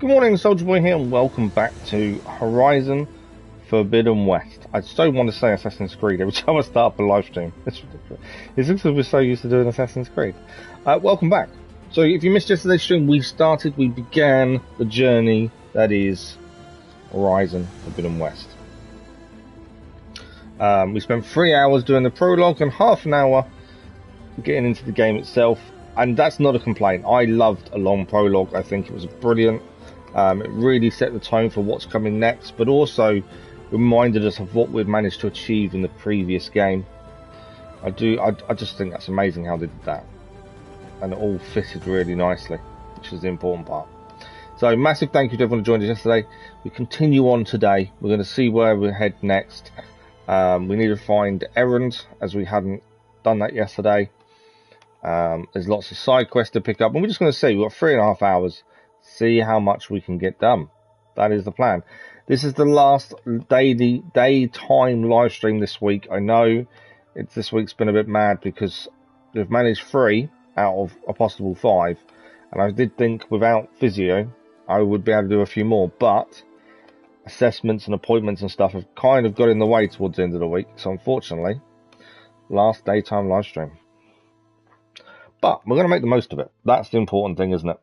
Good morning, Soldier Boy here, and welcome back to Horizon Forbidden West. I so want to say Assassin's Creed every time I start up a live stream. It's ridiculous. It's because we're so used to doing Assassin's Creed. Welcome back. So if you missed yesterday's stream, we began the journey that is Horizon Forbidden West. We spent 3 hours doing the prologue and half an hour getting into the game itself. And that's not a complaint. I loved a long prologue. I think it was brilliant. It really set the tone for what's coming next, but also reminded us of what we'd managed to achieve in the previous game. I just think that's amazing how they did that. And it all fitted really nicely, which is the important part. So massive thank you to everyone who joined us yesterday. We continue on today. We're going to see where we head next. We need to find errands, as we hadn't done that yesterday. There's lots of side quests to pick up, and we're just going to see. We've got 3.5 hours. See how much we can get done. That is the plan. This is the last daytime live stream this week. I know this week's been a bit mad because we've managed 3 out of a possible 5, and I did think without physio I would be able to do a few more, but assessments and appointments and stuff have kind of got in the way towards the end of the week. So unfortunately, last daytime live stream. But we're going to make the most of it. That's the important thing, isn't it?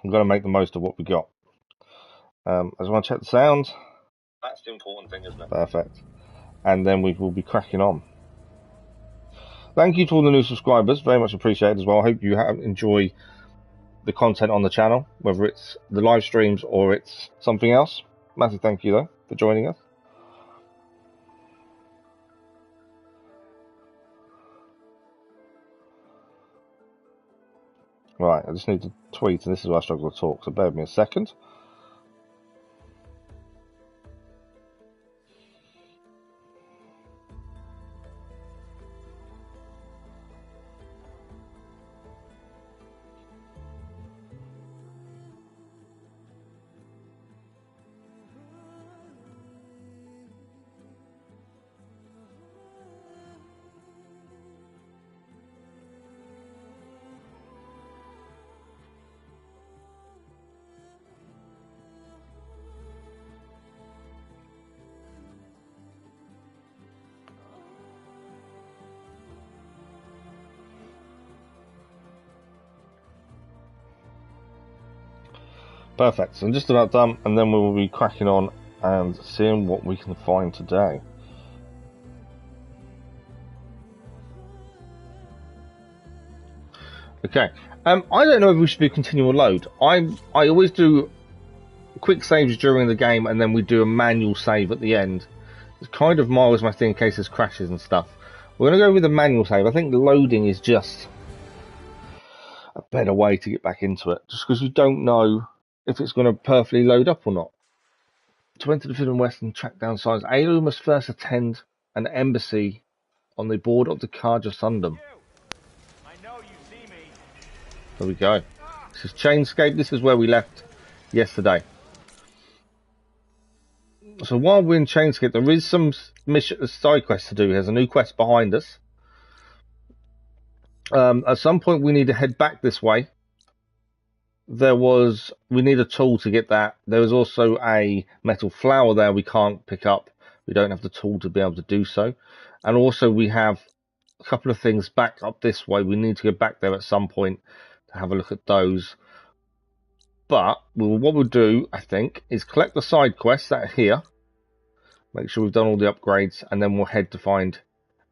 We've got to make the most of what we got. I just want to check the sound. That's the important thing, isn't it? Perfect. And then we will be cracking on. Thank you to all the new subscribers. Very much appreciated as well. I hope you enjoy the content on the channel, whether it's the live streams or it's something else. Massive thank you, though, for joining us. Right, I just need to tweet, and this is where I struggle to talk, so bear with me a second. Perfect, so I'm just about done, and then we will be cracking on and seeing what we can find today. Okay, I don't know if we should be continual load. I always do quick saves during the game, and then we do a manual save at the end. It's kind of always my thing in case there's crashes and stuff. We're going to go with a manual save. I think the loading is just a better way to get back into it, just because you don't know if it's going to perfectly load up or not. To enter the Forbidden West and track down signs, Aloy must first attend an embassy on the border of the Carj of Sundom. There we go. This is Chainscape. This is where we left yesterday. So while we're in Chainscape, there is some side quests to do. There's a new quest behind us. At some point, we need to head back this way. We need a tool to get that. There was also a metal flower there we can't pick up. We don't have the tool to be able to do so. And also we have a couple of things back up this way. We need to go back there at some point to have a look at those. But what we'll do, I think, is collect the side quests that are here. Make sure we've done all the upgrades, and then we'll head to find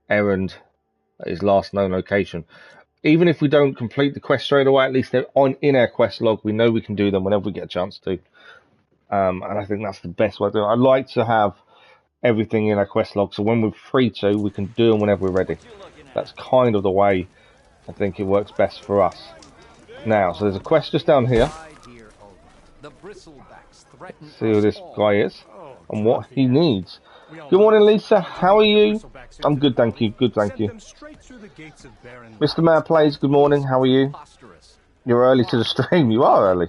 Errand at his last known location. Even if we don't complete the quest straight away, at least they're in our quest log. We know we can do them whenever we get a chance to. And I think that's the best way to do it. I like to have everything in our quest log, so when we're free to, we can do them whenever we're ready. That's kind of the way I think it works best for us. Now, so there's a quest just down here. See who this guy is and what he needs. Good morning, Lisa. How are you? I'm good, thank you. Good, thank you. Mr. Mayor Plays, good morning. How are you? You're early to the stream. You are early.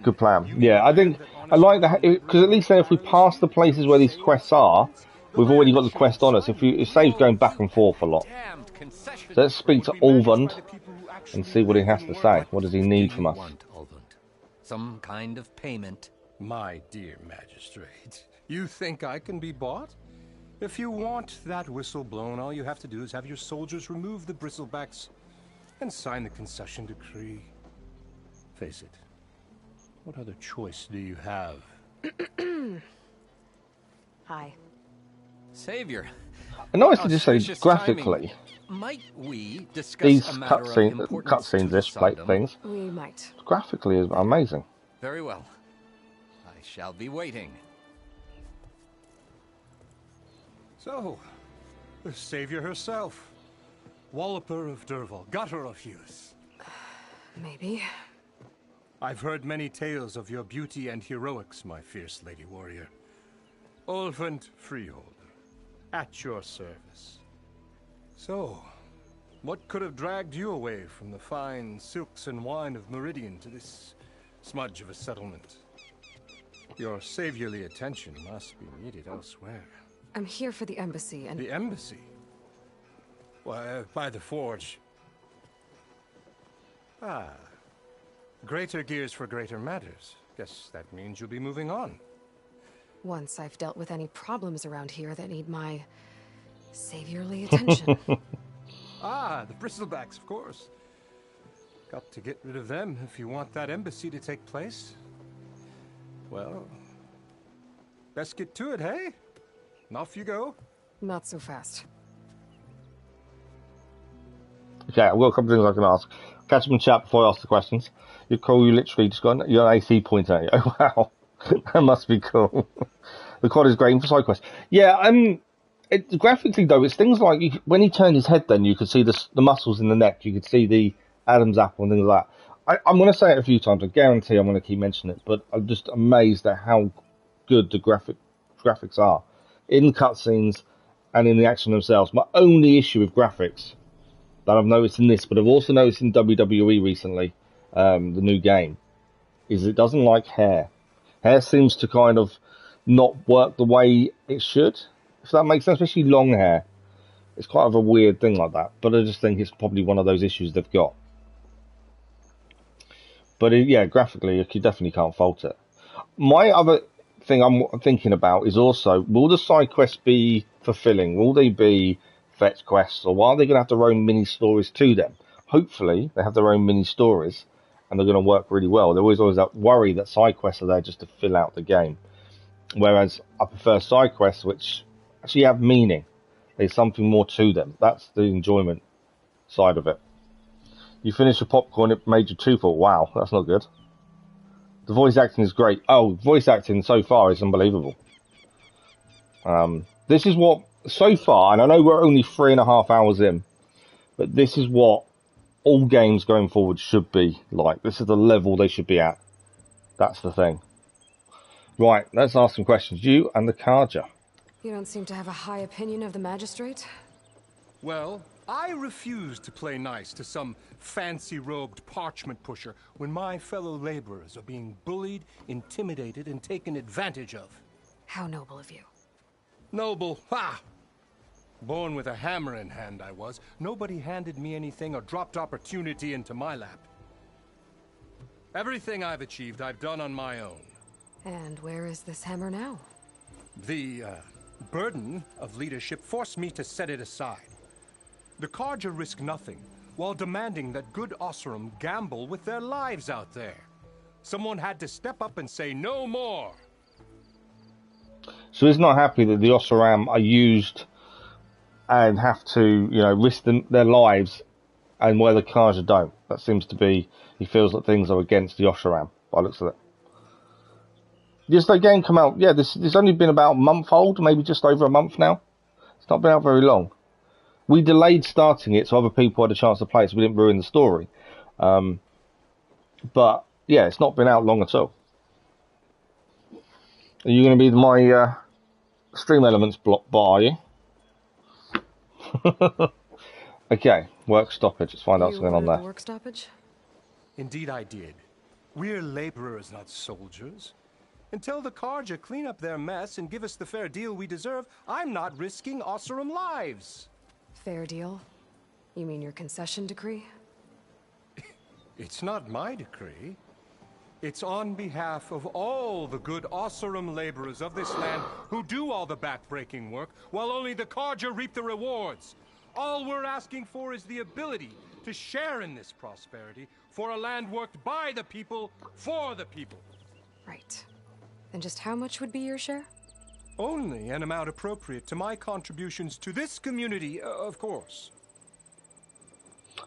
Good plan. Yeah, I think I like that, because at least then if we pass the places where these quests are, we've already got the quest on us. It saves going back and forth a lot. So let's speak to Olvund and see what he has to say. What does he need from us? some kind of payment. My dear magistrate, you think I can be bought? If you want that whistle blown, all you have to do is have your soldiers remove the bristlebacks and sign the concession decree. Face it, what other choice do you have? Hi. Savior. I know I should just say Auspicious graphically, timing. Might we discuss these a matter of importance to the cutscenes-ish plate Sundom? things, We might. graphically is amazing. Very well. I shall be waiting. So, the savior herself, Walloper of Derval, gutter of youth. Maybe. I've heard many tales of your beauty and heroics, my fierce lady warrior. Ulvent Freeholder, at your service. So, what could have dragged you away from the fine silks and wine of Meridian to this smudge of a settlement? Your saviorly attention must be needed elsewhere. I'm here for the embassy and... The embassy? Why, by the forge. Ah. Greater gears for greater matters. Guess that means you'll be moving on. Once I've dealt with any problems around here that need my saviorly attention. Ah, the bristlebacks, of course. Got to get rid of them if you want that embassy to take place. Well, best get to it, hey? And off you go. Not so fast. Okay, I've got a couple of things I can ask. Catch up in chat before I ask the questions. You literally just got your AC pointer at you. Oh wow, that must be cool. The quad is great for side quests. Yeah, graphically though, it's things like when he turned his head, then you could see the muscles in the neck. You could see the Adam's apple and things like that. I'm going to say it a few times. I guarantee I'm going to keep mentioning it, but I'm just amazed at how good the graphics are in cutscenes and in the action themselves. My only issue with graphics that I've noticed in this, but I've also noticed in WWE recently, the new game, is it doesn't like hair. Hair seems to kind of not work the way it should, if that makes sense, especially long hair. It's quite of a weird thing like that, but I just think it's probably one of those issues they've got. But yeah, graphically, you definitely can't fault it. My other thing I'm thinking about is also, will the side quests be fulfilling? Will they be fetch quests, or are they going to have their own mini stories to them? Hopefully, they have their own mini stories, and they're going to work really well. There always that worry that side quests are there just to fill out the game, whereas I prefer side quests which actually have meaning. There's something more to them. That's the enjoyment side of it. You finish your popcorn, it made your tooth fall. Wow, that's not good. The voice acting is great. Oh, voice acting so far is unbelievable. This is what, so far, and I know we're only 3.5 hours in, but this is what all games going forward should be like. This is the level they should be at. That's the thing. Right, let's ask some questions. You and the Karja. You don't seem to have a high opinion of the magistrate? Well, I refuse to play nice to some fancy-robed parchment pusher when my fellow laborers are being bullied, intimidated, and taken advantage of. How noble of you. Noble, ha! Born with a hammer in hand, I was. Nobody handed me anything or dropped opportunity into my lap. Everything I've achieved, I've done on my own. And where is this hammer now? The burden of leadership forced me to set it aside. The Karja risk nothing, while demanding that good Osram gamble with their lives out there. Someone had to step up and say no more. So he's not happy that the Osram are used and have to, risk their lives, and where the Karja don't. That seems to be, he feels that things are against the Osram, by the looks of it. Yes, the game come out, yeah, this only been about a month old, maybe just over a month now. It's not been out very long. We delayed starting it so other people had a chance to play it, so we didn't ruin the story. But, yeah, it's not been out long at all. Are you going to be my Stream Elements bot, are you? Okay, work stoppage. Let's find out what's going on there. Work stoppage? Indeed I did. We're laborers, not soldiers. Until the Karja clean up their mess and give us the fair deal we deserve, I'm not risking Osram lives. Fair deal? You mean your concession decree? It's not my decree. It's on behalf of all the good Ossurum laborers of this land who do all the back-breaking work, while only the Carja reap the rewards. All we're asking for is the ability to share in this prosperity for a land worked by the people, for the people. Right. Then just how much would be your share? Only an amount appropriate to my contributions to this community, of course.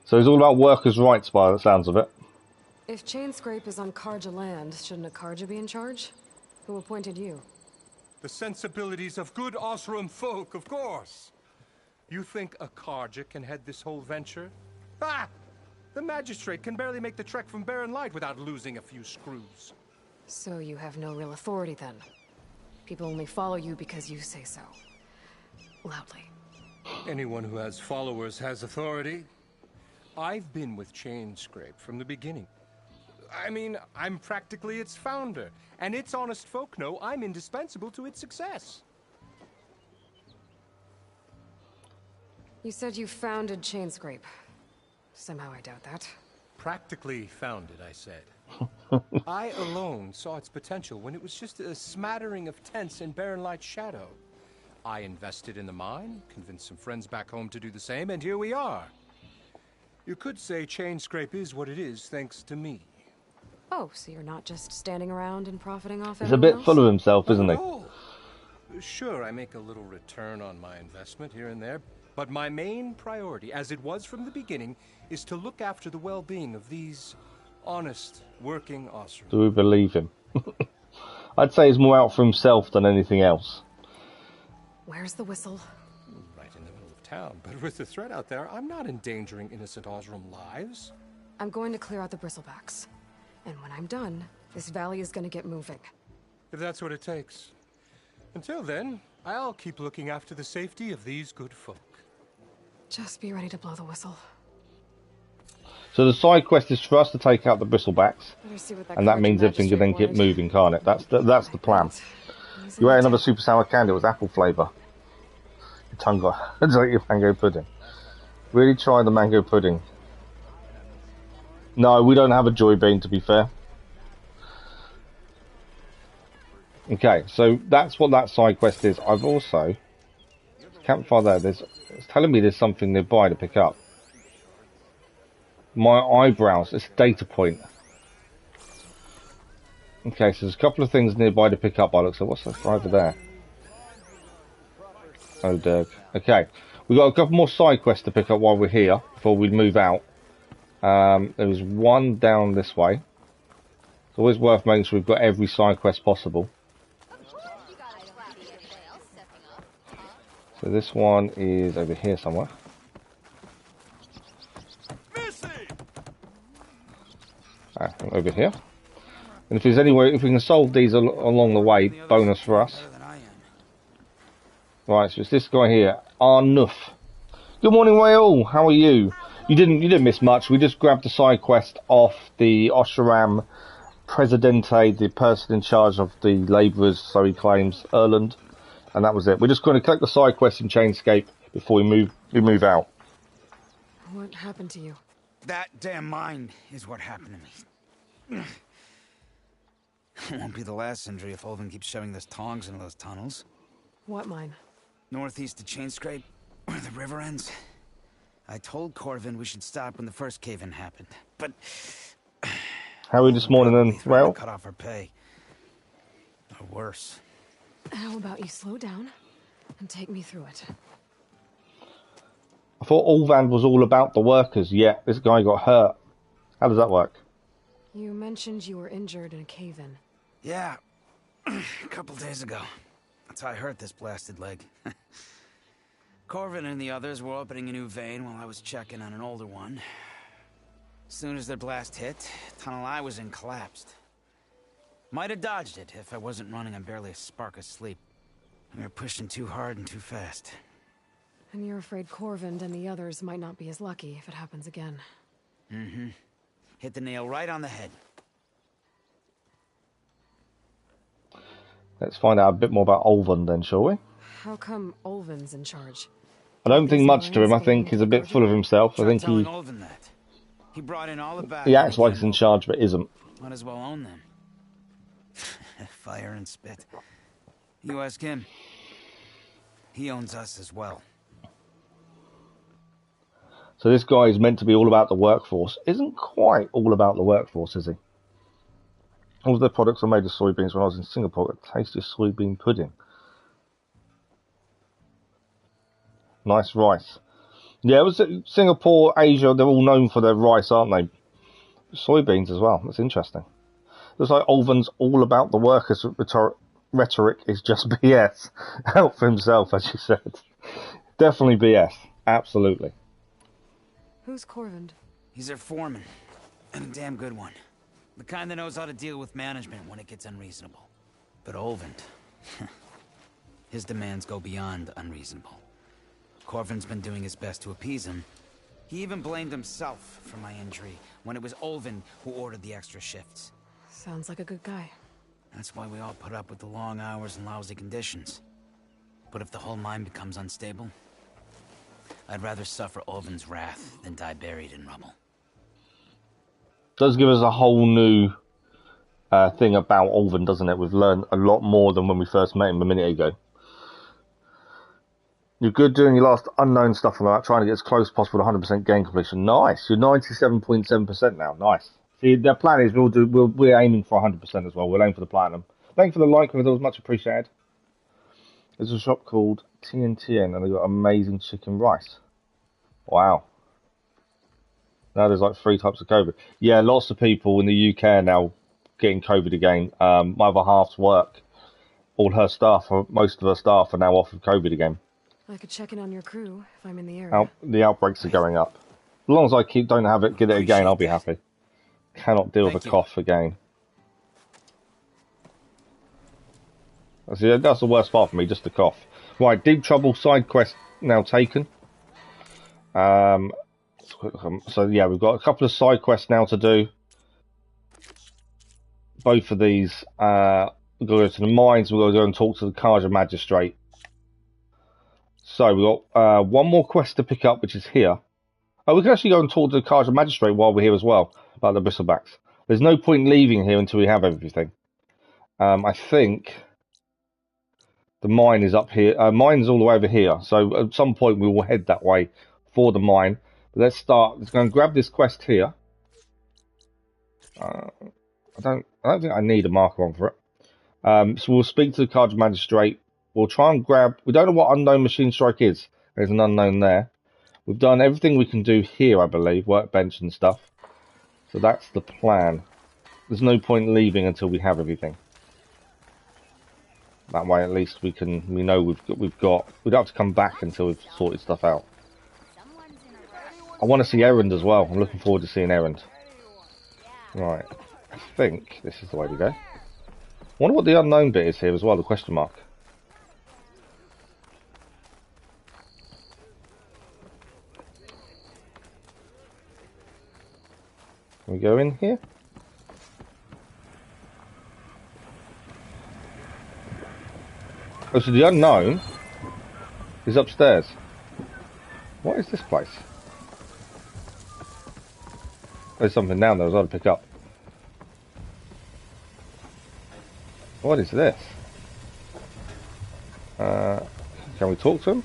So it's all about workers' rights by the sounds of it. If Chainscrape is on Carja land, shouldn't a Carja be in charge? Who appointed you? The sensibilities of good Ossurum folk, of course. You think a Carja can head this whole venture? Ah! The magistrate can barely make the trek from Barren Light without losing a few screws. So you have no real authority then? People only follow you because you say so. Loudly. Anyone who has followers has authority. I've been with Chainscrape from the beginning. I mean, I'm practically its founder, and its honest folk know I'm indispensable to its success. You said you founded Chainscrape. Somehow I doubt that. Practically founded, I said. I alone saw its potential when it was just a smattering of tents in Barren Light's shadow. I invested in the mine, convinced some friends back home to do the same, and here we are. You could say Chainscrape is what it is thanks to me. Oh, so you're not just standing around and profiting off He's a everyone bit else? full of himself, isn't he? Oh, sure, I make a little return on my investment here and there, but my main priority, as it was from the beginning, is to look after the well-being of these honest, working Ossurum. Do we believe him? I'd say he's more out for himself than anything else. Where's the whistle? Right in the middle of town, but with the threat out there, I'm not endangering innocent Ossurum lives. I'm going to clear out the bristlebacks. And when I'm done, this valley is going to get moving. If that's what it takes. Until then, I'll keep looking after the safety of these good folk. Just be ready to blow the whistle. So the side quest is for us to take out the bristlebacks, Better see what and that Carja means everything can then magistrate keep wanted. moving, can't it? That's the plan. You ate another super sour candy. It was apple flavour. Your tongue got it's like your mango pudding. Really try the mango pudding. No, we don't have a joy bean, to be fair. Okay, so that's what that side quest is. I've also campfire there. It's telling me there's something nearby to pick up. My eyebrows. It's a data point. Okay, so there's a couple of things nearby to pick up by looks like. What's that over there? Oh, Dirk. Okay, we've got a couple more side quests to pick up while we're here, before we move out. There was one down this way. It's always worth making sure we've got every side quest possible. So this one is over here somewhere. Over here. And if there's anywhere, if we can solve these along the way, bonus for us. Right, so it's this guy here, Arnuf. Good morning, Raoul. How are you? You didn't miss much. We just grabbed the side quest off the Oshuram Presidente, the person in charge of the labourers, so he claims, Erland, and that was it. We're just going to collect the side quest in Chainscape before we move out. What happened to you? That damn mine is what happened to me. It won't be the last injury if Olvin keeps shoving those tongs into those tunnels. What mine? Northeast of Chainscrape, where the river ends. I told Corvin we should stop when the first cave-in happened, but... How are we this morning then, Raoul? Cut off our pay. Or worse. How about you slow down and take me through it? I thought Olvand was all about the workers, yet this guy got hurt. How does that work? You mentioned you were injured in a cave-in. Yeah, a couple days ago. That's how I hurt this blasted leg. Corvin and the others were opening a new vein while I was checking on an older one. As soon as their blast hit, the tunnel I was in collapsed. Might have dodged it if I wasn't running on barely a spark of sleep. We were pushing too hard and too fast. And you're afraid Corvind and the others might not be as lucky if it happens again. Mm-hmm. Hit the nail right on the head. Let's find out a bit more about Olvand then, shall we? How come Olvin's in charge? I don't think much to him. I think he's a bit full of himself. I think Telling Olvin that. He brought in all the bad he acts like he's in charge, but isn't. Might as well own them. Fire and spit. You ask him. He owns us as well. So this guy is meant to be all about the workforce. Isn't quite all about the workforce, is he? All of their products are made of soybeans. When I was in Singapore, a tasty soybean pudding. Nice rice. Yeah, it was Singapore, Asia, they're all known for their rice, aren't they? Soybeans as well. That's interesting. Looks like Ulven's all about the workers. Rhetoric is just BS. Out for himself, as you said. Definitely BS. Absolutely. Who's Corvin? He's their foreman. And a damn good one. The kind that knows how to deal with management when it gets unreasonable. But Ulvent, his demands go beyond unreasonable. Corvin's been doing his best to appease him. He even blamed himself for my injury when it was Ulven who ordered the extra shifts. Sounds like a good guy. That's why we all put up with the long hours and lousy conditions. But if the whole mine becomes unstable, I'd rather suffer Ulven's wrath than die buried in rubble. Does give us a whole new thing about Ulven, doesn't it? We've learned a lot more than when we first met him a minute ago. You're good doing your last unknown stuff and that, trying to get as close as possible to 100% game completion. Nice. You're 97.7% now. Nice. See, their plan is we're aiming for 100% as well. We'll aim for the platinum. Thank you for the like, it was much appreciated. There's a shop called TNTN and they've got amazing chicken rice. Wow. Now there's like 3 types of COVID. Yeah, lots of people in the UK are now getting COVID again. My other half's work, all her staff, most of her staff are now off of COVID again. I could check in on your crew if I'm in the area. The outbreaks are going up. As long as I don't have it, get it again, I'll be happy. Cannot deal with a cough again. See, that's the worst part for me, just the cough. Right, Deep Trouble side quest now taken. So yeah, we've got a couple of side quests now to do. Both of these, we've got to go to the mines, we've got to go and talk to the Kaja Magistrate. So we've got one more quest to pick up, which is here. Oh, we can actually go and talk to the Kaja Magistrate while we're here as well, about the bristlebacks. There's no point leaving here until we have everything. I think the mine is up here. Mine's all the way over here, so at some point we will head that way for the mine. But let's start. Let's go and grab this quest here. I don't think I need a marker on for it. So we'll speak to the Kaja Magistrate. We'll try and grab... We don't know what unknown machine strike is. There's an unknown there. We've done everything we can do here, I believe. Workbench and stuff. So that's the plan. There's no point leaving until we have everything. That way, at least we know we've got... We'd have to come back until we've sorted stuff out. I want to see Erend as well. I'm looking forward to seeing Erend. Right. I think this is the way to go. I wonder what the unknown bit is here as well, the question mark. Can we go in here? Oh, so the unknown is upstairs. What is this place? There's something down there as well to pick up. What is this? Can we talk to him?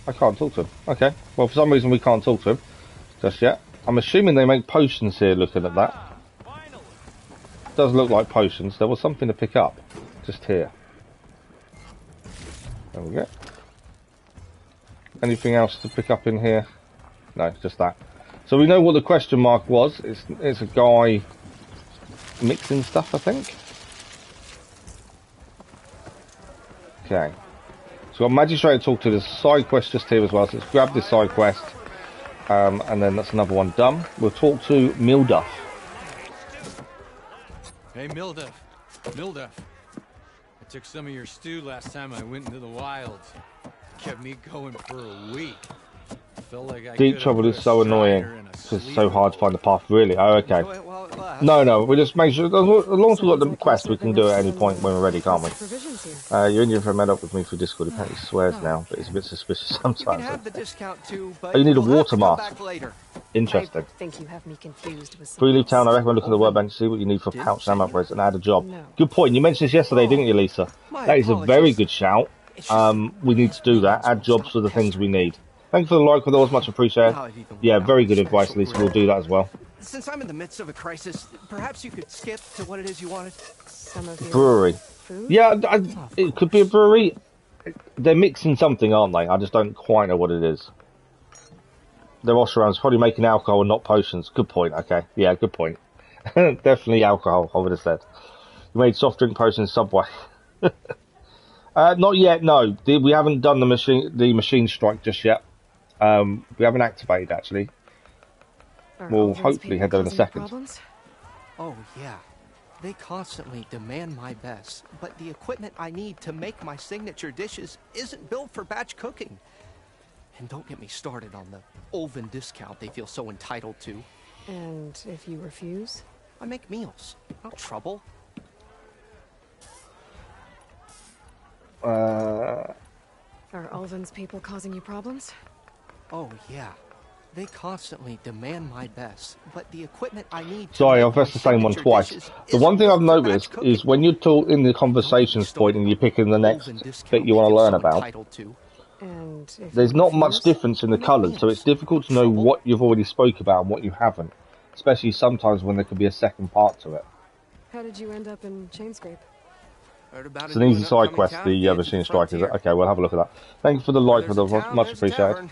I can't talk to him. Okay. Well, for some reason we can't talk to him just yet. I'm assuming they make potions here, looking at that. Does look like potions. There was something to pick up just here. There we go. Anything else to pick up in here? No, just that. So we know what the question mark was. It's a guy mixing stuff, I think. Okay. So we've got Magistrate to talk to. There's a side quest just here as well. So let's grab this side quest. And then that's another one done. We'll talk to Milduff. Hey, Milduff. Milduff. I took some of your stew last time I went into the wilds. Kept me going for a week. Felt like I Deep Trouble is so annoying. It's so hard to find the path, really. Oh, okay. Well, class. No, we just make sure, as long as we've got the Sounds like quest, you we can do it at any point when we're ready, can't we? provisions here. Your Indian friend met up with me through Discord. Apparently he swears now, but it's a bit suspicious You can sometimes. have the discount too, but Oh, you need a you'll have water to come mask. back later. Interesting. I think you have me confused with Before you leave someone town, I else. recommend looking at the Open. workbench to see what you need for Didn't pouch say ammo you- upgrades and add a job. No. Good point. You mentioned this yesterday, didn't you, Lisa? My That is a very apologies. good shout. It's just We need to do that. Add jobs for the things we need. Thank you for the like, that was much appreciated. Now I've even Yeah, worn out very my good advice, special Lisa. grill. We'll do that as well. Since I'm in the midst of a crisis, perhaps you could skip to what it is you wanted. Some of your Brewery. food? Yeah, it could be a brewery. They're mixing something, aren't they? I just don't quite know what it is. They're Osharans, probably making alcohol and not potions. Good point, okay. Yeah, good point. Definitely alcohol, I would have said. You made soft drink potions Subway. Not yet, no. We haven't done the machine strike just yet. We haven't activated, actually. Are We'll Alden's hopefully people head there in a causing you second. problems? Oh, yeah. They constantly demand my best, but the equipment I need to make my signature dishes isn't built for batch cooking. And don't get me started on the Olven discount they feel so entitled to. And if you refuse? I make meals, not trouble. Are Alden's people causing you problems? Oh, yeah. They constantly demand my best, but the equipment I need to Sorry, make I've pressed my the same one signature twice. dishes The isn't one thing I've built for batch noticed cooking. is when you're talking in the conversations point and you're picking the next Olven bit discount you they want to feel learn so about, entitled to. And if there's you not much refuse? difference in the colours, so it's difficult to know what you've already spoke about and what you haven't. Especially sometimes when there could be a second part to it. How did you end up in Chainscrape? Heard about It's a an new easy and side upcoming quest, town the kids at machine strike, is it? frontier. Okay, we'll have a look at that. Thank you for the like, Where for there's a the town, much there's a appreciated. tavern.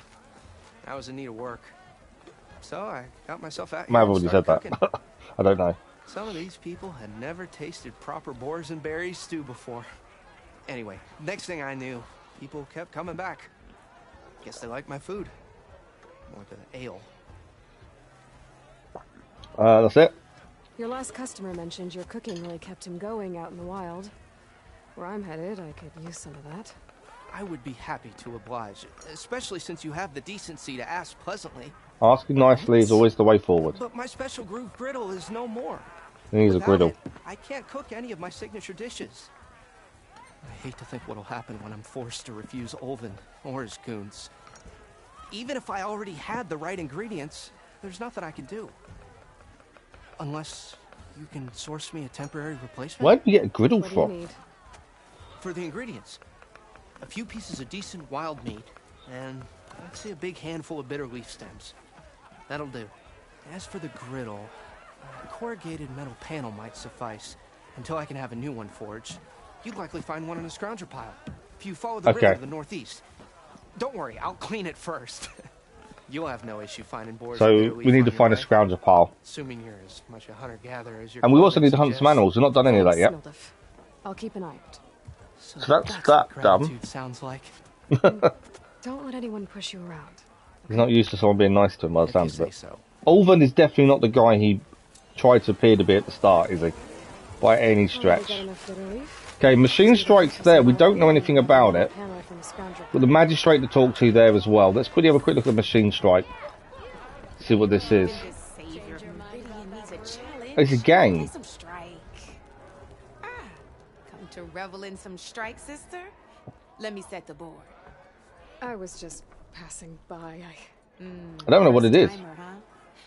I was in need of work, so I got myself out I here may have and already said started that. cooking. I don't know. Some of these people had never tasted proper boars and berries stew before. Anyway, next thing I knew, people kept coming back. Guess they liked my food. More the ale. That's it. Your last customer mentioned your cooking really kept him going out in the wild. Where I'm headed, I could use some of that. I would be happy to oblige, especially since you have the decency to ask pleasantly. Asking nicely is always the way forward. But my special groove griddle is no more. He needs a Without griddle. it, I can't cook any of my signature dishes. I hate to think what'll happen when I'm forced to refuse Olven or his goons. Even if I already had the right ingredients, there's nothing I can do. Unless you can source me a temporary replacement. Where do you get a griddle What do you from? need? For the ingredients, a few pieces of decent wild meat, and I'd say a big handful of bitter leaf stems. That'll do. As for the griddle, a corrugated metal panel might suffice until I can have a new one forged. You'd likely find one in a scrounger pile if you follow the river Okay. to the northeast. Don't worry, I'll clean it first. You'll have no issue finding boars. So and bitter we leaf need on to your find a way, scrounger pile. assuming you're as much a hunter-gatherer as your And we also clothing need to hunt some suggests. animals. We've not done any of that yet. Thanks, Nildiff. I'll keep an eye out. So So that's what that done. gratitude sounds like. Don't let anyone push you around. He's not used to someone being nice to him by the If you sounds of say it. so. Olven is definitely not the guy he tried to appear to be at the start, is he? By any Already stretch. got enough bitter leaf? Okay, machine strike's there. We don't know anything about it. Panel from the scrounger But the magistrate to talk to there as well. Let's quickly have a quick look at machine strike. See what this is. It's a game. Some strike. Come to revel in some strike, sister? Let me set the board. I was just passing by. I don't know what it is. Timer, huh?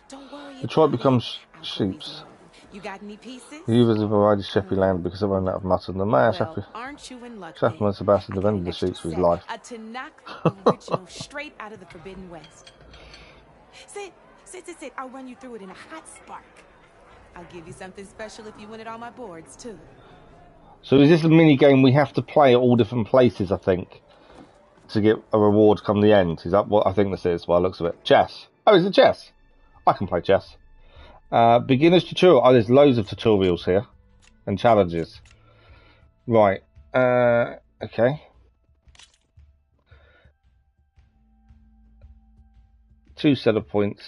Don't worry. The tribe about becomes it. I'll go sheeps. easy on you. You got any pieces? The Uvers have provided Sheppy land because of ran out of mutton. The mayor, Well, aren't you in luck? Sheffield then? Sebastian I got defended an the extra sheets for his set, life. A Tanakh original straight out of the Forbidden West. Sit. I'll run you through it in a hot spark. I'll give you something special if you win it on my boards, too. So is this a mini game we have to play at all different places, I think, to get a reward come the end? Is that what I think this is? By the looks of it. Chess. Oh, is it chess? I can play chess. Beginner's tutorial. Oh, there's loads of tutorials here. And challenges. Right. Okay. 2 set of points.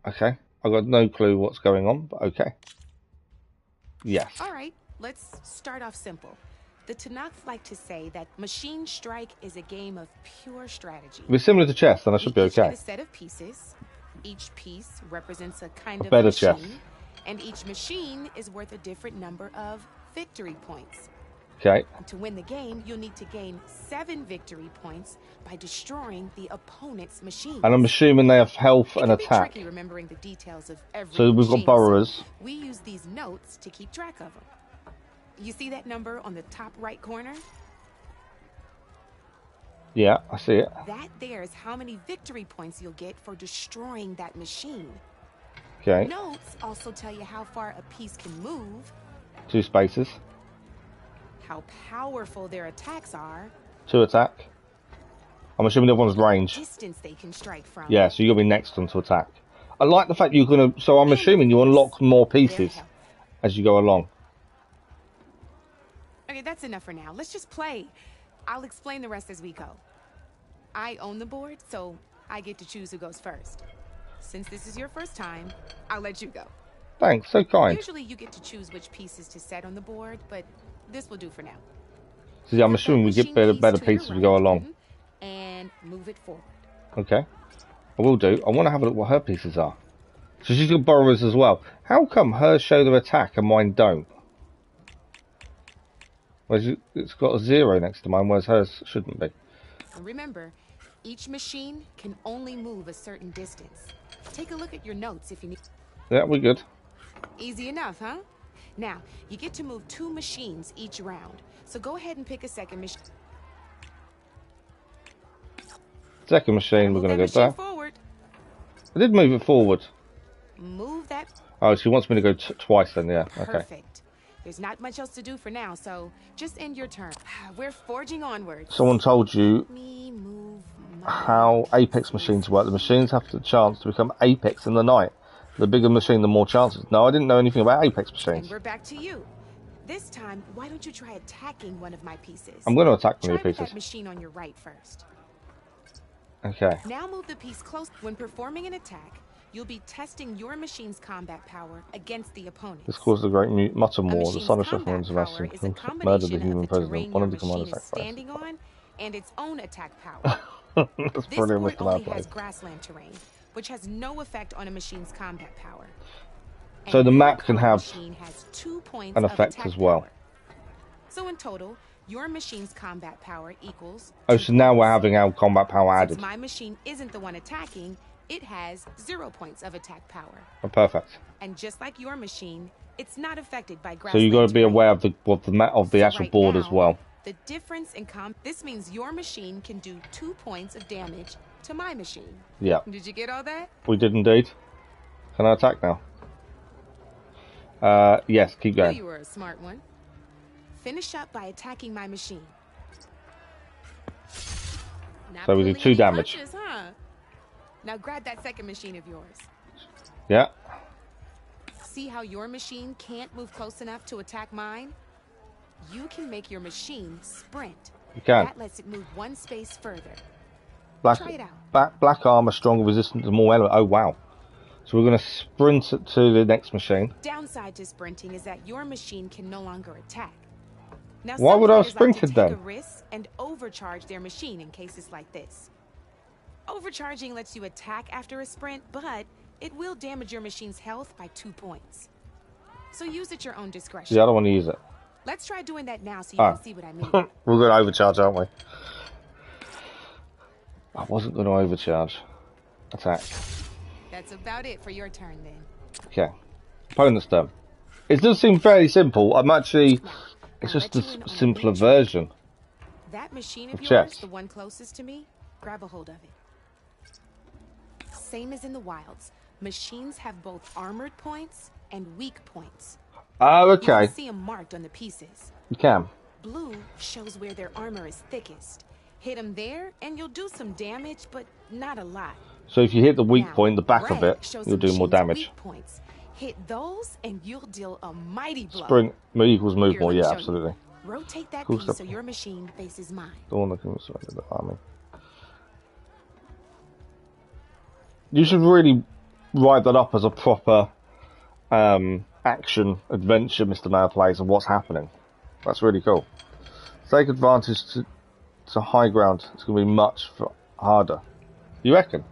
Okay. I've got no clue what's going on, but okay. Yes. All right, let's start off simple. The Tanakh like to say that Machine Strike is a game of pure strategy. If it's similar to chess, then I should be We each get okay. a set of pieces. Each piece represents a kind A of better machine. chess. And each machine is worth a different number of victory points. Okay. To win the game, you'll need to gain 7 victory points by destroying the opponent's machine. And I'm assuming they have health and it can be attack. tricky remembering the details of every So we've got machine, burrowers. so we use these notes to keep track of them. You see that number on the top right corner? Yeah, I see it. That there is how many victory points you'll get for destroying that machine. Okay. Notes also tell you how far a piece can move, 2 spaces. how powerful their attacks are, 2 attack. I'm assuming the other one's range. distance they can strike from. Yeah, so you're going to be next one to attack. I like the fact you're going to... So I'm assuming you unlock more pieces as you go along. Okay, that's enough for now. Let's just play. I'll explain the rest as we go. I own the board, so I get to choose who goes first. Since this is your first time, I'll let you go. Thanks, so kind. Usually you get to choose which pieces to set on the board, but this will do for now. So yeah, I'm assuming we get better pieces as we go along. And move it forward. Okay. I will do. I want to have a look what her pieces are. So she's got borrowers as well. How come hers show their attack and mine don't? Well, it's got a 0 next to mine, whereas hers shouldn't be. And remember, each machine can only move a certain distance. Take a look at your notes if you need. Yeah, we're good. Easy enough, huh? Now, you get to move 2 machines each round. So go ahead and pick a second machine. Second machine, we're going to go there. Forward. I did move it forward. Move that. Oh, she wants me to go twice then, yeah. Okay. Perfect. There's not much else to do for now, so just end your turn. We're forging onwards. Someone told you Let me move how Apex machines work. The machines have the chance to become Apex in the night. The bigger machine, the more chances. No, I didn't know anything about Apex machines. And we're back to you. This time, why don't you try attacking one of my pieces? I'm going to attack one of Try your with that pieces. machine on your right first. Okay. Now move the piece close. When performing an attack, you'll be testing your machine's combat power against the opponent. This caused a great mutton war. The son of combat was power arrested is a and murdered the combination human of the president. terrain One your of the commanders machine is sacrificed. standing on and its own attack power. That's This brilliant, board Mr. only Malplay. has grassland terrain, which has no effect on a machine's combat power. So And the your map can current have machine has 2 points an of effect attack as well. power. So in total, your machine's combat power equals Oh, 2 so now we're points. having our combat power Since added. my machine isn't the one attacking, it has 0 points of attack power. Oh, perfect. And just like your machine, it's not affected by So grassland you got to be terrain. aware of the So actual right board now, as well. The difference in this means your machine can do 2 points of damage to my machine. Yeah, Did you get all that? we did indeed. Can I attack now? Yes, keep Knew going. you were a smart one. Finish up by attacking my machine. Not So we do pulling 2 any damage. punches, huh? Now grab that second machine of yours. Yeah. See how your machine can't move close enough to attack mine? You can make your machine sprint. You can. That lets it move 1 space further. Black, Try it out. black armor, stronger resistance to more element. Oh, wow. So we're going to sprint it to the next machine. Downside to sprinting is that your machine can no longer attack. Now, Why some would I have players like to sprinted take then? a risk and overcharge their machine in cases like this. Overcharging lets you attack after a sprint, but it will damage your machine's health by 2 points. So use at your own discretion. Yeah, I don't want to use it. Let's try doing that now so you can see what I mean. We're going to overcharge, aren't we? I wasn't going to overcharge. Attack. That's about it for your turn then. Okay. Opponent's turn. It does seem fairly simple. I'm actually... It's I'll just a let you in on simpler big trick. version. That machine of Of yours, chess. the one closest to me, grab a hold of it. Same as in the wilds, machines have both armored points and weak points. Oh, You okay. can see them marked on the pieces. You can. Blue shows where their armor is thickest. Hit them there, and you'll do some damage, but not a lot. So if you hit the weak Now, point, the back of red it, shows you'll the do more machine's damage. weak points. Hit those, and you'll deal a mighty blow. Sprint equals move Here, more, let me yeah, show you. absolutely. Rotate that Cool piece stuff. so your machine faces mine. The one that can surrender the army. You should really write that up as a proper action adventure, Mr. Mayor plays, of what's happening. That's really cool. Take advantage to high ground. It's going to be much harder. You reckon?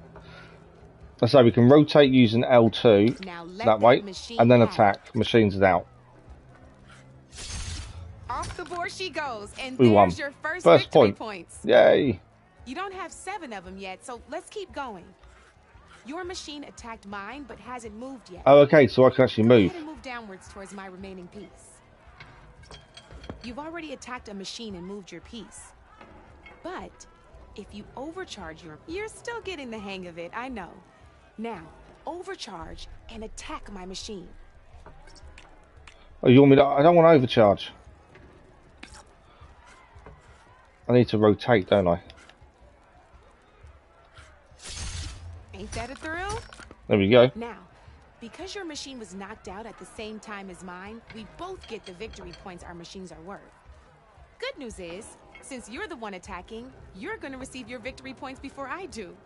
So we can rotate using L2 Now let that way, machine and then have it. attack. Machines it out. Off the board she goes, and We there's won. your first First victory point. points. Yay! You don't have 7 of them yet, so let's keep going. Your machine attacked mine, but hasn't moved yet. Oh, okay, so I can actually Go move. ahead and move downwards towards my remaining piece. You've already attacked a machine and moved your piece. But if you overcharge you're still getting the hang of it, I know. Now, overcharge and attack my machine. Oh, you want me to? I don't want to overcharge. I need to rotate, don't I? Ain't that a thrill? There we go. Now, because your machine was knocked out at the same time as mine, we both get the victory points our machines are worth. Good news is, since you're the one attacking, you're going to receive your victory points before I do.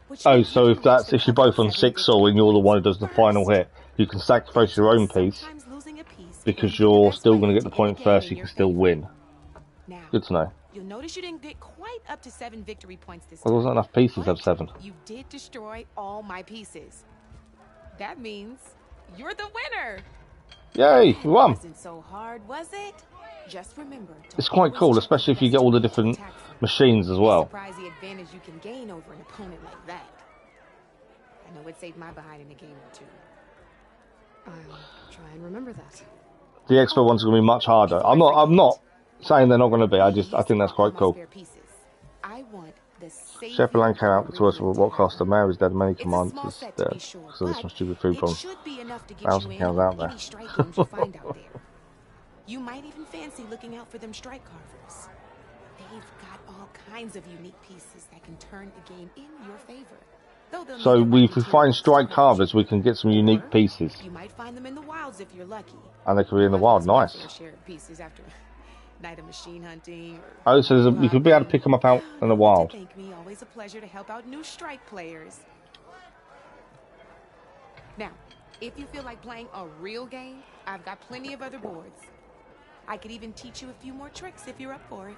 Which Oh, means so you if can reach the you're top both on 7 6 or when you're the one who does the first. final hit, you can sacrifice your own piece Sometimes losing a piece because can be the you're best still way going to get to the point end a first. game You in can your still favor. win. Now, Good to know. you'll notice you didn't get quite up to 7 victory points this Well, time. there wasn't enough pieces to have But 7. you did destroy all my pieces. That means you're the winner. Yay, we won. Wasn't so hard, was it? Just remember to It's quite always cool, check especially the if you get all the best different attack from. machines as Be well. surprised the advantage you can gain over an opponent like that. I know it saved my behind in a game or two. I'll try and remember that. The expert ones are going to be much harder. I'm not saying they're not going to be. I think that's quite cool. I want the Shepherd Land came out to us with what cost a Mary's dead, many It's a commands small is set to dead. be sure, So there's but some stupid food it problems. should be enough to get Thousand you in cows on out there. any strike games you find out there. You might even fancy looking out for them strike carvers. They've got all kinds of unique pieces that can turn a game in your favor. Though they'll So need if we find strike carvers, we can get some unique pieces. You might find them in the wilds if you're lucky. And they could be in the wild. Nice. Share of pieces after night of machine hunting. Oh, so you could be able to pick them up out in the wild. Thank me. Always a pleasure to help out new strike players. Now, if you feel like playing a real game, I've got plenty of other boards. I could even teach you a few more tricks if you're up for it.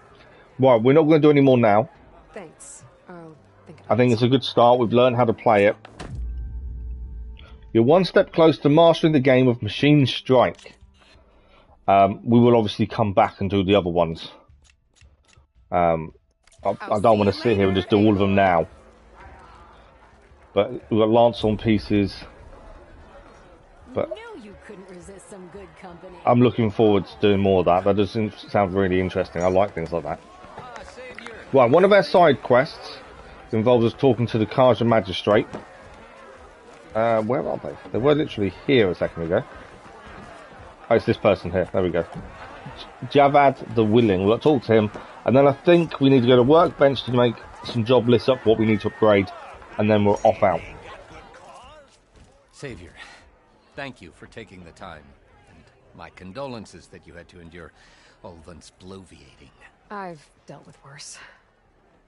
Right, we're not going to do any more now. Thanks. I'll think about I think it. it's a good start. We've learned how to play it. You're one step closer to mastering the game of Machine Strike. We will obviously come back and do the other ones. I don't want to sit here and just do all of them now. But we've got Lance on pieces. But Knew you couldn't resist some good company. I'm looking forward to doing more of that. That does sound really interesting. I like things like that. Right, one of our side quests involves us talking to the Kaja Magistrate. Where are they? They were literally here a second ago. Oh, it's this person here. There we go. Javad the Willing. We'll talk to him. And then I think we need to go to Workbench to make some job lists up, what we need to upgrade. And then we're off out. Savior, thank you for taking the time. And my condolences that you had to endure Ulvund's bloviating. I've dealt with worse.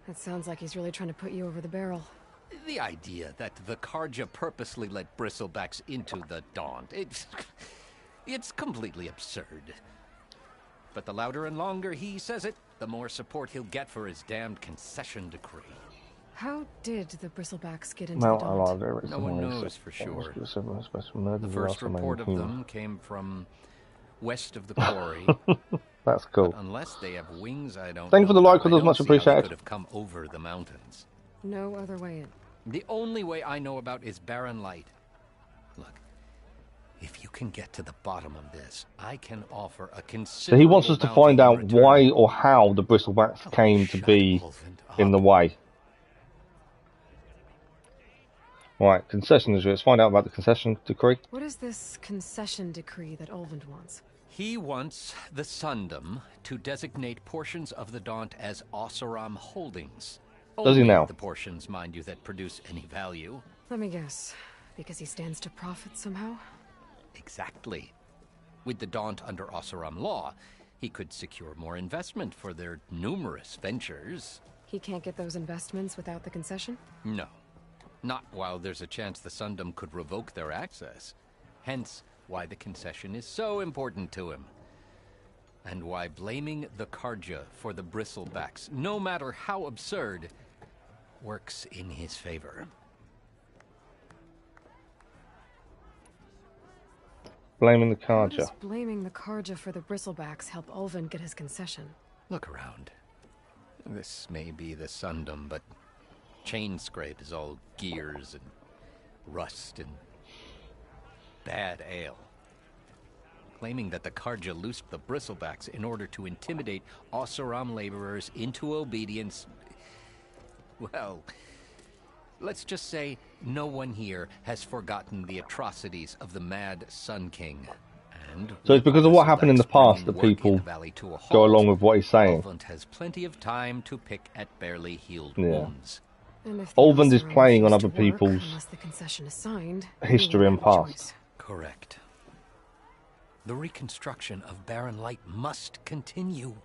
It sounds like he's really trying to put you over the barrel. The idea that the Karja purposely let bristlebacks into the Daunt, it's completely absurd. But the louder and longer he says it, the more support he'll get for his damned concession decree. How did the bristlebacks get into No, the I Daunt? lied. No one knows for sure. The first report of them came from west of the quarry. That's cool. But unless they have wings, I don't Thank you for the know. like, I those don't much see how they appreciated. could have come over the mountains. No other way in. The only way I know about is barren light. Look, if you can get to the bottom of this, I can offer a So considerable he wants us to bounty find in out return. why or how the bristlebacks came to shut be Ulvund in the up. way. Right, concession decree. Let's find out about the concession decree. What is this concession decree that Ulvund wants? He wants the Sundom to designate portions of the Daunt as Oseram holdings. Does he Only now? the portions, mind you, that produce any value. Let me guess. Because he stands to profit somehow? Exactly. With the Daunt under Oseram law, he could secure more investment for their numerous ventures. He can't get those investments without the concession? No. Not while there's a chance the Sundom could revoke their access. Hence, why the concession is so important to him. And why blaming the Karja for the bristlebacks, no matter how absurd, works in his favor. Blaming the How Karja. does blaming the Karja for the bristlebacks help Ulvin get his concession? Look around. This may be the Sundom, but chain scrape is all gears and rust and bad ale. Claiming that the Karja loosed the bristlebacks in order to intimidate Oseram laborers into obedience. Well, let's just say no one here has forgotten the atrocities of the Mad Sun King. And So it's because of what happened in the past that people go along with what he's saying. Ulvund has plenty of time to pick at barely healed Yeah. wounds. And if the Ulvund is Oseram playing on refuse other to work, people's unless the concession is signed, history we and won't have a past. choice. Correct. The reconstruction of Barren Light must continue.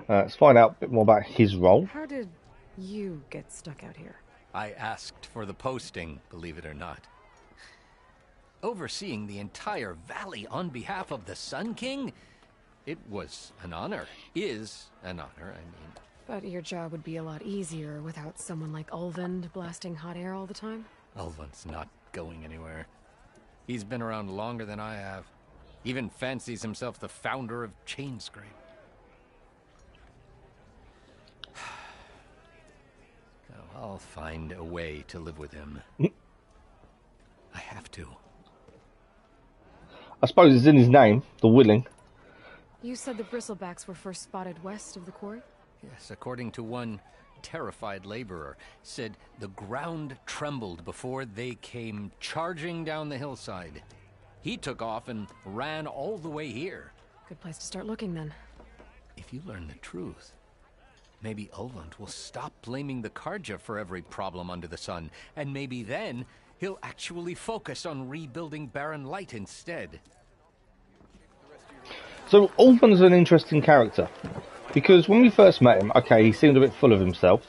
Let's find out a bit more about his role. How did you get stuck out here? I asked for the posting, believe it or not. Overseeing the entire valley on behalf of the Sun King? It was an honor. Is an honor, I mean. But your job would be a lot easier without someone like Ulvund blasting hot air all the time? Ulvund's not going anywhere. He's been around longer than I have. Even fancies himself the founder of Chainscrape. I'll find a way to live with him. I have to. I suppose it's in his name, the willing. You said the bristlebacks were first spotted west of the quarry? Yes, according to one terrified laborer, said the ground trembled before they came charging down the hillside. He took off and ran all the way here. Good place to start looking then. If you learn the truth, maybe Ulvund will stop blaming the Karja for every problem under the sun, and maybe then he'll actually focus on rebuilding Barren Light instead. So Ulvund's an interesting character, because when we first met him, okay, he seemed a bit full of himself,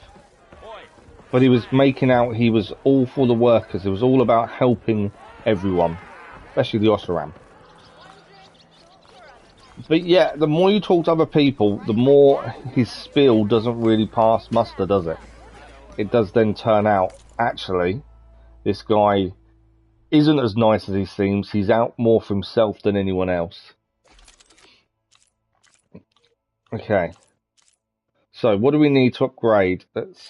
but he was making out he was all for the workers. It was all about helping everyone, especially the Oseram. But yeah, the more you talk to other people, the more his spiel doesn't really pass muster, does it? It does then turn out, actually, this guy isn't as nice as he seems. He's out more for himself than anyone else. Okay. So, what do we need to upgrade? That's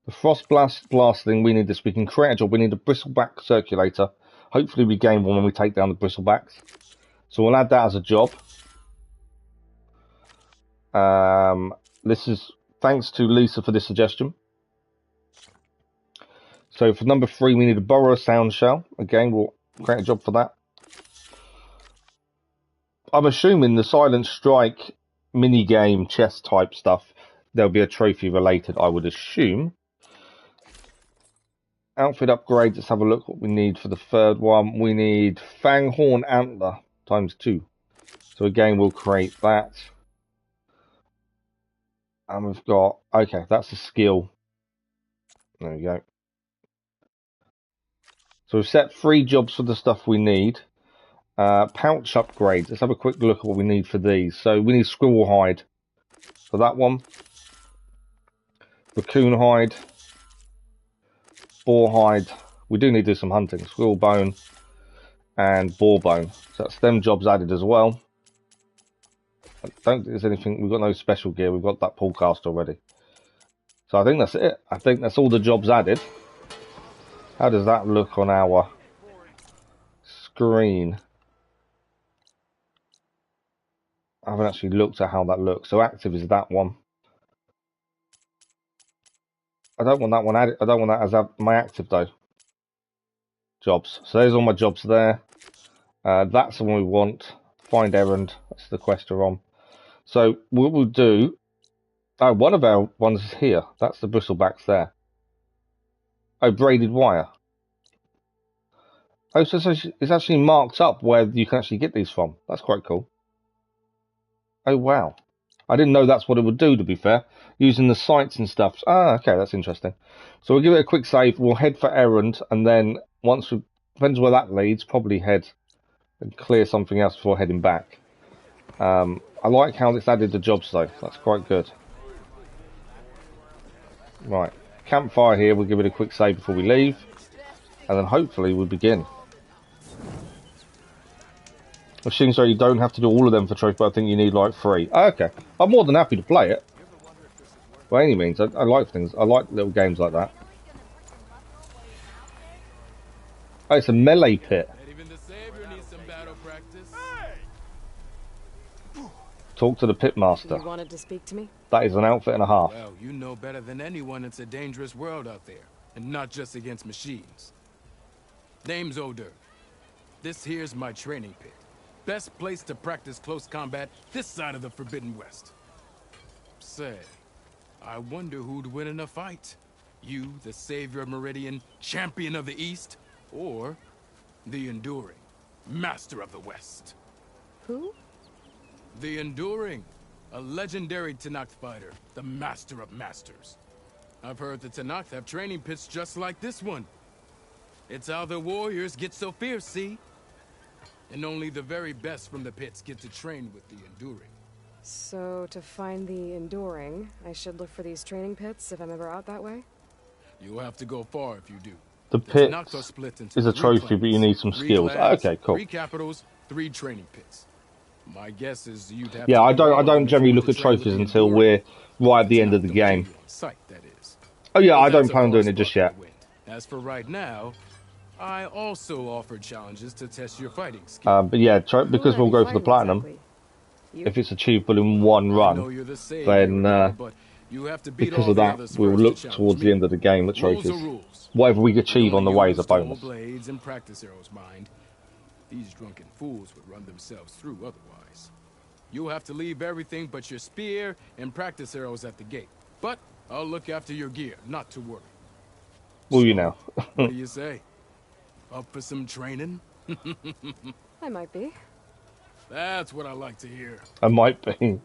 the Frost Blast thing. We need this. We can create a job. We need a Bristleback Circulator. Hopefully we gain one when we take down the Bristlebacks. So we'll add that as a job. This is thanks to Lisa for this suggestion. So for number 3, we need a Burrow Sound Shell. Again, we'll create a job for that. I'm assuming the Silent Strike mini-game chess type stuff, there'll be a trophy related, I would assume. Outfit upgrades, let's have a look what we need for the third one. We need Fanghorn Antler ×2. So again, we'll create that. And we've got, okay, that's a skill. There we go. So we've set 3 jobs for the stuff we need. Pouch upgrades. Let's have a quick look at what we need for these. So we need Squirrel Hide for that one. Raccoon Hide. Boar Hide. We do need to do some hunting. Squirrel Bone and Boar Bone. So that's them jobs added as well. I don't think there's anything. We've got no special gear. We've got that Polecast already. So I think that's it. I think that's all the jobs added. How does that look on our screen? I haven't actually looked at how that looks. So active is that one. I don't want that one added. I don't want that as my active though. Jobs. So there's all my jobs there. That's the one we want. Find errand. That's the quest we're on. So what we'll do. Oh, one of our ones is here. That's the bristlebacks there. Oh, braided wire. Oh, so it's actually marked up where you can actually get these from. That's quite cool. Oh, wow. I didn't know that's what it would do, to be fair. Using the sights and stuff. Ah, okay, that's interesting. So we'll give it a quick save. We'll head for errand. And then once we... Depends where that leads. Probably head and clear something else before heading back. I like how it's added the jobs, though. That's quite good. Right. Campfire here. We'll give it a quick save before we leave. And then hopefully we begin. Machine, so you don't have to do all of them for trophy, but I think you need like 3. Okay. I'm more than happy to play it. By any means, I like things. I like little games like that. Oh, it's a melee pit. Talk to the pit master. You wanted to speak to me? That is an outfit and a half. Well, you know better than anyone it's a dangerous world out there, and not just against machines. Name's Oder. This here's my training pit. Best place to practice close combat this side of the Forbidden West. Say, I wonder who'd win in a fight. You, the savior of Meridian, champion of the East, or the Enduring, master of the West. Who? The Enduring, a legendary Tenakth fighter, the master of masters. I've heard the Tenakth have training pits just like this one. It's how the warriors get so fierce, see? And only the very best from the pits get to train with the Enduring. So, to find the Enduring, I should look for these training pits if I'm ever out that way? You'll have to go far if you do. The pit Tenakth are split into is a 3 trophy, clans, but you need some 3 skills. clans, Okay, cool. 3 capitals, 3 training pits. My guess is you'd have Yeah, to I go don't along generally if you look want at to train with trophies the until Enduring. we're right at the end of the game. Sight, that is. Oh yeah, But I don't that's a plan on doing far it just spot yet. to win. As for right now, I also offer challenges to test your fighting skills. But yeah, because we'll go for the platinum. Exactly? You? If it's achievable in one I know run, you're the savior, then but you have to beat because all of the that, others we'll first to look challenge towards me. the end of the game at Rules are trophies. rules. Whatever we achieve on the way is a Used old bonus. blades and practice arrows, mind. These drunken fools would run themselves through otherwise. You'll have to leave everything but your spear and practice arrows at the gate. But I'll look after your gear, not to worry. Will you now? What do you say? Up for some training? I might be. That's what I like to hear. I might be.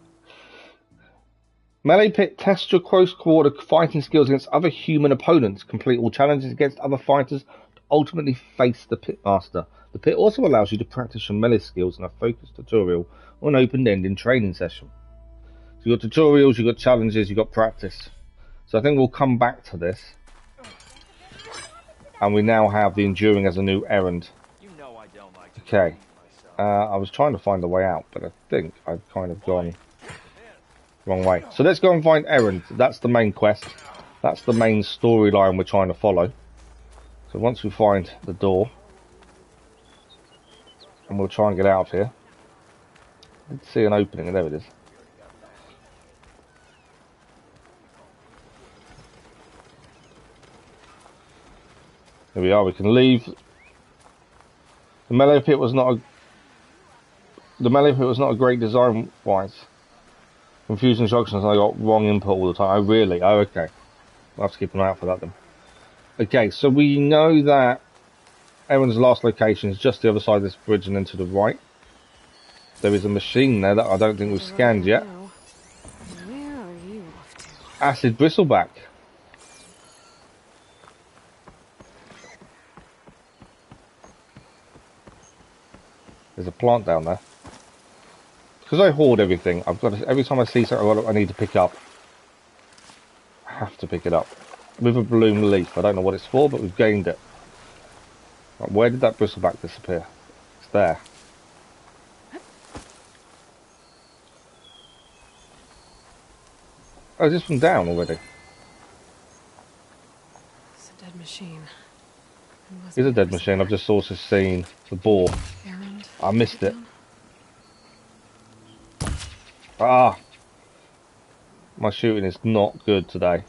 Melee pit tests your close quarter fighting skills against other human opponents. Complete all challenges against other fighters to ultimately face the pitmaster. The pit also allows you to practice your melee skills in a focused tutorial or an open-ended training session. So you've got tutorials, you've got challenges, you've got practice. So I think we'll come back to this. And we now have the Enduring as a new errand. Okay. I was trying to find the way out, but I think I've kind of gone wrong way. So let's go and find Errand. That's the main quest. That's the main storyline we're trying to follow. So once we find the door, and we'll try and get out of here. Let's see an opening, and there it is. Here we are. We can leave. The melee pit was not a great design wise. Confusing instructions, and I got wrong input all the time. Oh really? Oh okay. We'll have to keep an eye out for that then. Okay, so we know that Aaron's last location is just the other side of this bridge and then to the right. There is a machine there that I don't think we've scanned yet. Where are you off to? Acid bristleback. There's a plant down there. Because I hoard everything, I've got to, every time I see something I need to pick up, I have to pick it up. With a bloom leaf. I don't know what it's for, but we've gained it. Right, where did that bristleback disappear? It's there. Oh, is this one down already? It's a dead machine. It's a dead machine. I've just also seen the boar. I missed it. Ah! My shooting is not good today.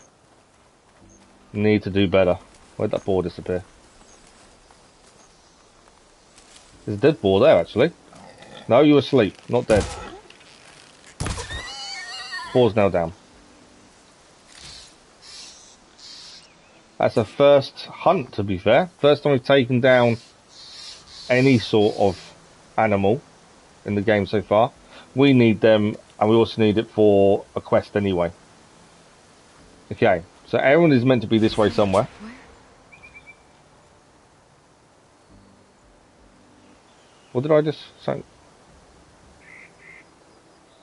Need to do better. Where'd that boar disappear? There's a dead boar there, actually. No, you're asleep. Not dead. Boar's now down. That's a first hunt, to be fair. First time we've taken down any sort of animal in the game so far. We need them, and we also need it for a quest anyway. Okay, so Aaron is meant to be this way somewhere. What did I just say?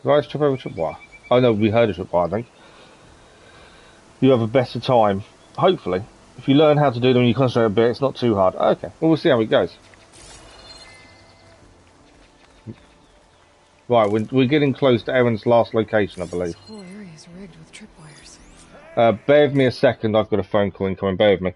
Did I just trip over a tripwire? Oh no, we heard a tripwire, I think. You have a better time, hopefully, If you learn how to do them and you concentrate a bit, it's not too hard. Okay, well, we'll see how it goes. Right, we're getting close to Aaron's last location, I believe. This whole area is rigged with tripwires. Bear with me a second, I've got a phone call incoming, bear with me.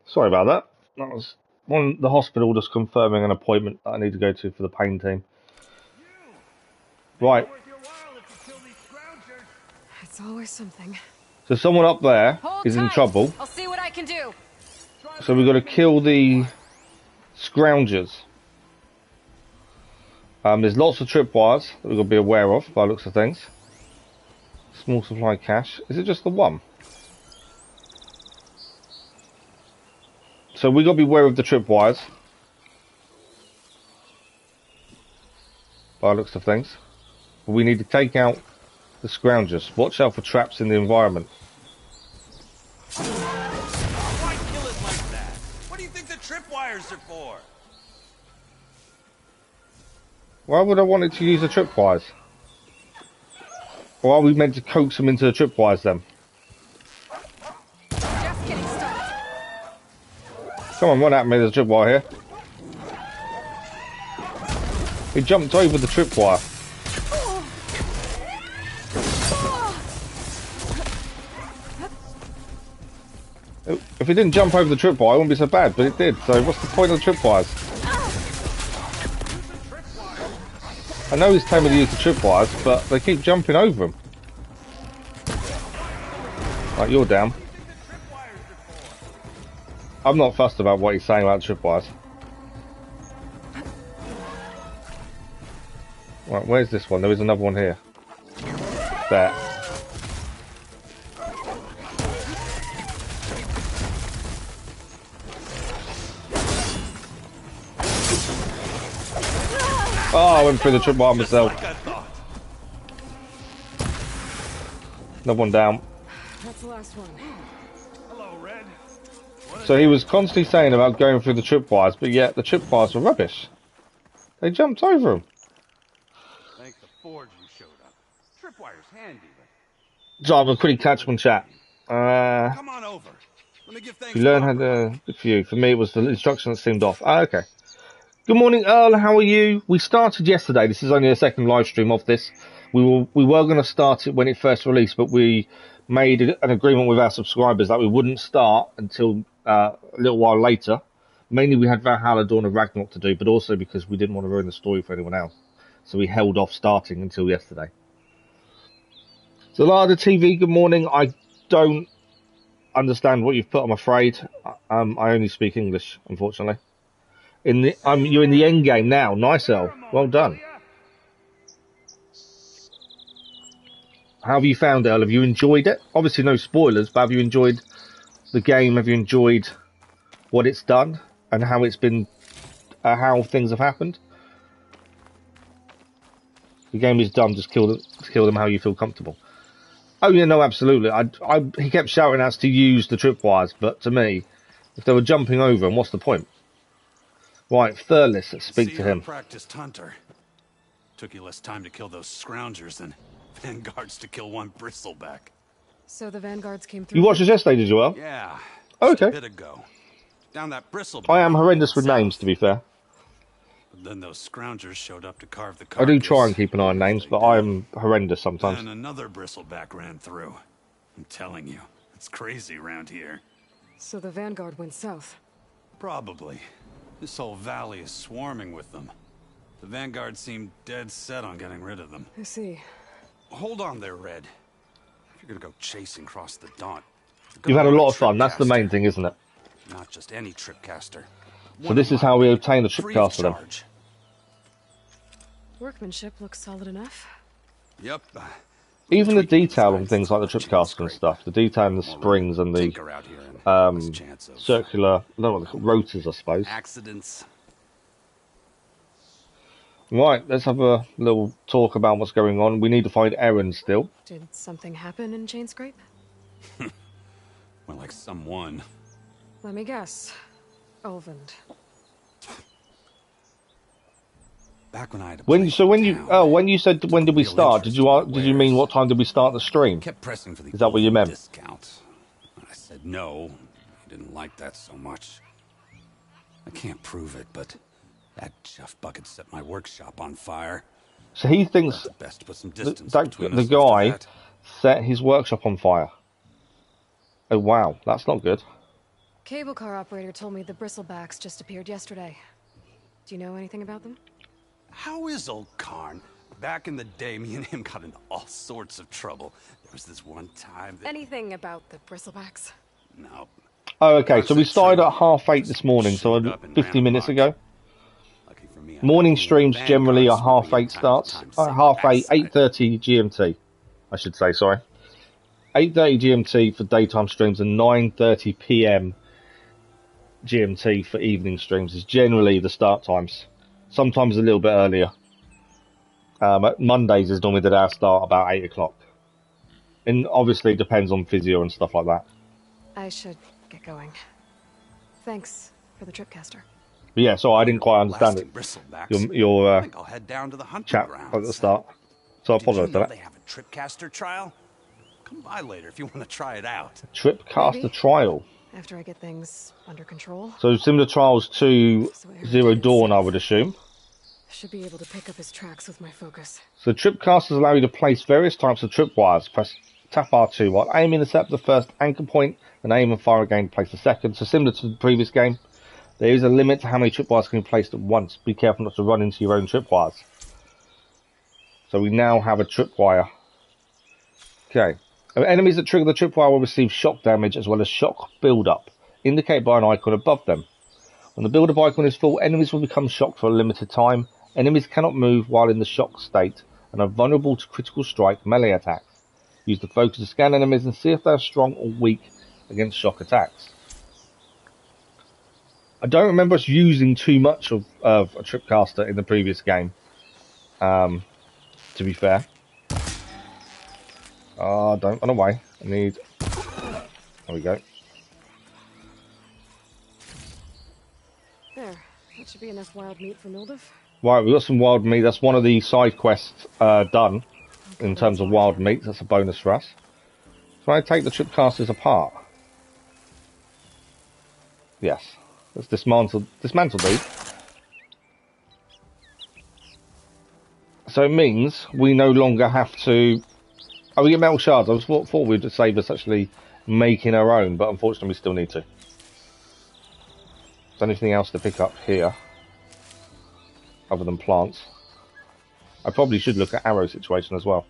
Sorry about that. That was the hospital just confirming an appointment that I need to go to for the pain team. Right. It's always something. So someone up there is in trouble. I'll see what I can do. So we've got to kill the scroungers. There's lots of tripwires that we've got to be aware of by the looks of things. Small supply of cash. Is it just the one? So we've got to be aware of the tripwires by the looks of things. We need to take out the scroungers. Watch out for traps in the environment. Why kill it like that? What do you think the tripwires are for? Why would I want it to use the tripwires? Or are we meant to coax them into the tripwires then? Just getting started. Come on, run at me, there's a tripwire here. He jumped over the tripwire. If it didn't jump over the tripwire, it wouldn't be so bad, but it did. So what's the point of the tripwires? I know he's telling me to use the tripwires, but they keep jumping over them. Right, you're down. I'm not fussed about what he's saying about the tripwires. Right, where's this one? There is another one here. There. Oh, I went through the tripwire myself. Another one down. That's the last one. Hello, Red. So he was constantly saying about going through the tripwires, but yet the tripwires were rubbish. They jumped over them. Thank the Forge you showed up. Tripwire's handy, but... So I'm going to quickly catch one chat. Come on over. Let me give thanks. You learn how to... Good for you. For me, it was the instruction that seemed off. Okay. Good morning, Earl. How are you? We started yesterday. This is only a second live stream of this. We were going to start it when it first released, but we made an agreement with our subscribers that we wouldn't start until a little while later. Mainly we had Valhalla, Dawn of Ragnarok to do, but also because we didn't want to ruin the story for anyone else. So we held off starting until yesterday. Zalada TV, good morning. I don't understand what you've put, I'm afraid. I only speak English, unfortunately. You're in the end game now. Nice, Earl. Well done. How have you found it, Earl? Have you enjoyed it? Obviously no spoilers, but have you enjoyed the game? Have you enjoyed what it's done and how it's been, how things have happened? The game is done. Just kill them how you feel comfortable. Oh yeah, no, absolutely. He kept shouting at us to use the tripwires, but to me, if they were jumping over them, what's the point? Right, Thurlis, let's speak to him. Practiced hunter. Took you less time to kill those scroungers than vanguards to kill one bristleback. So the vanguards came through. You watched this yesterday, did you, Earl? Yeah. Oh, okay. A bit ago. Down that bristleback. I am horrendous with names, to be fair. But then those scroungers showed up to carve the I carcass. do try and keep an eye on names, but I am horrendous sometimes. And another bristleback ran through. I'm telling you, it's crazy around here. So the Vanguard went south. Probably. This whole valley is swarming with them. The Vanguard seemed dead set on getting rid of them. I see. Hold on there, Red. If you're gonna go chasing across the Daunt, You've had a lot of fun. That's the main thing, isn't it? Not just any tripcaster. So this is how we obtain the tripcaster then. Workmanship looks solid enough. Yep. Even the detail on things like the tripcaster and stuff, the detail in the springs and the circular, rotors, I suppose. Accidents. Right, let's have a little talk about what's going on. We need to find Erin still. Did something happen in Chainscrape? Well, like someone. Let me guess. Olvend. Back when I had when you said when did we start? Did you mean what time did we start the stream? Kept pressing for the Is that what you meant? Discount. I said no. I didn't like that so much. I can't prove it, but that Jeff bucket set my workshop on fire. So he thinks best to put some distance the guy set his workshop on fire. Oh wow, that's not good. Cable car operator told me the bristlebacks just appeared yesterday. Do you know anything about them? How is old Karn? Back in the day, me and him got into all sorts of trouble. There was this one time that... Anything about the bristlebacks? No. Oh, okay, so we started at 8:30 this morning, so 50 minutes ago. Morning streams generally are 8:30 starts. 8:30 GMT, I should say, sorry. 8:30 GMT for daytime streams and 9:30 PM GMT for evening streams is generally the start times. Sometimes a little bit earlier. Mondays is normally the day I start about 8 o'clock. And obviously it depends on physio and stuff like that. I should get going. Thanks for the tripcaster. But yeah, so I didn't quite understand it. Your I think I'll head down to the hunting chat grounds. at the start. So I apologise for that. They have a tripcaster trial? Come by later if you want to try it out. Tripcaster trial. After I get things under control. So similar trials to Zero Dawn, I would assume. Should be able to pick up his tracks with my focus. So tripcasters allow you to place various types of tripwires. Tap R2 while aiming to set up the first anchor point, and aim and fire again to place the second. So similar to the previous game, there is a limit to how many tripwires can be placed at once. Be careful not to run into your own tripwires. So we now have a tripwire. Okay. Enemies that trigger the tripwire will receive shock damage as well as shock build-up, indicated by an icon above them. When the build-up icon is full, enemies will become shocked for a limited time. Enemies cannot move while in the shock state and are vulnerable to critical strike melee attacks. Use the focus to scan enemies and see if they are strong or weak against shock attacks. I don't remember us using too much of a tripcaster in the previous game, to be fair. Don't run away. I need... There we go. There. That should be enough wild meat for Mildef. Right, we've got some wild meat. That's one of the side quests done in terms of wild meat. That's a bonus for us. So I take the tripcasters apart. Yes. Let's dismantle these. So it means we no longer have to... Oh, we get metal shards. I thought we'd save us actually making our own, but unfortunately we still need to. Is there anything else to pick up here? Other than plants. I probably should look at arrow situation as well.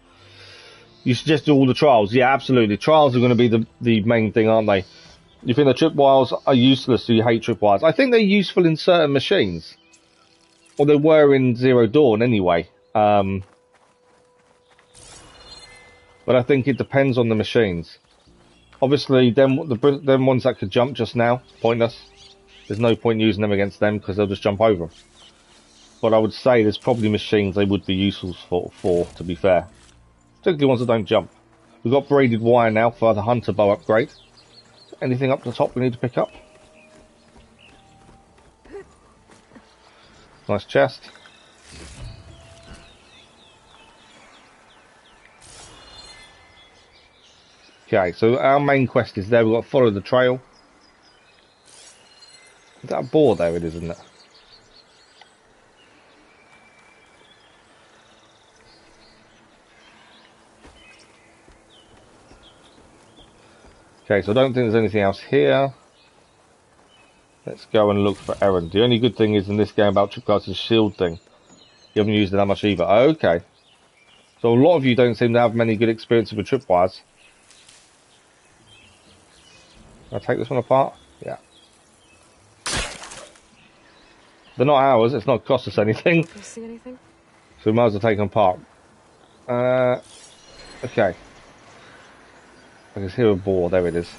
You suggest do all the trials? Yeah, absolutely. Trials are going to be the main thing, aren't they? You think the tripwires are useless, so you hate tripwires? I think they're useful in certain machines. Or they were in Zero Dawn anyway. But I think it depends on the machines. Obviously, them ones that could jump just now, pointless. There's no point using them against them because they'll just jump over them. But I would say there's probably machines they would be useful for, to be fair. Particularly ones that don't jump. We've got braided wire now for the hunter bow upgrade. Anything up the top we need to pick up? Nice chest. Okay, so our main quest is there. We've got to follow the trail. Is that a boar there? It is, isn't it? Okay, so I don't think there's anything else here. Let's go and look for Errand. The only good thing is in this game about tripwires is the shield thing. You haven't used it that much either. Okay. So a lot of you don't seem to have many good experiences with tripwires. Can I take this one apart? Yeah. They're not ours. It's not cost us anything. Can you see anything? So we might as well take them apart. Okay. I can hear a boar. There it is.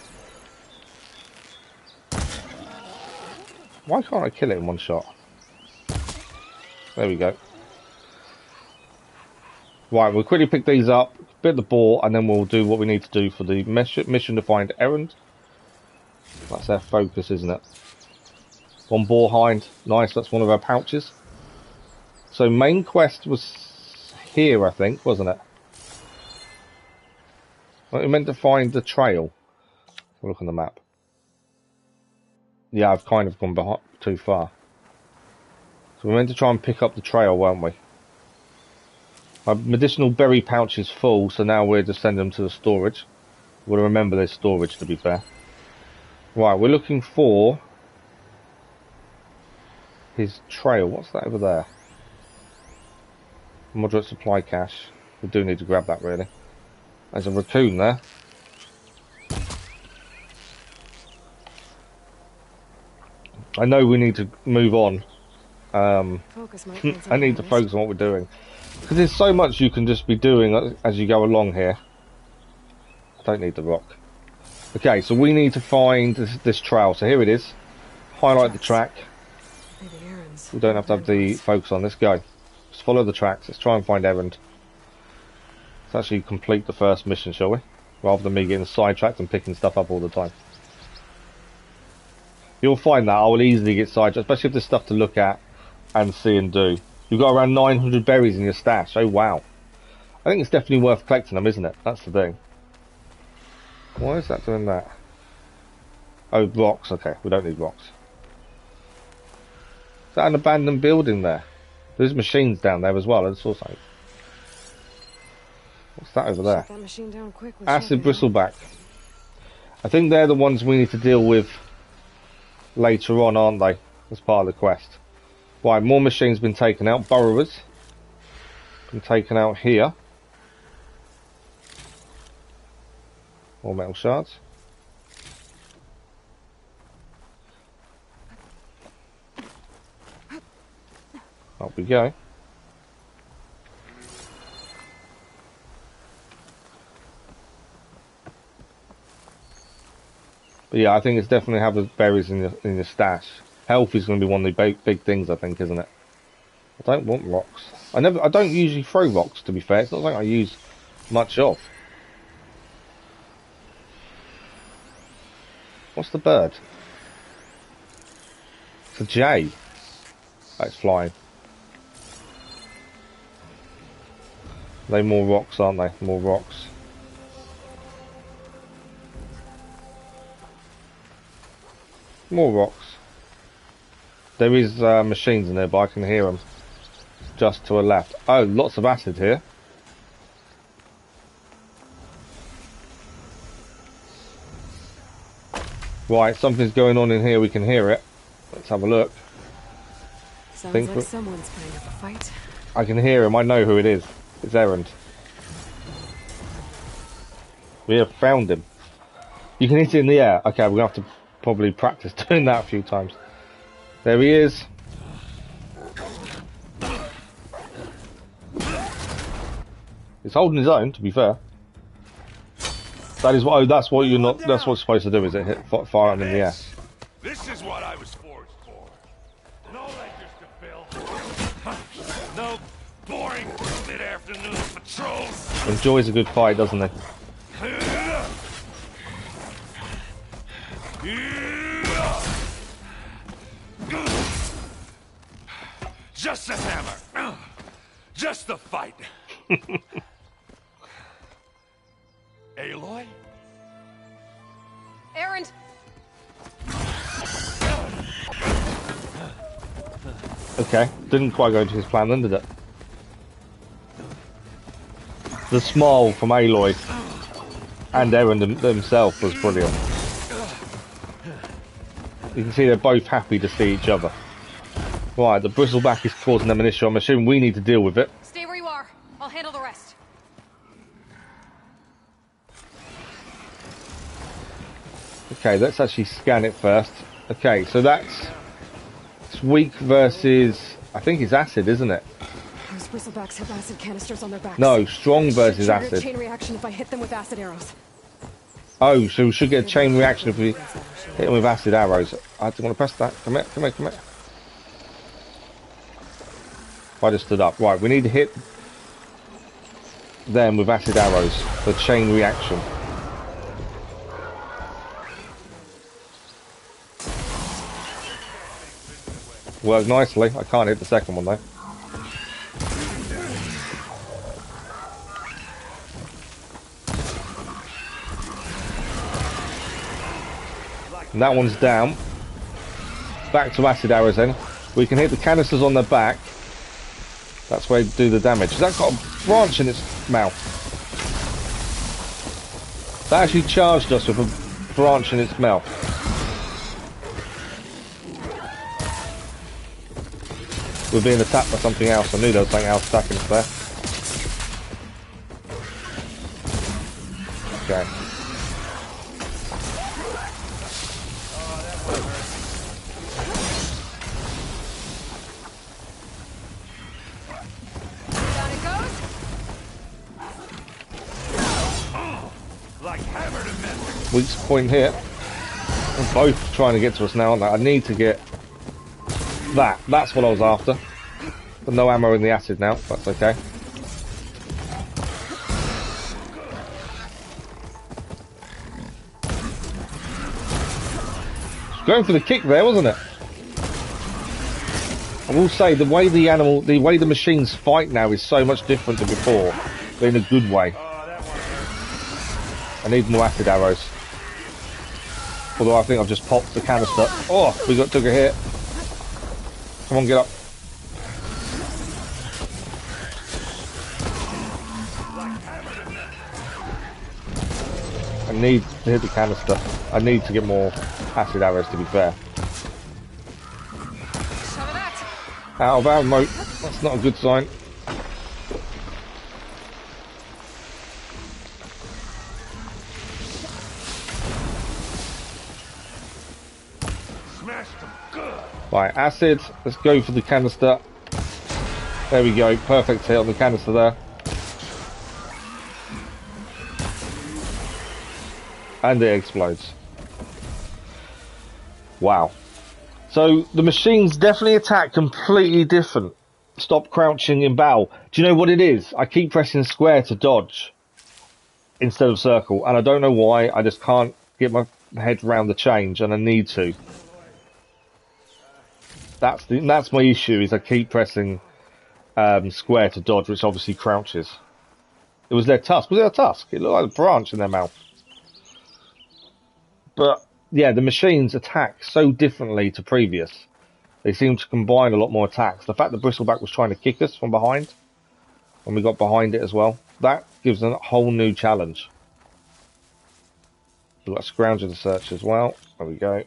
Why can't I kill it in one shot? There we go. Right, we'll quickly pick these up, bit the boar, and then we'll do what we need to do for the mission to find Errand. That's our focus, isn't it? One boar hind. Nice, that's one of our pouches. So main quest was here, I think, wasn't it? Well, we meant to find the trail. Look on the map. Yeah, I've kind of gone too far. So we're meant to try and pick up the trail, weren't we? My medicinal berry pouch is full, so now we're just sending them to the storage. We'll remember there's storage, to be fair. Right, we're looking for his trail. What's that over there? Moderate supply cache. We do need to grab that, really. There's a raccoon there. I know we need to move on. I need to focus on what we're doing. Because there's so much you can just be doing as you go along here. I don't need the rock. Okay, so we need to find this trail. So here it is. Highlight the track. We don't have to have the focus on. Let's go. Just follow the tracks. Let's try and find Errand. Let's actually complete the first mission, shall we? Rather than me getting sidetracked and picking stuff up all the time. You'll find that I will easily get sidetracked, especially if there's stuff to look at and see and do. You've got around 900 berries in your stash. Oh, wow. I think it's definitely worth collecting them, isn't it? That's the thing. Why is that doing that? Oh, rocks. Okay, we don't need rocks. Is that an abandoned building there? There's machines down there as well. I saw something. What's that over there? That machine down quick. Acid bristleback. I think they're the ones we need to deal with later on, aren't they? As part of the quest. Right, more machines been taken out. Burrowers been taken out here. More metal shards. Up we go. But yeah, I think it's definitely have the berries in your stash. Health is going to be one of the big things, I think, isn't it? I don't want rocks. I don't usually throw rocks, to be fair. It's not like I use much of. What's the bird? It's a jay. Oh, it's flying. They more rocks, aren't they? More rocks. More rocks. There is machines in there, but I can hear them just to the left. Oh, lots of acid here. Right, something's going on in here. We can hear it. Let's have a look. Sounds like someone's putting up a fight. I can hear him. I know who it is. It's Errand. We have found him. You can hit it in the air. Okay, we're going to have to probably practice doing that a few times. There he is. He's holding his own, to be fair. That is what. Oh, that's what you're not. That's what's supposed to do. Is it hit fire him in the air? This is what I was forged for. No ledgers to fill. No boring mid-afternoon patrols. Enjoys a good fight, doesn't he? Just a hammer. Just the fight. Aloy? Errand! Okay, didn't quite go to his plan then, did it? The smile from Aloy and Errand himself was brilliant. You can see they're both happy to see each other. Right, the bristleback is causing them an issue. I'm assuming we need to deal with it. Stay where you are. I'll handle the rest. Okay, let's actually scan it first. Okay, so it's weak versus, I think it's acid, isn't it? Those bristlebacks have acid canisters on their backs. No, strong versus Should trigger acid. Chain reaction if I hit them with acid arrows. Oh, so we should get a chain reaction if we hit them with acid arrows. I don't want to press that. Come here, come here, come here. I just stood up. Right, we need to hit them with acid arrows for chain reaction. Worked nicely. I can't hit the second one though. And that one's down. Back to acid arrows then. We can hit the canisters on their back. That's where they do the damage. Has that got a branch in its mouth? That actually charged us with a branch in its mouth. We're being attacked by something else. I knew there was something else attacking us there. Okay. Down it goes. Like hammer to metal. Weak point here. They're both trying to get to us now, aren't they? I need to get that. That's what I was after. But no ammo in the acid now. That's okay. Going for the kick there, wasn't it? I will say the way the machines fight now is so much different to before, but in a good way. I need more acid arrows. Although I think I've just popped the canister. Oh, took a hit. Come on, get up. I need to hit the canister. I need to get more acid arrows, to be fair. Out of ammo. That's not a good sign. Smashed them good. Right, acid. Let's go for the canister. There we go. Perfect hit on the canister there. And it explodes. Wow. So the machines definitely attack completely different. Stop crouching in battle. Do you know what it is? I keep pressing square to dodge instead of circle, and I don't know why. I just can't get my head around the change, and I need to. That's my issue. Is I keep pressing square to dodge, which obviously crouches. It was their tusk. Was it a tusk? It looked like a branch in their mouth. But yeah, the machines attack so differently to previous. They seem to combine a lot more attacks. The fact that Bristleback was trying to kick us from behind, when we got behind it as well, that gives them a whole new challenge. We've got a Scrounger to search as well. There we go.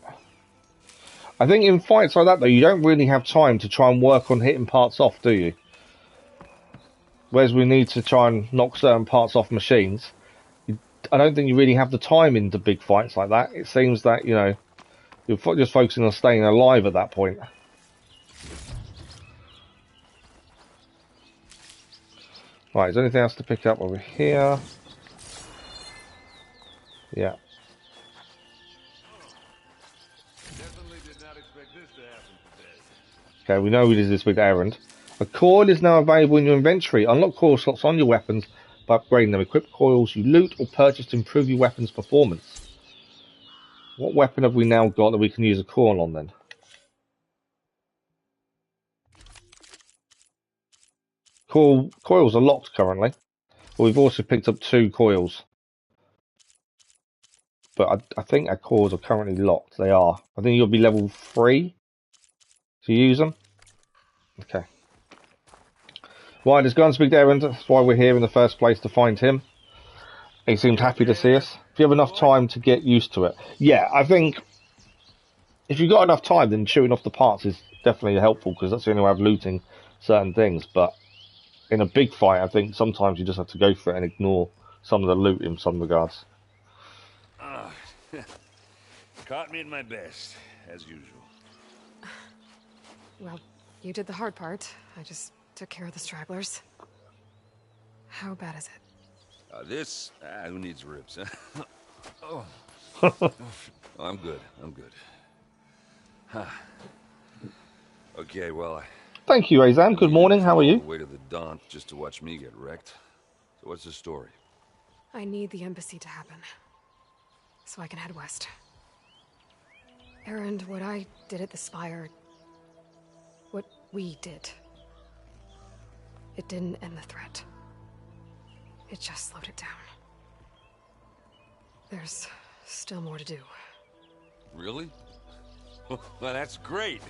I think in fights like that though, you don't really have time to try and work on hitting parts off, do you? Whereas we need to try and knock certain parts off machines. I don't think you really have the time into big fights like that. It seems that, you know, you're just focusing on staying alive at that point. Right, is there anything else to pick up over here? Yeah. Definitely did not expect this to happen today. Okay, we know we did this big errand. A coil is now available in your inventory. Unlock coil slots on your weapons by upgrading them. Equip coils you loot or purchase to improve your weapon's performance. What weapon have we now got that we can use a coil on then? Coils are locked currently. But we've also picked up 2 coils. But I think our coils are currently locked. They are. I think you'll be level 3 to use them. Okay. Right, let's go and speak to Errand. That's why we're here in the first place, to find him. He seemed happy to see us. If you have enough time to get used to it. Yeah, I think if you've got enough time, then chewing off the parts is definitely helpful because that's the only way of looting certain things. But in a big fight, I think sometimes you just have to go for it and ignore some of the loot in some regards. Caught me at my best, as usual. Well, you did the hard part. I just took care of the stragglers. How bad is it? Who needs ribs? Oh. I'm good. Huh. Okay, well, Thank you, Azam. Good morning. How are you? Way to the Daunt just to watch me get wrecked. So what's the story? I need the embassy to happen, so I can head west. Erend, what I did at the Spire, what we did, it didn't end the threat. It just slowed it down. There's still more to do. Really? Well, that's great.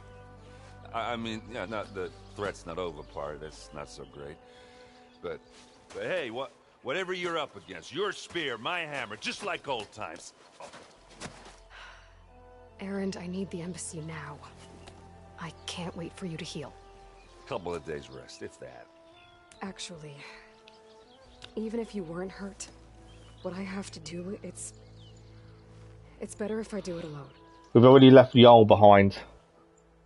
I mean, yeah, not the threat's not over part. That's not so great. But hey, whatever you're up against, your spear, my hammer, just like old times. Erend, I need the embassy now. I can't wait for you to heal. Couple of days rest, if that. Actually, even if you weren't hurt, what I have to do, it's better if I do it alone. We've already left Jarl behind,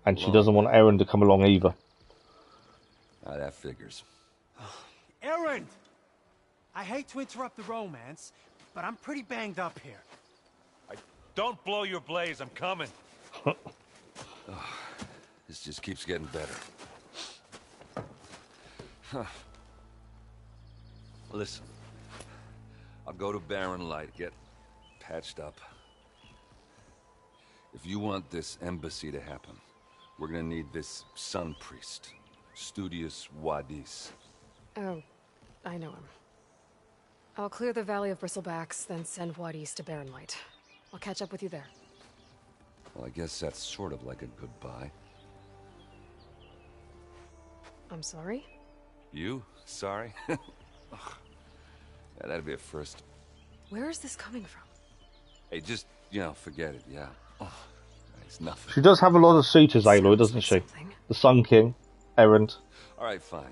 and she doesn't want Erend to come along either. That figures. Erend! I hate to interrupt the romance, but I'm pretty banged up here. Don't blow your blaze, I'm coming. This just keeps getting better. Listen, I'll go to Barren Light, get patched up. If you want this embassy to happen, we're gonna need this sun priest, Studius Wadis. Oh, I know him. I'll clear the Valley of Bristlebacks, then send Wadis to Barren Light. I'll catch up with you there. Well, I guess that's sort of like a goodbye. I'm sorry? You? Sorry? Yeah, that'd be a first. Where is this coming from? Hey, just, forget it, yeah. Oh, it's nothing. She does have a lot of suitors, Aloy, doesn't she? The Sun King, Erend. Alright, fine.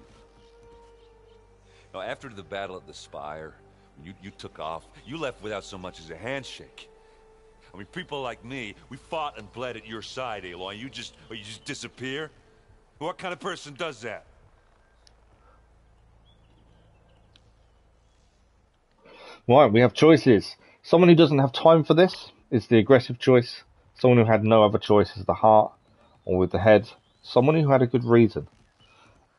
Now, after the battle at the Spire, when you took off, you left without so much as a handshake. I mean, people like me, we fought and bled at your side, Aloy. You just disappear? What kind of person does that? Right, we have choices. Someone who doesn't have time for this is the aggressive choice. Someone who had no other choice is the heart, or with the head. Someone who had a good reason.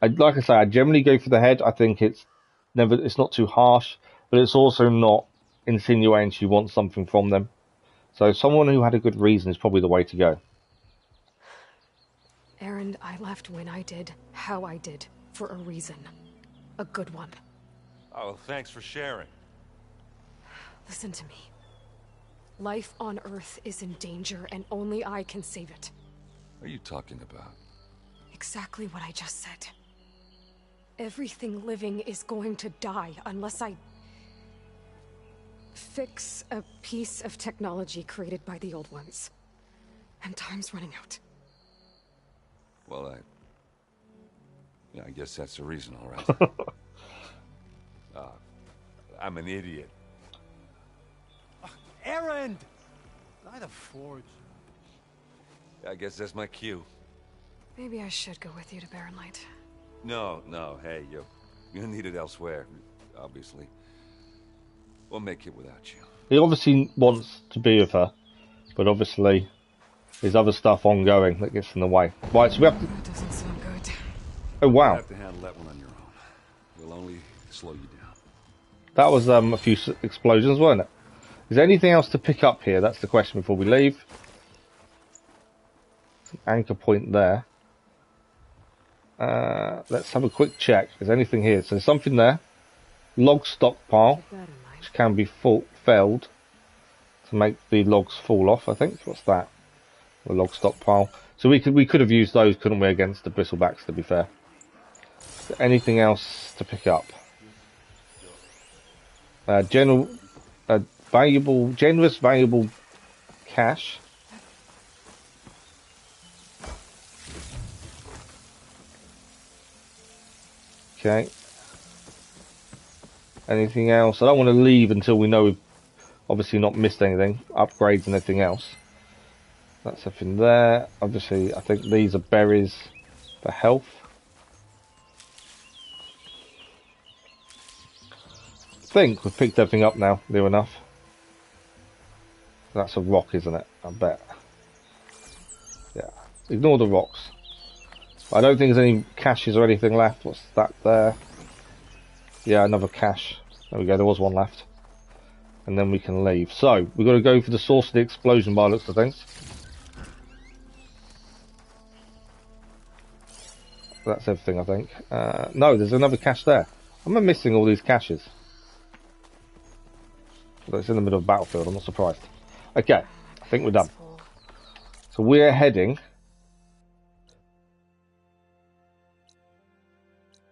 Like I say, I generally go for the head. I think it's not too harsh, but it's also not insinuating she wants something from them. So someone who had a good reason is probably the way to go. Erend, I left when I did, how I did, for a reason. A good one. Oh, thanks for sharing. Listen to me. Life on Earth is in danger, and only I can save it. What are you talking about? Exactly what I just said. Everything living is going to die unless I fix a piece of technology created by the old ones. And time's running out. Well, I guess that's the reason, all right. I'm an idiot. Erend! By the Forge. I guess that's my cue. Maybe I should go with you to Barren Light. No, hey, you're needed elsewhere, obviously. We'll make it without you. He obviously wants to be with her, but obviously there's other stuff ongoing that gets in the way. Right, so we have to... That doesn't sound good. Oh, wow. You'll have to handle that one on your own. We'll only slow you down. That was a few explosions, wasn't it? Is there anything else to pick up here? That's the question before we leave. There's an anchor point there. Let's have a quick check. Is there anything here? So there's something there. Log stockpile, which can be felled to make the logs fall off, I think. What's that? The log stockpile. So we could have used those, couldn't we, against the bristlebacks, to be fair. Is there anything else to pick up? Generous valuable cash. Okay. Anything else? I don't want to leave until we know we've obviously not missed anything. Upgrades and anything else. That's everything there. Obviously, I think these are berries for health. I think we've picked everything up now, near enough. That's a rock, isn't it? I bet. Yeah. Ignore the rocks. I don't think there's any caches or anything left. What's that there? Yeah, another cache. There we go, there was one left. And then we can leave. So, we've got to go for the source of the explosion by the looks of things. That's everything, I think. No, there's another cache there. Am I missing all these caches? Well, it's in the middle of the battlefield, I'm not surprised. Okay, I think we're done. So we're heading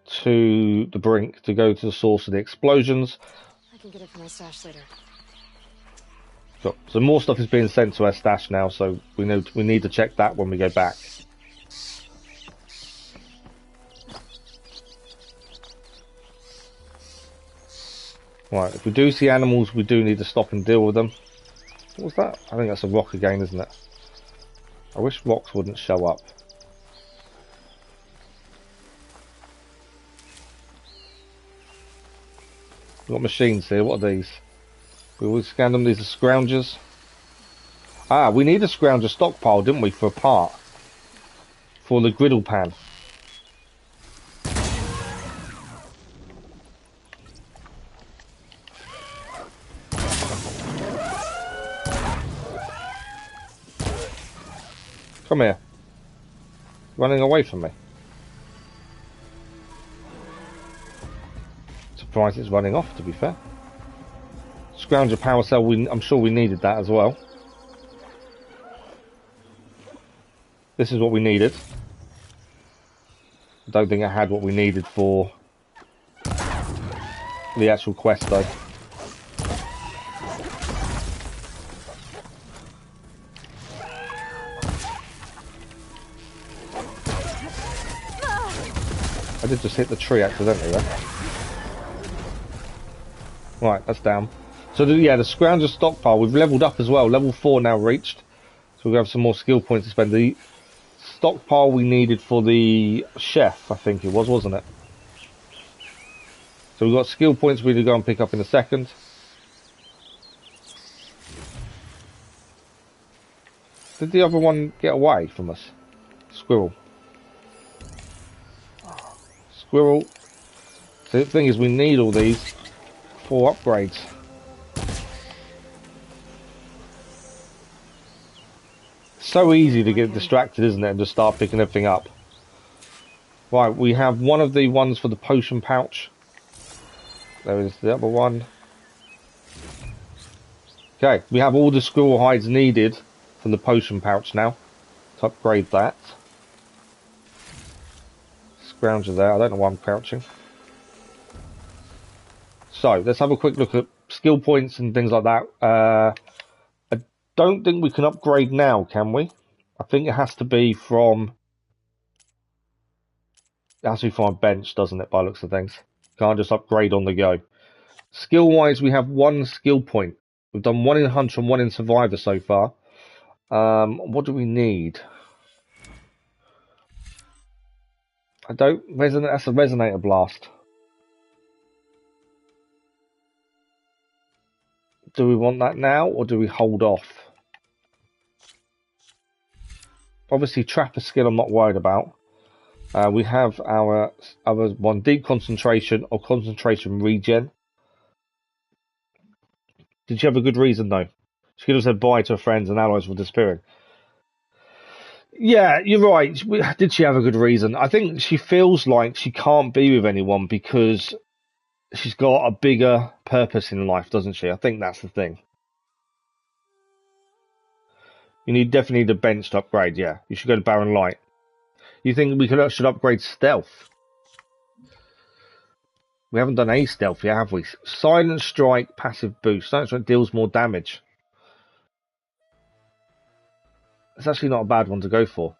to the brink to go to the source of the explosions. I can get it from my stash later. So more stuff is being sent to our stash now, so we need to check that when we go back. Right, if we do see animals, we do need to stop and deal with them. What was that? I think that's a rock again, isn't it? I wish rocks wouldn't show up. We've got machines here. What are these? We always scan them. These are scroungers. Ah, we need a scrounger stockpile, didn't we, for a part? For the griddle pan. Come here. Running away from me. Surprised it's running off, to be fair. Scrounger power cell, I'm sure we needed that as well. This is what we needed. I don't think I had what we needed for the actual quest though. I did just hit the tree accidentally there. Right, that's down. So yeah, the scrounger stockpile, we've leveled up as well. Level 4 now reached. So we have some more skill points to spend. The stockpile we needed for the chef, I think it was, wasn't it? So we've got skill points we need to go and pick up in a second. Did the other one get away from us? Squirrel. Squirrel. So the thing is, we need all these for upgrades. So easy to get distracted, isn't it, and just start picking everything up. Right, we have one of the ones for the potion pouch. There is the other one. Okay, we have all the squirrel hides needed for the potion pouch now to upgrade that. Scrounger there, I don't know why I'm crouching. So, let's have a quick look at skill points and things like that. I don't think we can upgrade now, can we? I think it has to be from... It has to be from a bench, doesn't it, by looks of things. Can't just upgrade on the go. Skill-wise, we have one skill point. We've done one in Hunter and one in Survivor so far. What do we need? I don't... That's a Resonator Blast. Do we want that now, or do we hold off? Obviously, Trapper skill I'm not worried about. We have our other one, Deep Concentration or Concentration Regen. Did she have a good reason, though? She could have said bye to her friends and allies were disappearing. Yeah, you're right. Did she have a good reason? I think she feels like she can't be with anyone because she's got a bigger purpose in life, doesn't she? I think that's the thing. You definitely need a bench to upgrade, yeah. You should go to Barren Light. You think we should upgrade Stealth? We haven't done any Stealth yet, have we? Silent Strike, passive boost. Silent Strike deals more damage. It's actually not a bad one to go for.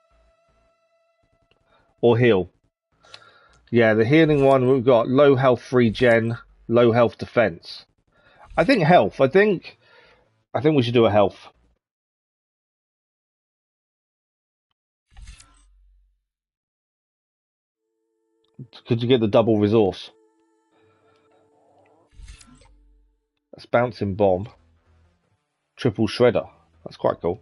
Or heal. Yeah, the healing one, we've got low health regen, low health defense. I think health. I think we should do a health. Could you get the double resource? That's bouncing bomb. Triple shredder. That's quite cool.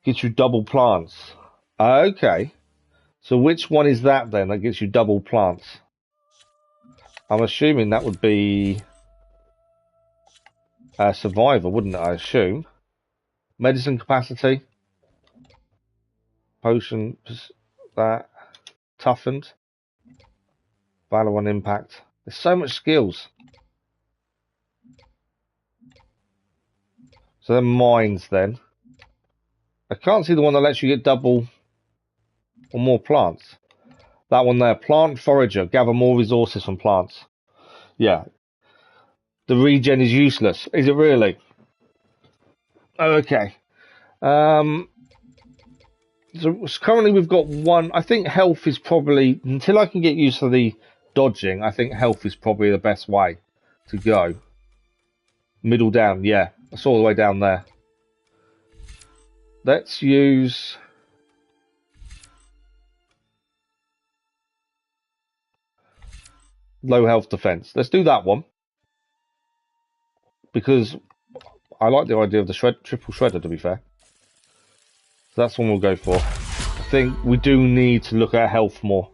Gets you double plants. Okay. So which one is that then that gets you double plants? I'm assuming that would be survivor, wouldn't it? I assume. Medicine capacity. Potion. That. Toughened. Valor on impact. There's so much skills. So they're mines then. I can't see the one that lets you get double or more plants. That one there. Plant forager. Gather more resources from plants. Yeah. The regen is useless. Is it really? Okay. So currently we've got one. I think health is probably, until I can get used to the dodging, I think health is probably the best way to go. Middle down, yeah. That's all the way down there. Let's use... low health defense. Let's do that one. Because I like the idea of the triple shredder, to be fair. So that's one we'll go for. I think we do need to look at health more.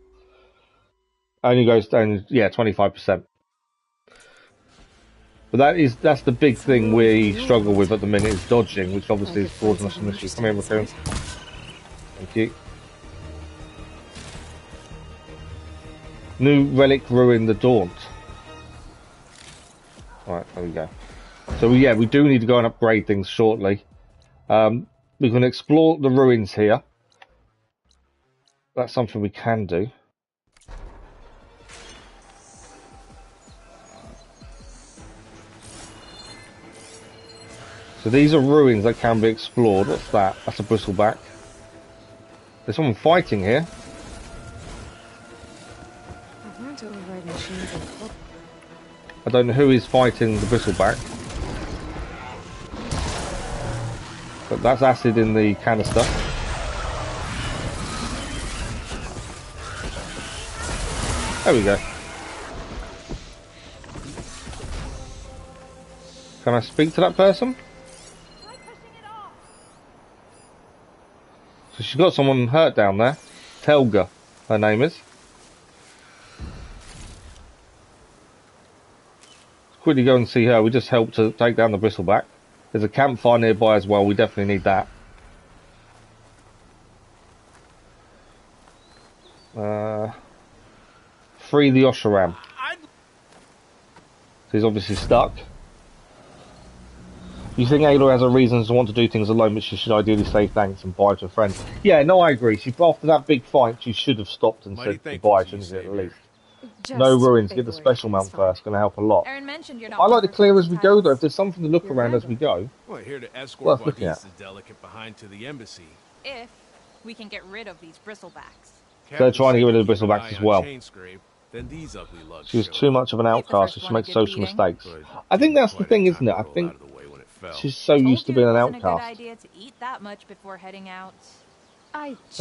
Only goes down, yeah, 25%. But that's the big thing we struggle with at the minute, is dodging, which obviously is causing us some issues. Come here, Raccoon. Thank you. New relic ruin the Daunt. Alright, there we go. So yeah, we do need to go and upgrade things shortly. We can explore the ruins here. That's something we can do. So these are ruins that can be explored. What's that? That's a bristleback. There's someone fighting here. I don't know who is fighting the bristleback. But that's acid in the canister. There we go. Can I speak to that person? So she's got someone hurt down there. Telga, her name is. Let's quickly go and see her. We just helped to take down the bristleback. There's a campfire nearby as well. We definitely need that. Free the Osharam. So he's obviously stuck. You think Aloy has a reason to want to do things alone, but she should ideally say thanks and bye to a friend. Yeah, no, I agree. After that big fight, she should have stopped and said goodbye, shouldn't she, at least? No ruins, get the special mount first, gonna help a lot. I like to clear as we go though, if there's something to look around as we go. We're here to escort worth looking at. the delicate behind to the embassy. If we can get rid of these bristlebacks. So they're trying to get rid of the bristlebacks as well. Then these ugly lugs She was too much of an outcast, so she makes social mistakes. I think that's the thing, isn't it? I think she's so used to being an outcast. Good idea to eat that much before heading out.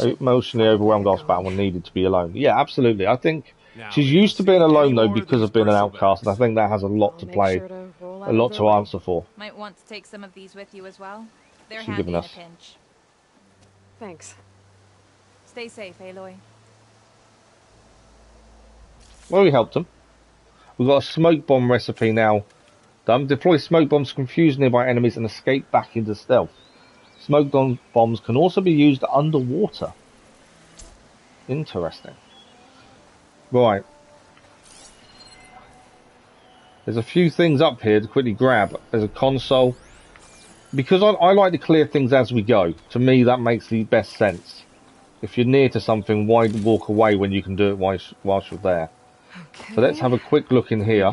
Emotionally overwhelmed last battle and needed to be alone. Yeah, absolutely. I think she's used to being alone though because of being an outcast, and I think that has a lot to play, a lot to answer for. Might want to take some of these with you as well. They're She's handy given in us. a pinch. Thanks. Stay safe, Aloy. Well, we helped them. We've got a smoke bomb recipe now done. Deploy smoke bombs to confuse nearby enemies and escape back into stealth. Smoke bombs can also be used underwater. Interesting. Right. There's a few things up here to quickly grab. There's a console. Because I like to clear things as we go. To me, that makes the best sense. If you're near to something, why walk away when you can do it whilst you're there? Okay. So let's have a quick look in here.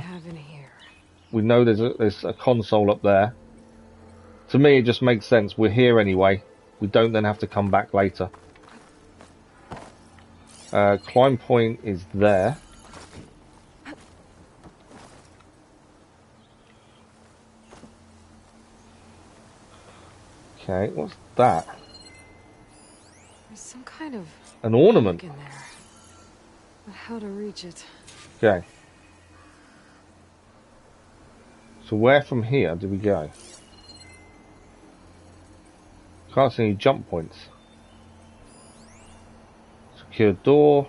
We know there's a console up there. To me, it just makes sense. We're here anyway. We don't then have to come back later. Climb point is there. Okay, what's that? There's some kind of an ornament in there. But how to reach it? Okay. So where from here do we go? Can't see any jump points. Secure door.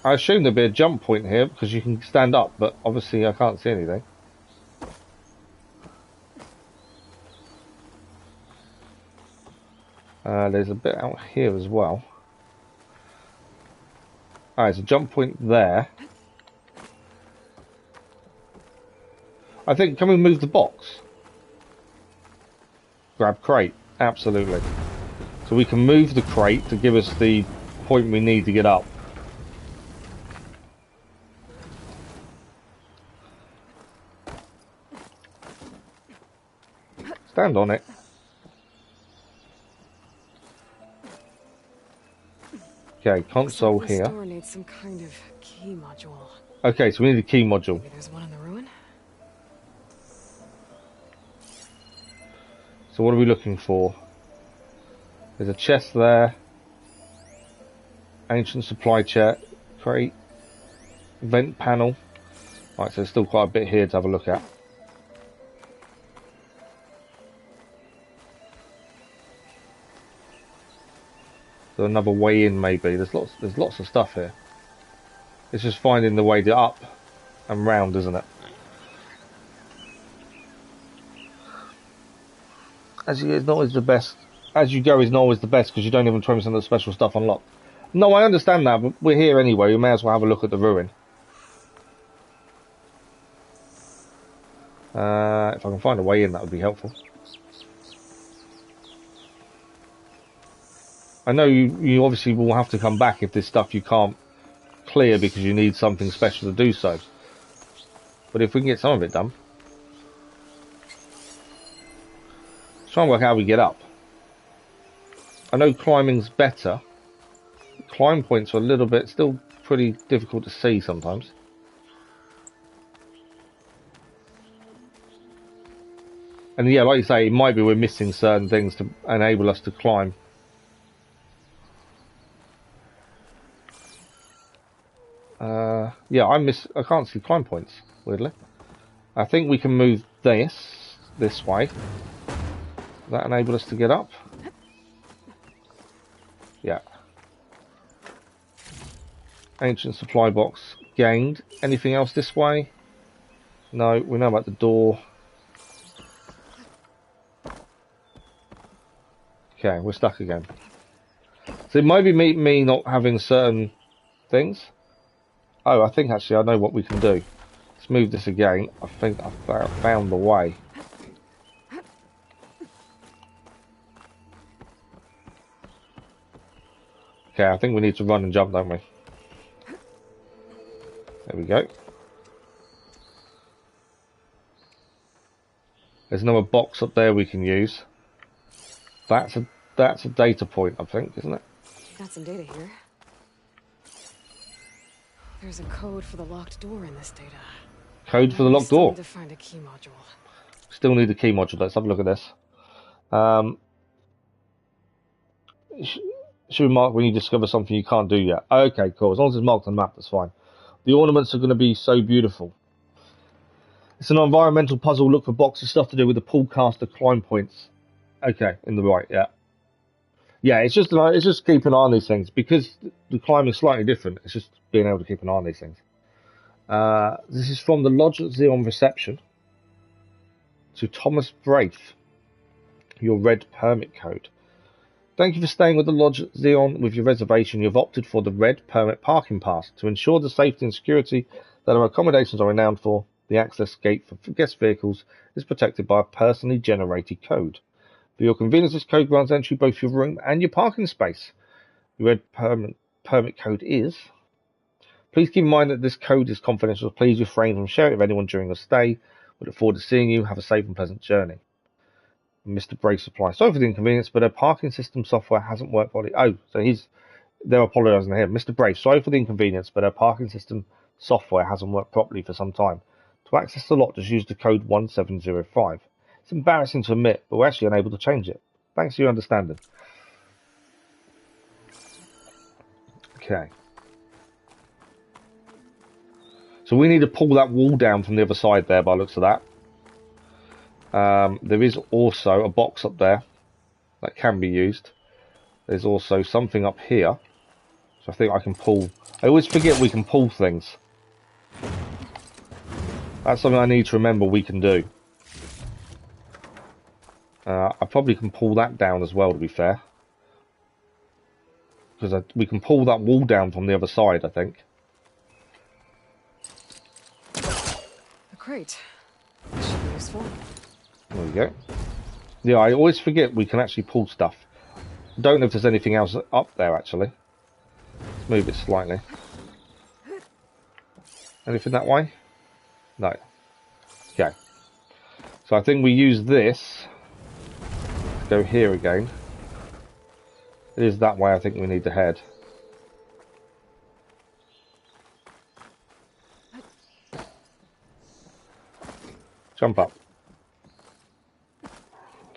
I assume there'd be a jump point here because you can stand up, but obviously I can't see anything. There's a bit out here as well. Alright, there's a jump point there. I think, can we move the box? Grab crate, absolutely. So we can move the crate to give us the point we need to get up. Stand on it. Okay, console this here. door needs some kind of key module. Okay, so we need a key module. Maybe there's one in the ruin? So what are we looking for? There's a chest there. Ancient supply crate. Vent panel. Right, so there's still quite a bit here to have a look at. So another way in, maybe. There's lots of stuff here. It's just finding the way to up and round, isn't it? As you go is not always the best. As you go is not always the best because you don't even 20% of the special stuff unlocked. No, I understand that, but we're here anyway. We may as well have a look at the ruin. If I can find a way in, that would be helpful. I know you obviously will have to come back if there's stuff you can't clear because you need something special to do so. But if we can get some of it done. Let's try and work out how we get up. I know climbing's better. Climb points are a little bit, still pretty difficult to see sometimes. And yeah, like you say, it might be we're missing certain things to enable us to climb. Yeah, I can't see climb points, weirdly. I think we can move this way. Does that enable us to get up? Yeah. Ancient supply box gained. Anything else this way? No, we know about the door. Okay, we're stuck again. So it might be me not having certain things. Oh, I think actually I know what we can do. Let's move this again. I think I found the way. Okay, I think we need to run and jump, don't we? There we go. There's another box up there we can use. That's a data point, I think, isn't it? Got some data here. There's a code for the locked door in this data. Code for the locked door. Still need to find a key module. Still need a key module. Let's have a look at this. Should we mark when you discover something you can't do yet? Okay, cool. As long as it's marked on the map, that's fine. The ornaments are going to be so beautiful. It's an environmental puzzle. Look for boxes, stuff to do with the pull caster climb points. Okay, in the right, yeah. Yeah, it's just keeping an eye on these things because the climbing is slightly different. It's just being able to keep an eye on these things. This is from the Lodge at Xeon reception to Thomas Braith, your red permit code. Thank you for staying with the Lodge at Xeon. With your reservation, you've opted for the red permit parking pass. To ensure the safety and security that our accommodations are renowned for, the access gate for guest vehicles is protected by a personally generated code. For your convenience, this code grants entry both your room and your parking space. The red permit code is... Please keep in mind that this code is confidential. Please refrain from sharing it with anyone during your stay. We look forward to seeing you. Have a safe and pleasant journey. Mr. Brace Supply. Sorry for the inconvenience, but our parking system software hasn't worked properly. Oh, so they're apologising here. Mr. Brave, sorry for the inconvenience, but our parking system software hasn't worked properly for some time. To access the lot, just use the code 1705. It's embarrassing to admit, but we're actually unable to change it. Thanks for your understanding. Okay. So we need to pull that wall down from the other side there by the looks of that. There is also a box up there that can be used. There's also something up here. So I think I can pull... I always forget we can pull things. That's something I need to remember we can do. I probably can pull that down as well, to be fair. Because we can pull that wall down from the other side, I think. Great. That should be useful. There we go. Yeah, I always forget we can actually pull stuff. I don't know if there's anything else up there, actually. Let's move it slightly. Anything that way? No. Okay. So I think we use this to go here again. It is that way I think we need to head. Jump up.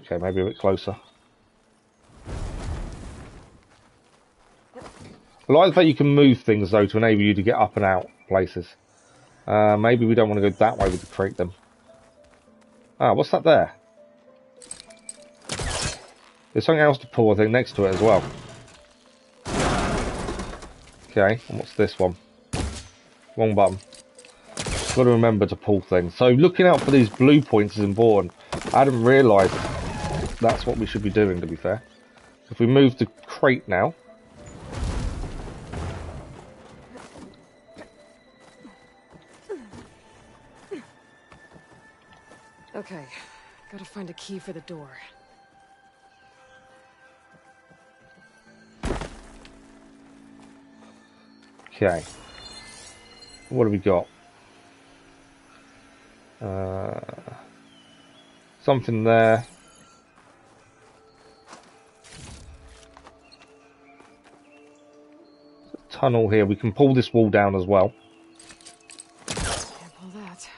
Okay, maybe a bit closer. I like the fact you can move things though to enable you to get up and out places. Maybe we don't want to go that way with the create them. Ah, what's that there? There's something else to pull, I think, next to it as well. Okay, and what's this one? Wrong button. Got to remember to pull things. So looking out for these blue points is important. I hadn't realised that's what we should be doing, to be fair. If we move the crate now. Okay, gotta find a key for the door. Okay. What have we got? Something there. Tunnel here. We can pull this wall down as well. Can't pull that.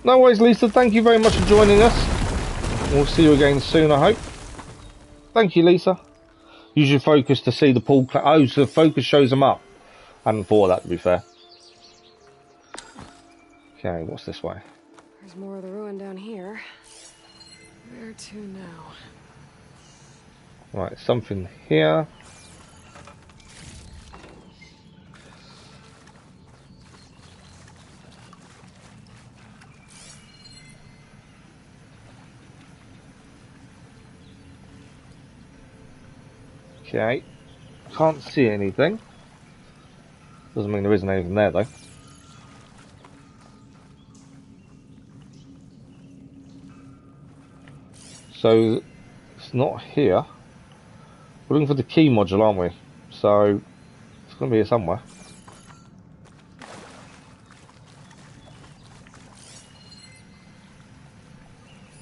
No worries, Lisa. Thank you very much for joining us. We'll see you again soon, I hope. Thank you, Lisa. Use your focus to see the pull. Oh, so the focus shows them up. I hadn't thought of that, to be fair. Okay, what's this way? There's more of the ruin down here. Where to now? Right, something here. Okay, can't see anything. Doesn't mean there isn't anything there though. So it's not here. We're looking for the key module, aren't we? So it's going to be here somewhere.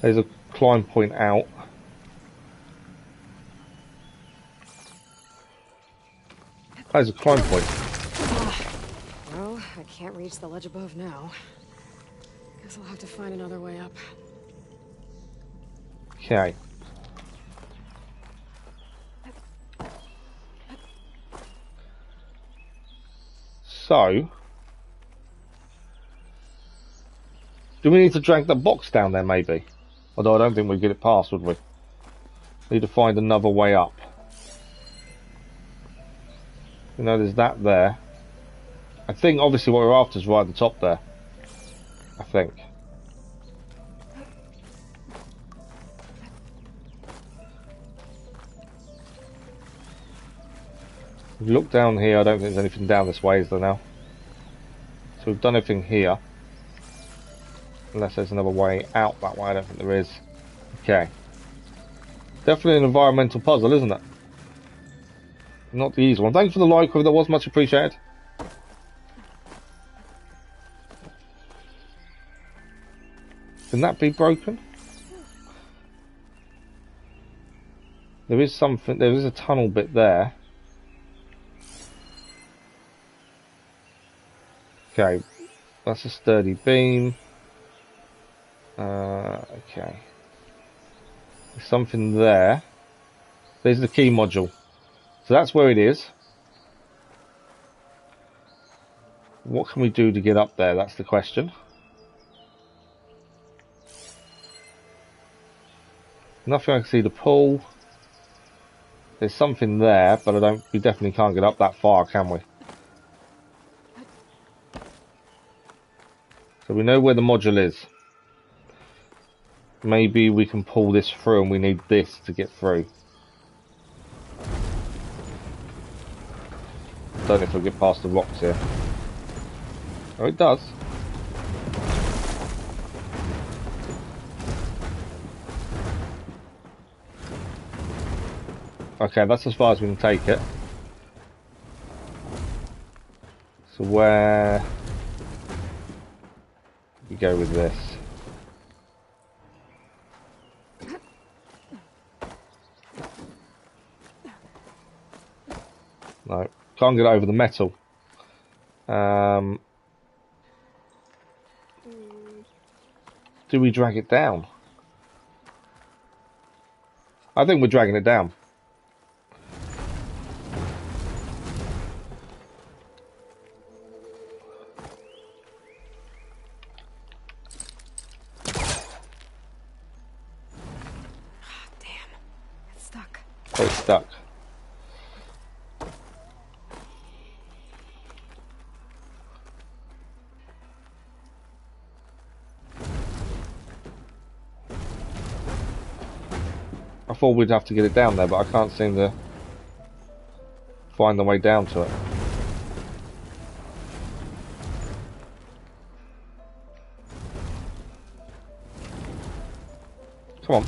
There's a climb point out. There's a climb point. Well, I can't reach the ledge above now. Guess I'll have to find another way up. Okay. So, do we need to drag that box down there, maybe? Although I don't think we'd get it past, would we? Need to find another way up. You know, there's that there. I think, obviously, what we're after is right at the top there. I think. If you look down here, I don't think there's anything down this way, is there now? So we've done everything here. Unless there's another way out that way, I don't think there is. Okay. Definitely an environmental puzzle, isn't it? Not the easy one. Thanks for the like, that was much appreciated. Can that be broken? There is something, there is a tunnel bit there. Okay, that's a sturdy beam. Okay. There's something there. There's the key module. So that's where it is. What can we do to get up there? That's the question. Nothing I can see to pull. There's something there, but we definitely can't get up that far, can we? So we know where the module is. Maybe we can pull this through and we need this to get through. Don't know if we'll get past the rocks here. Oh, it does. Okay, that's as far as we can take it. So where do we go with this? No, can't get over the metal. Do we drag it down? I think we're dragging it down. It's stuck. I thought we'd have to get it down there, but I can't seem to find the way down to it. Come on.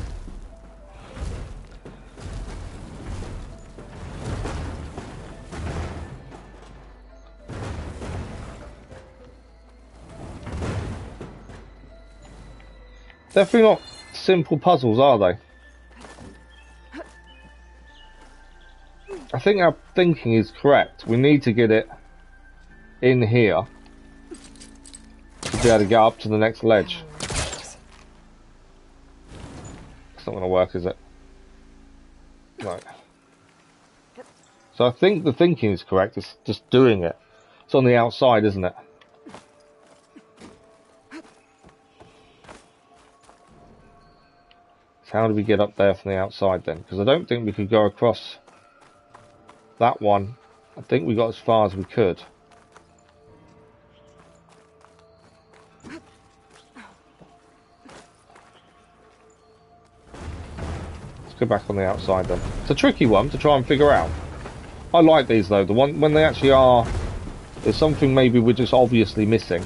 Definitely not simple puzzles, are they? I think our thinking is correct. We need to get it in here to be able to get up to the next ledge. It's not going to work, is it? Right. So I think the thinking is correct. It's just doing it. It's on the outside, isn't it? So how do we get up there from the outside then? Because I don't think we could go across that one. I think we got as far as we could. Let's go back on the outside then. It's a tricky one to try and figure out. I like these though. The one when they actually are, there's something maybe we're just obviously missing.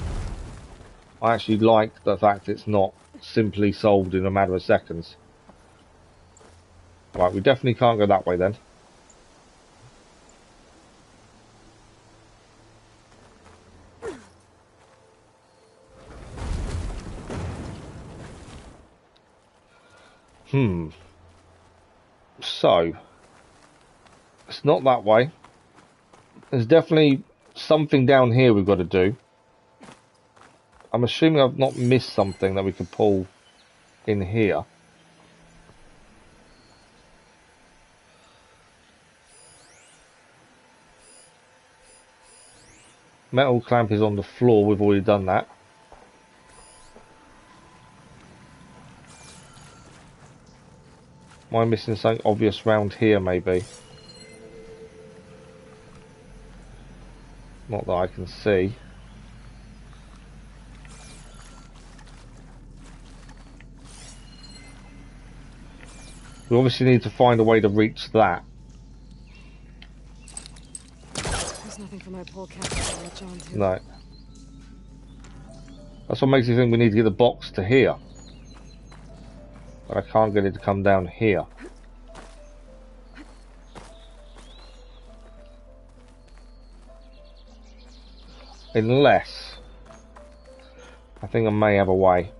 I actually like the fact it's not simply solved in a matter of seconds. Right, we definitely can't go that way then. So, it's not that way. There's definitely something down here we've got to do. I'm assuming I've not missed something that we could pull in here. Metal clamp is on the floor, we've already done that. Am I missing something obvious round here maybe? Not that I can see. We obviously need to find a way to reach that. There's nothing for my pole cap to latch onto. No. That's what makes me think we need to get the box to here. But I can't get it to come down here. Unless I think I may have a way.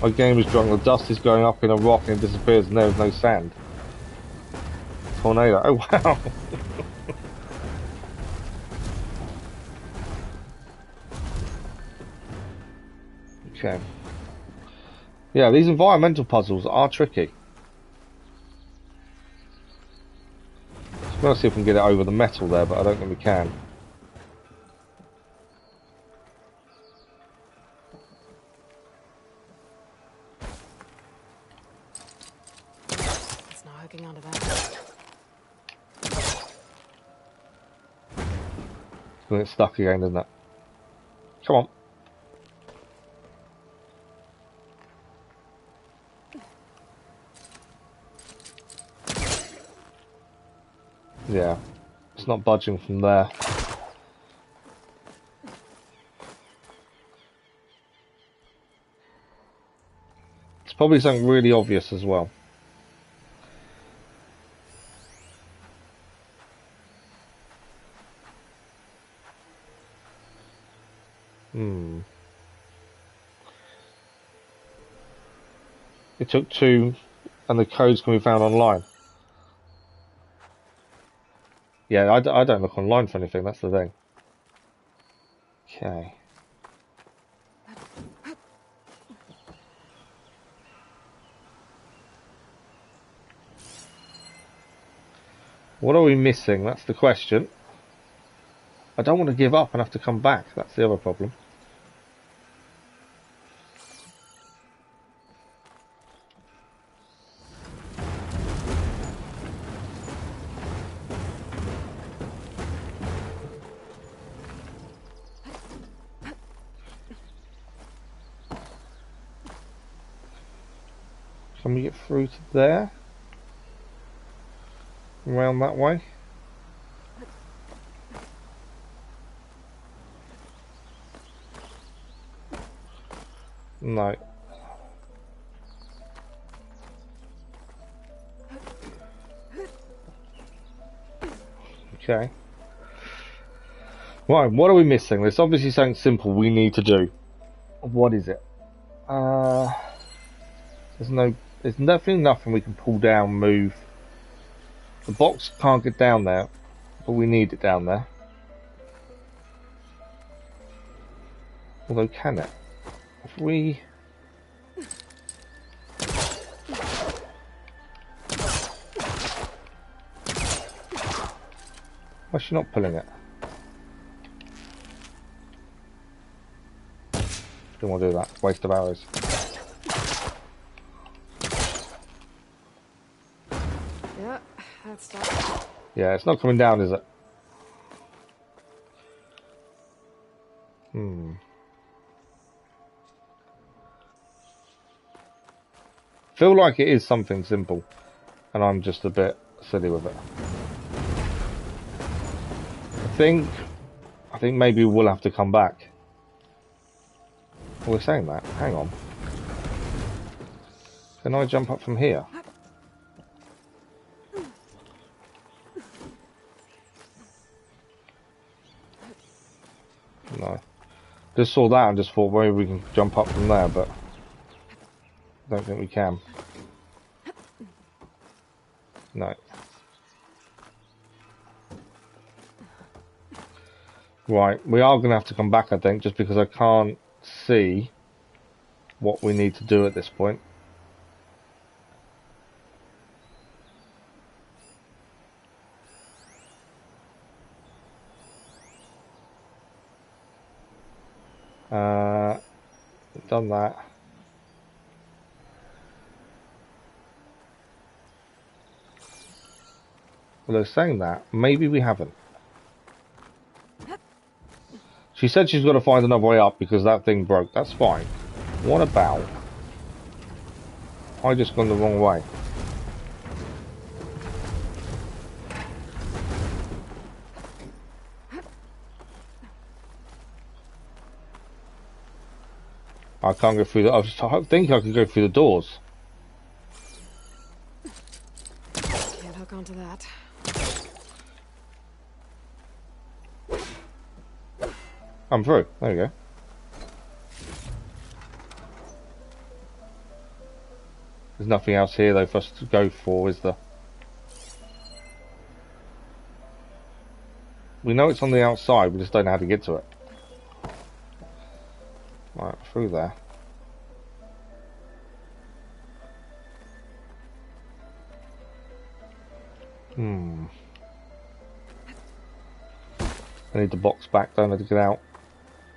My game is drunk. The dust is going up in a rock and it disappears and there is no sand. Tornado. Oh wow. Okay. Yeah, these environmental puzzles are tricky. I'm going to see if we can get it over the metal there, but I don't think we can. It's not hooking onto that. It's going to get stuck again, doesn't it? Come on. Yeah, it's not budging from there. It's probably something really obvious as well. It took 2, and the codes can be found online. Yeah, I don't look online for anything, that's the thing. Okay. What are we missing? That's the question. I don't want to give up and have to come back. That's the other problem. Can we get through to there? Around that way? No. Okay. Right, what are we missing? There's obviously something simple we need to do. What is it? There's nothing we can pull down, move. The box can't get down there, but we need it down there. Although, can it? If we... Why is she not pulling it? Don't want to do that. Waste of arrows. Yeah, that's tough. Yeah, it's not coming down, is it? Feel like it is something simple, and I'm just a bit silly with it. I think maybe we'll have to come back. We're saying that. Hang on. Can I jump up from here? No. Just saw that and just thought maybe we can jump up from there, but I don't think we can. No. Right, we are going to have to come back, I think, just because I can't see what we need to do at this point. Done that. Well, they're saying that. Maybe we haven't. She said she's got to find another way up because that thing broke. That's fine. What about... I just gone the wrong way. I can't go through the... I think I can go through the doors. Can't hook onto that. I'm through. There we go. There's nothing else here though for us to go for, is there? We know it's on the outside, we just don't know how to get to it. Right, through there. I need the box back, don't I, to get out.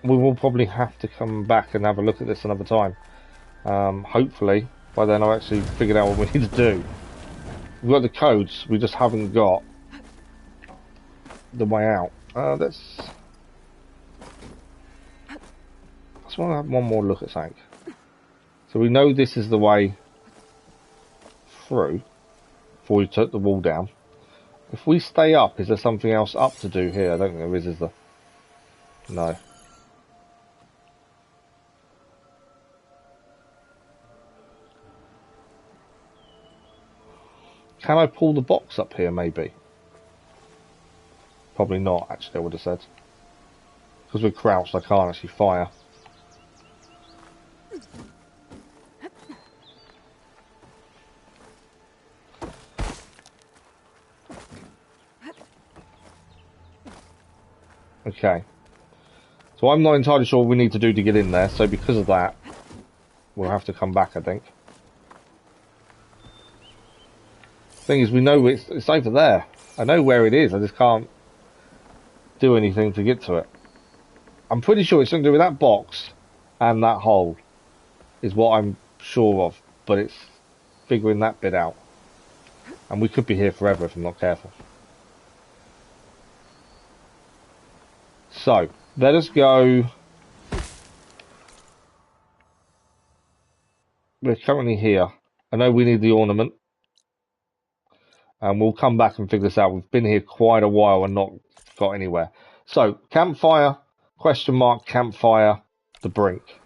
We will probably have to come back and have a look at this another time. Hopefully, by then I've actually figured out what we need to do. We've got the codes, we just haven't got the way out. Let's want to have one more look at something. So we know this is the way through before we took the wall down. If we stay up, is there something else up to do here? I don't think there is there? No. Can I pull the box up here, maybe? Probably not, actually, I would have said. Because we're crouched, I can't actually fire. Okay. So I'm not entirely sure what we need to do to get in there, so because of that, we'll have to come back, I think. Thing is, we know it's over there. I know where it is, I just can't do anything to get to it. I'm pretty sure it's something to do with that box and that hole, is what I'm sure of, but it's figuring that bit out. And we could be here forever if I'm not careful. So, let us go. We're currently here. I know we need the ornament. And we'll come back and figure this out. We've been here quite a while and not got anywhere. So, campfire, question mark, campfire, the brink.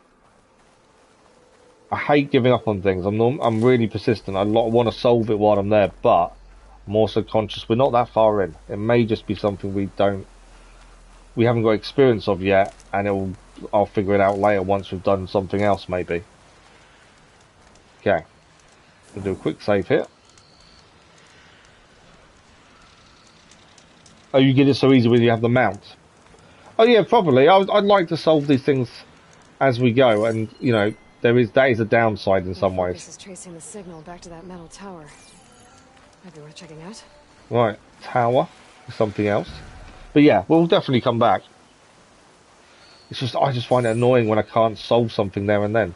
I hate giving up on things. I'm really persistent. I want to solve it while I'm there, but I'm also conscious we're not that far in. It may just be something we haven't got experience of yet, and I'll figure it out later once we've done something else, maybe. Okay. We'll do a quick save here. Oh, you get it so easy when you have the mount. Oh yeah, probably. I'd like to solve these things as we go, and you know, that is a downside in some ways. This is tracing the signal back to that metal tower. Might be worth checking out. Right, tower, something else. But yeah, we'll definitely come back. It's just I just find it annoying when I can't solve something there and then.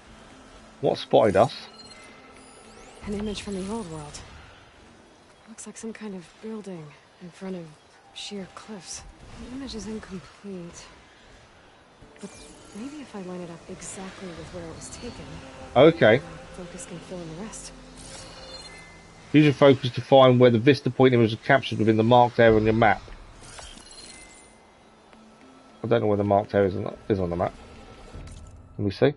What spotted us? An image from the old world. Looks like some kind of building in front of sheer cliffs. The image is incomplete. But maybe if I line it up exactly with where it was taken. Okay. Focus can fill in the rest. Use your focus to find where the vista point image was captured within the marked area on your map. I don't know where the marked area is on the map. Let me see.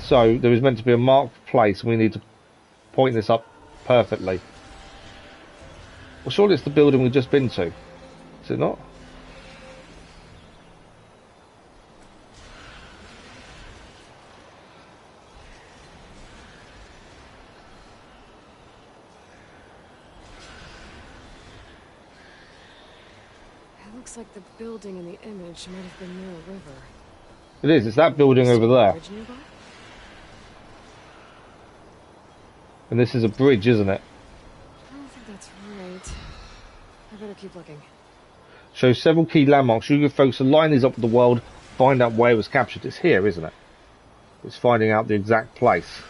So, there is meant to be a marked place, and we need to point this up perfectly. Well, surely it's the building we've just been to. Is it not? It looks like the building in the image might have been near a river. It is. It's that building over there. And this is a bridge, isn't it? I don't think that's right. I better keep looking. Shows several key landmarks. You can focus to line these up with the world, find out where it was captured. It's here, isn't it? It's finding out the exact place.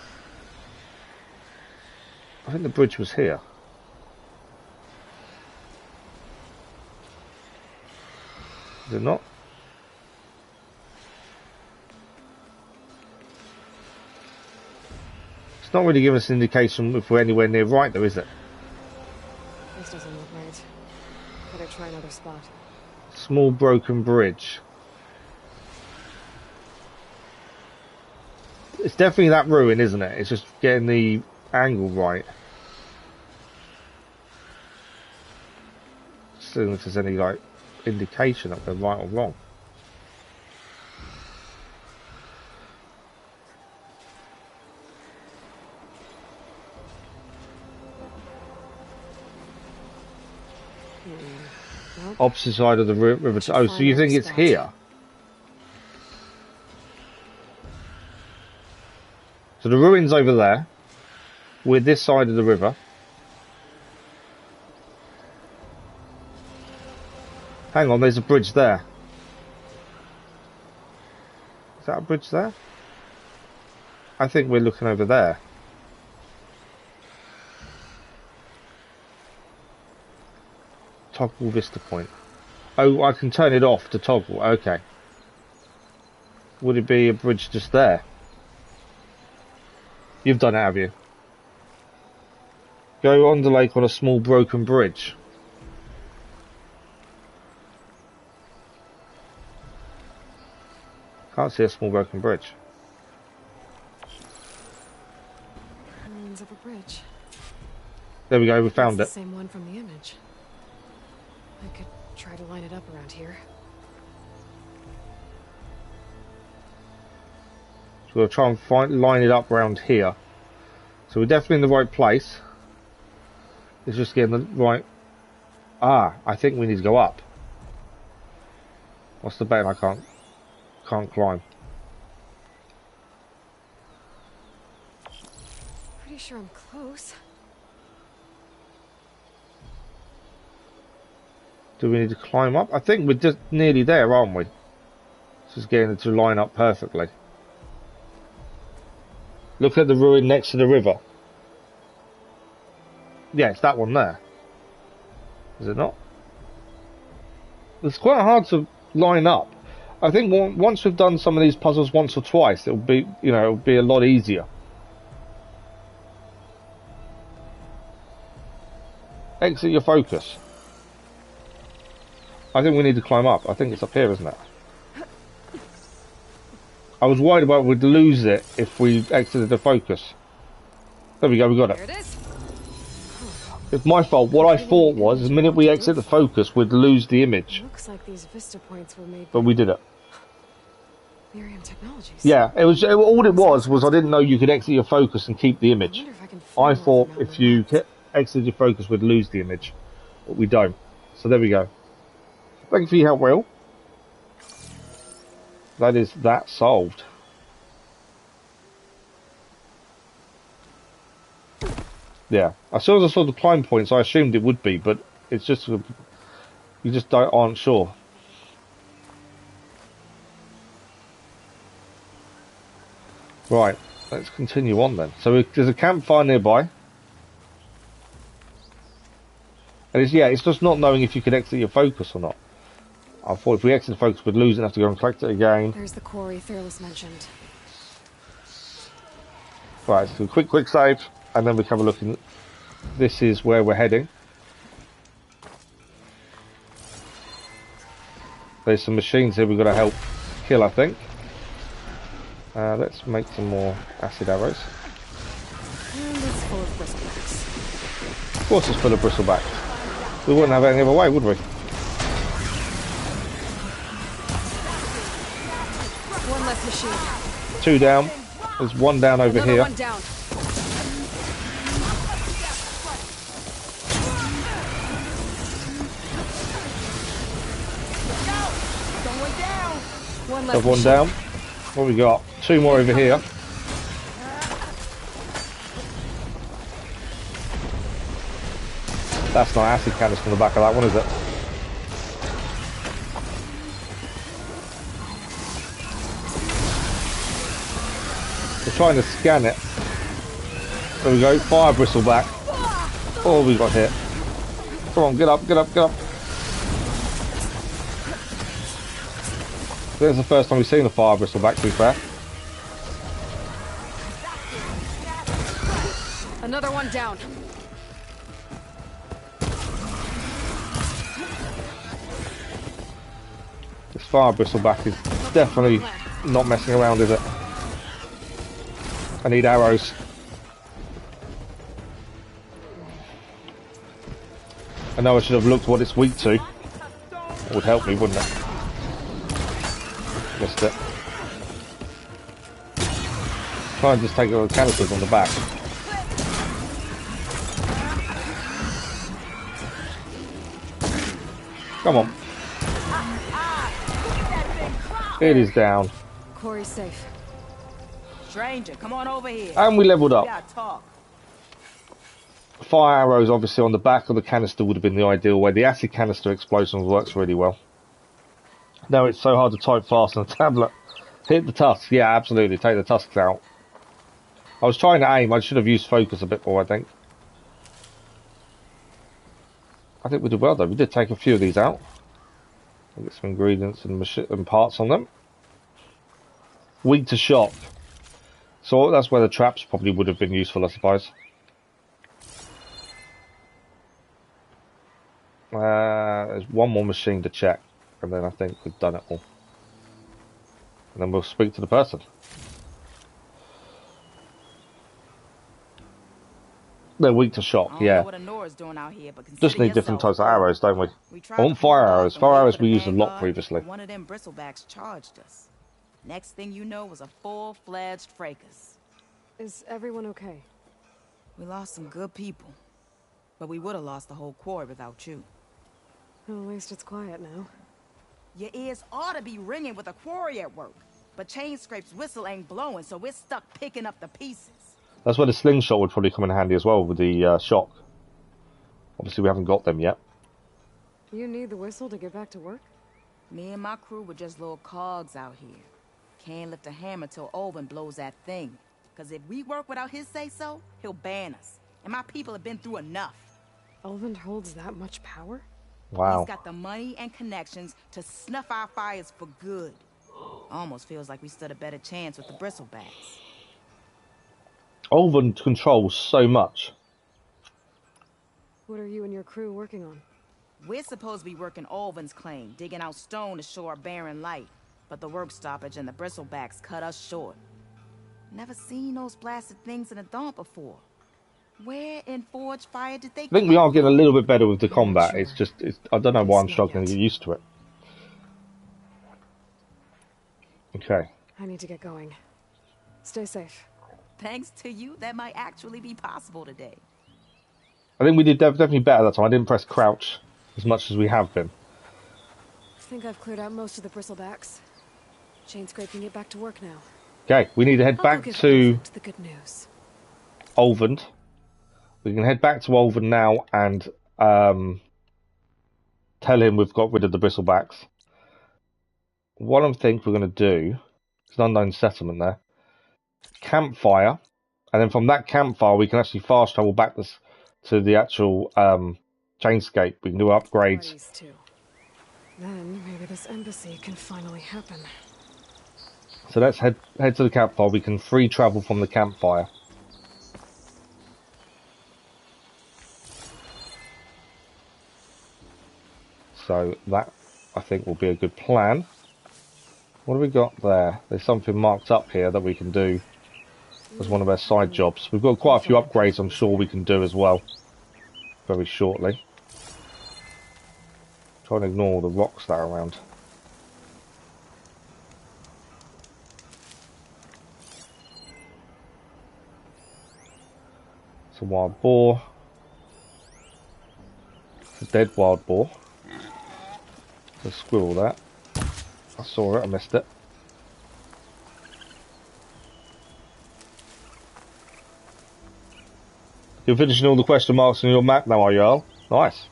I think the bridge was here. Is it not? It's not really giving us an indication if we're anywhere near right, though, is it? This doesn't look right. Better try another spot. Small broken bridge. It's definitely that ruin, isn't it? It's just getting the angle right. Seeing if there's any like indication that they're right or wrong. Nope. Opposite side of the river. Oh, so you think it's here? So the ruins over there. We're this side of the river. Hang on, there's a bridge there. Is that a bridge there? I think we're looking over there. Toggle Vista Point. Oh, I can turn it off to toggle. Okay. Would it be a bridge just there? You've done it, have you? Go on the lake on a small broken bridge. Can't see a small broken bridge. Ruins of a bridge. There we go, we found it. The same one from the image. I could try to line it up around here. So we'll try and line it up around here. So we're definitely in the right place. It's just getting the right... Ah, I think we need to go up. What's the bet? I can't climb. Pretty sure I'm close. Do we need to climb up? I think we're just nearly there, aren't we? Just getting it to line up perfectly. Look at the ruin next to the river. Yeah, it's that one there. Is it not? It's quite hard to line up. I think once we've done some of these puzzles once or twice, it'll be, you know, it'll be a lot easier. Exit your focus. I think we need to climb up. I think it's up here, isn't it? I was worried about we'd lose it if we exited the focus. There we go, we got it. There it is. It's my fault. What I thought was, the minute we exit the focus, we'd lose the image. Looks like these vista points were made. But we did it. Miriam Technologies. Yeah, all it was I didn't know you could exit your focus and keep the image. I thought if you exited your focus, we'd lose the image, but we don't. So there we go. Thank you for your help, Will. That is that solved. Yeah, as soon as I saw the climb points, I assumed it would be, but it's just you just aren't sure. Right, let's continue on then. So there's a campfire nearby. And it's just not knowing if you can exit your focus or not. I thought if we exit the focus, we'd lose it and have to go and collect it again. There's the quarry Thurles mentioned. Right, so quick save, and then we can have a look. This is where we're heading. There's some machines here we've got to help kill, I think. Let's make some more acid arrows. And it's full of bristlebacks. Of course it's full of bristlebacks. We wouldn't have it any other way, would we? One less machine. 2 down. There's 1 down over Another here. one down. One less Have 1 machine. down. What we got? 2 more over here. That's not acid cannons from the back of that one, is it? We're trying to scan it. There we go, fire bristleback. Oh, we got hit. Come on, get up, get up, get up. There's the first time we've seen a fire bristleback, to be fair. Another one down. This fire bristleback is definitely not messing around, is it? I need arrows. I know I should have looked what it's weak to. It would help me, wouldn't it? Missed it. Try and just take all the canisters on the back. Come on. It is down. Corey's safe. Stranger, come on over here. And we leveled up. We gotta talk. Fire arrows, obviously, on the back of the canister would have been the ideal way. The acid canister explosion works really well. No, it's so hard to type fast on a tablet. Hit the tusks. Yeah, absolutely. Take the tusks out. I was trying to aim. I should have used focus a bit more, I think. I think we did well, though. We did take a few of these out. I'll get some ingredients and parts on them. Weak to shock. So that's where the traps probably would have been useful, I suppose. There's one more machine to check, and then I think we've done it all. And then we'll speak to the person. They're weak to shock, yeah. Just need different types of arrows, don't we? I want fire arrows. Fire arrows we used a lot previously. One of them bristlebacks charged us. Next thing you know was a full-fledged fracas. Is everyone okay? We lost some good people, but we would have lost the whole quarry without you. Well, at least it's quiet now. Your ears ought to be ringing with a quarry at work, but Chain Scrape's whistle ain't blowing, so we're stuck picking up the pieces. That's where the slingshot would probably come in handy as well with the shock. Obviously we haven't got them yet. You need the whistle to get back to work? Me and my crew were just little cogs out here. Can't lift a hammer till Olvin blows that thing. Cause if we work without his say-so, he'll ban us. And my people have been through enough. Olvin holds that much power? Wow. He's got the money and connections to snuff our fires for good. Almost feels like we stood a better chance with the bristlebacks. Olvin controls so much. What are you and your crew working on? We're supposed to be working Olvin's claim, digging out stone to show our barren light. But the work stoppage and the bristlebacks cut us short. Never seen those blasted things in a Daunt before. Where in Forge Fire did they I think we are getting a little bit better with the combat. It's just, I don't know why I'm struggling to get used to it. Okay. I need to get going. Stay safe. Thanks to you, that might actually be possible today. I think we did definitely better that time. I didn't press crouch as much as we have been. I think I've cleared out most of the bristlebacks. Chain Scrape can get back to work now. Okay, we need to head back to the good news. Olvin. We can head back to Olvin now and tell him we've got rid of the bristlebacks. What I think we're going to do, there's an unknown settlement there. Campfire, and then from that campfire we can actually fast travel back to the actual Chainscape. We can do upgrades. Then maybe this embassy can finally happen. So let's head to the campfire. We can free travel from the campfire. So that, I think, will be a good plan. What have we got there? There's something marked up here that we can do as one of our side jobs. We've got quite a few upgrades I'm sure we can do as well very shortly. Try and ignore all the rocks that are around. It's a wild boar. It's a dead wild boar. It's a squirrel that. I saw it, I missed it. You're finishing all the question marks on your map now, are you, Earl? Nice.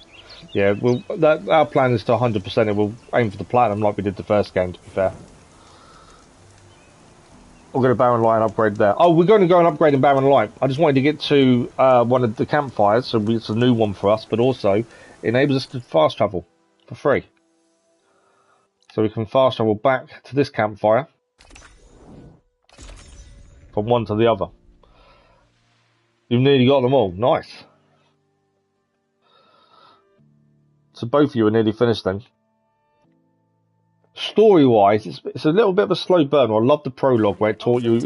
Yeah, well, our plan is to 100% it. We'll aim for the platinum like we did the first game, to be fair. We'll get a Barren Light upgrade there. Oh, we're going to go and upgrade in Barren Light. I just wanted to get to one of the campfires, so it's a new one for us, but also enables us to fast travel for free. So we can fast travel back to this campfire from one to the other. You've nearly got them all. Nice. So both of you are nearly finished then. Story-wise, it's a little bit of a slow burn. I love the prologue where it taught you,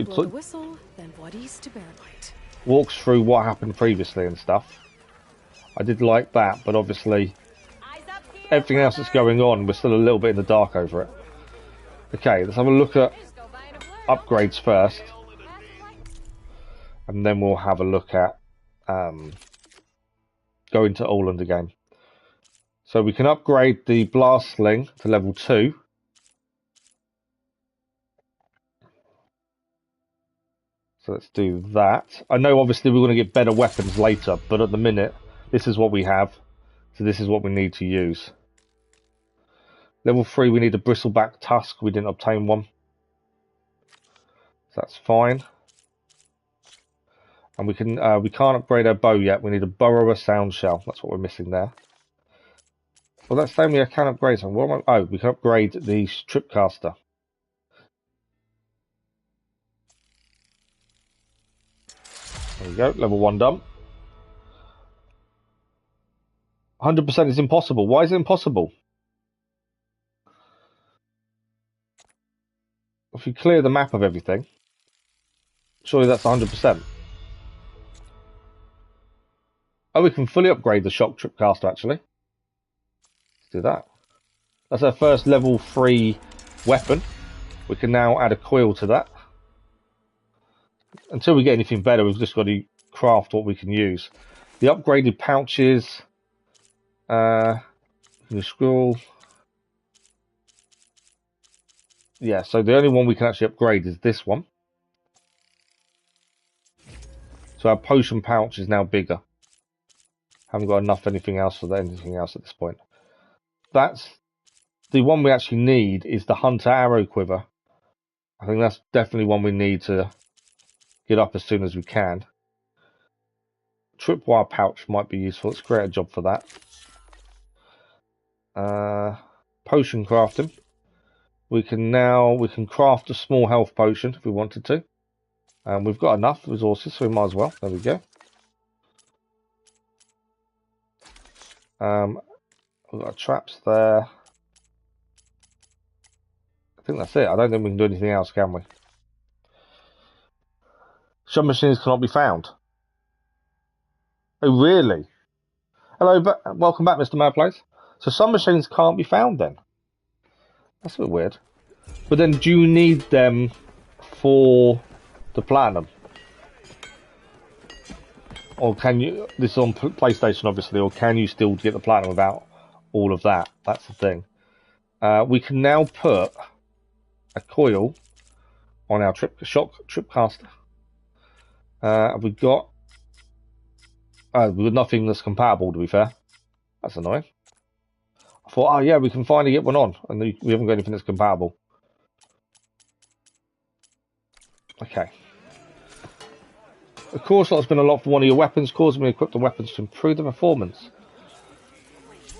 walks through what happened previously and stuff. I did like that, but obviously everything else that's going on, we're still a little bit in the dark over it. Okay, let's have a look at upgrades first, and then we'll have a look at going to Oland again. So we can upgrade the blast sling to level 2. So let's do that. I know obviously we're going to get better weapons later, but at the minute, this is what we have. So this is what we need to use. Level 3, we need a bristleback tusk. We didn't obtain one. So that's fine. And we can't upgrade our bow yet. We need a burrower sound shell. That's what we're missing there. Well, that's saying we can upgrade something. What am I, oh, we can upgrade the tripcaster. There we go, level 1 done. 100% is impossible. Why is it impossible? If you clear the map of everything, surely that's 100%. Oh, we can fully upgrade the shock tripcaster actually. Let's do that. That's our first level 3 weapon. We can now add a coil to that. Until we get anything better, we've just got to craft what we can use. The upgraded pouches. The scroll. Yeah, so the only one we can actually upgrade is this one. So our potion pouch is now bigger. Haven't got enough anything else for anything else at this point. That's the one we actually need is the hunter arrow quiver. I think that's definitely one we need to get up as soon as we can. Tripwire pouch might be useful. Let's create a job for that. Potion crafting. We can craft a small health potion if we wanted to. And we've got enough resources, so we might as well. There we go. We've got traps there. I think that's it. I don't think we can do anything else, can we? Some machines cannot be found. Oh, really? Hello, welcome back, Mr. Madplace. So some machines can't be found then? That's a bit weird. But then do you need them for the platinum? Or can you, this is on PlayStation obviously, or can you still get the platinum without all of that? That's the thing. We can now put a coil on our shock tripcaster. We've got nothing that's compatible, to be fair. That's annoying. I thought, oh yeah, we can finally get one on, and we haven't got anything that's compatible. Okay. Of course, that's been a lot for one of your weapons, causing me to equip the weapons to improve the performance.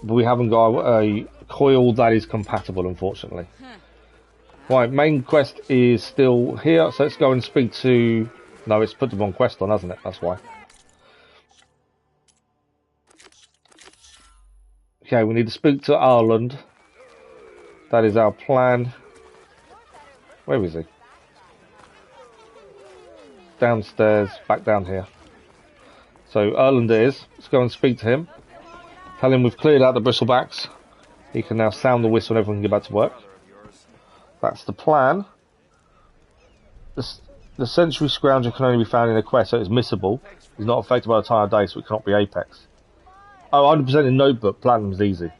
But we haven't got a coil that is compatible, unfortunately. Right, main quest is still here, so let's go and speak to... No, it's put the wrong quest on, hasn't it? That's why. Okay, we need to speak to Ireland. That is our plan. Where is he? Downstairs, back down here. So Ireland is. Let's go and speak to him. Tell him we've cleared out the bristlebacks. He can now sound the whistle and everyone can get back to work. That's the plan. The Century Scrounger can only be found in a quest, so it's missable. It's not affected by the time of day, so it cannot be Apex. Oh, 100% in Notebook, Platinum's easy.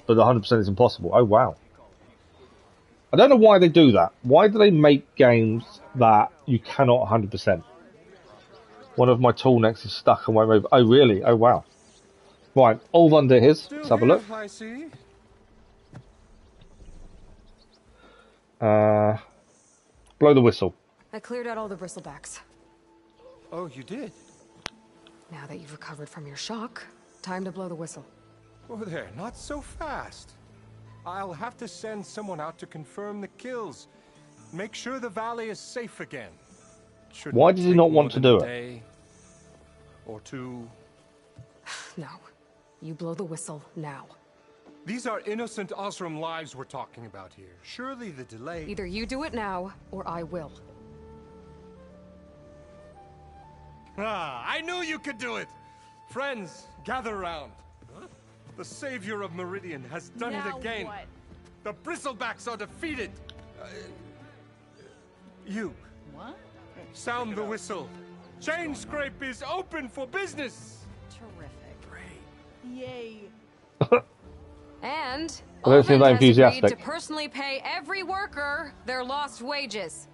But the 100% is impossible. Oh, wow. I don't know why they do that. Why do they make games that you cannot 100%? One of my tool necks is stuck and won't move. Oh, really? Oh, wow. Right, all under his. Let's have a look. I see. Blow the whistle. I cleared out all the bristlebacks. Oh, you did? Now that you've recovered from your shock, time to blow the whistle. Oh, there, not so fast. I'll have to send someone out to confirm the kills. Make sure the valley is safe again. Why does he not want to do it? Day or two. No. You blow the whistle now. These are innocent Osram lives we're talking about here. Surely the delay... Either you do it now, or I will. Ah, I knew you could do it! Friends, gather round. The savior of Meridian has done it again. What? The bristlebacks are defeated. You. What? Sound the whistle. Chain Scrape is open for business. Terrific. Great. Yay. And I don't seem that Olvin has agreed enthusiastic. to personally pay every worker their lost wages.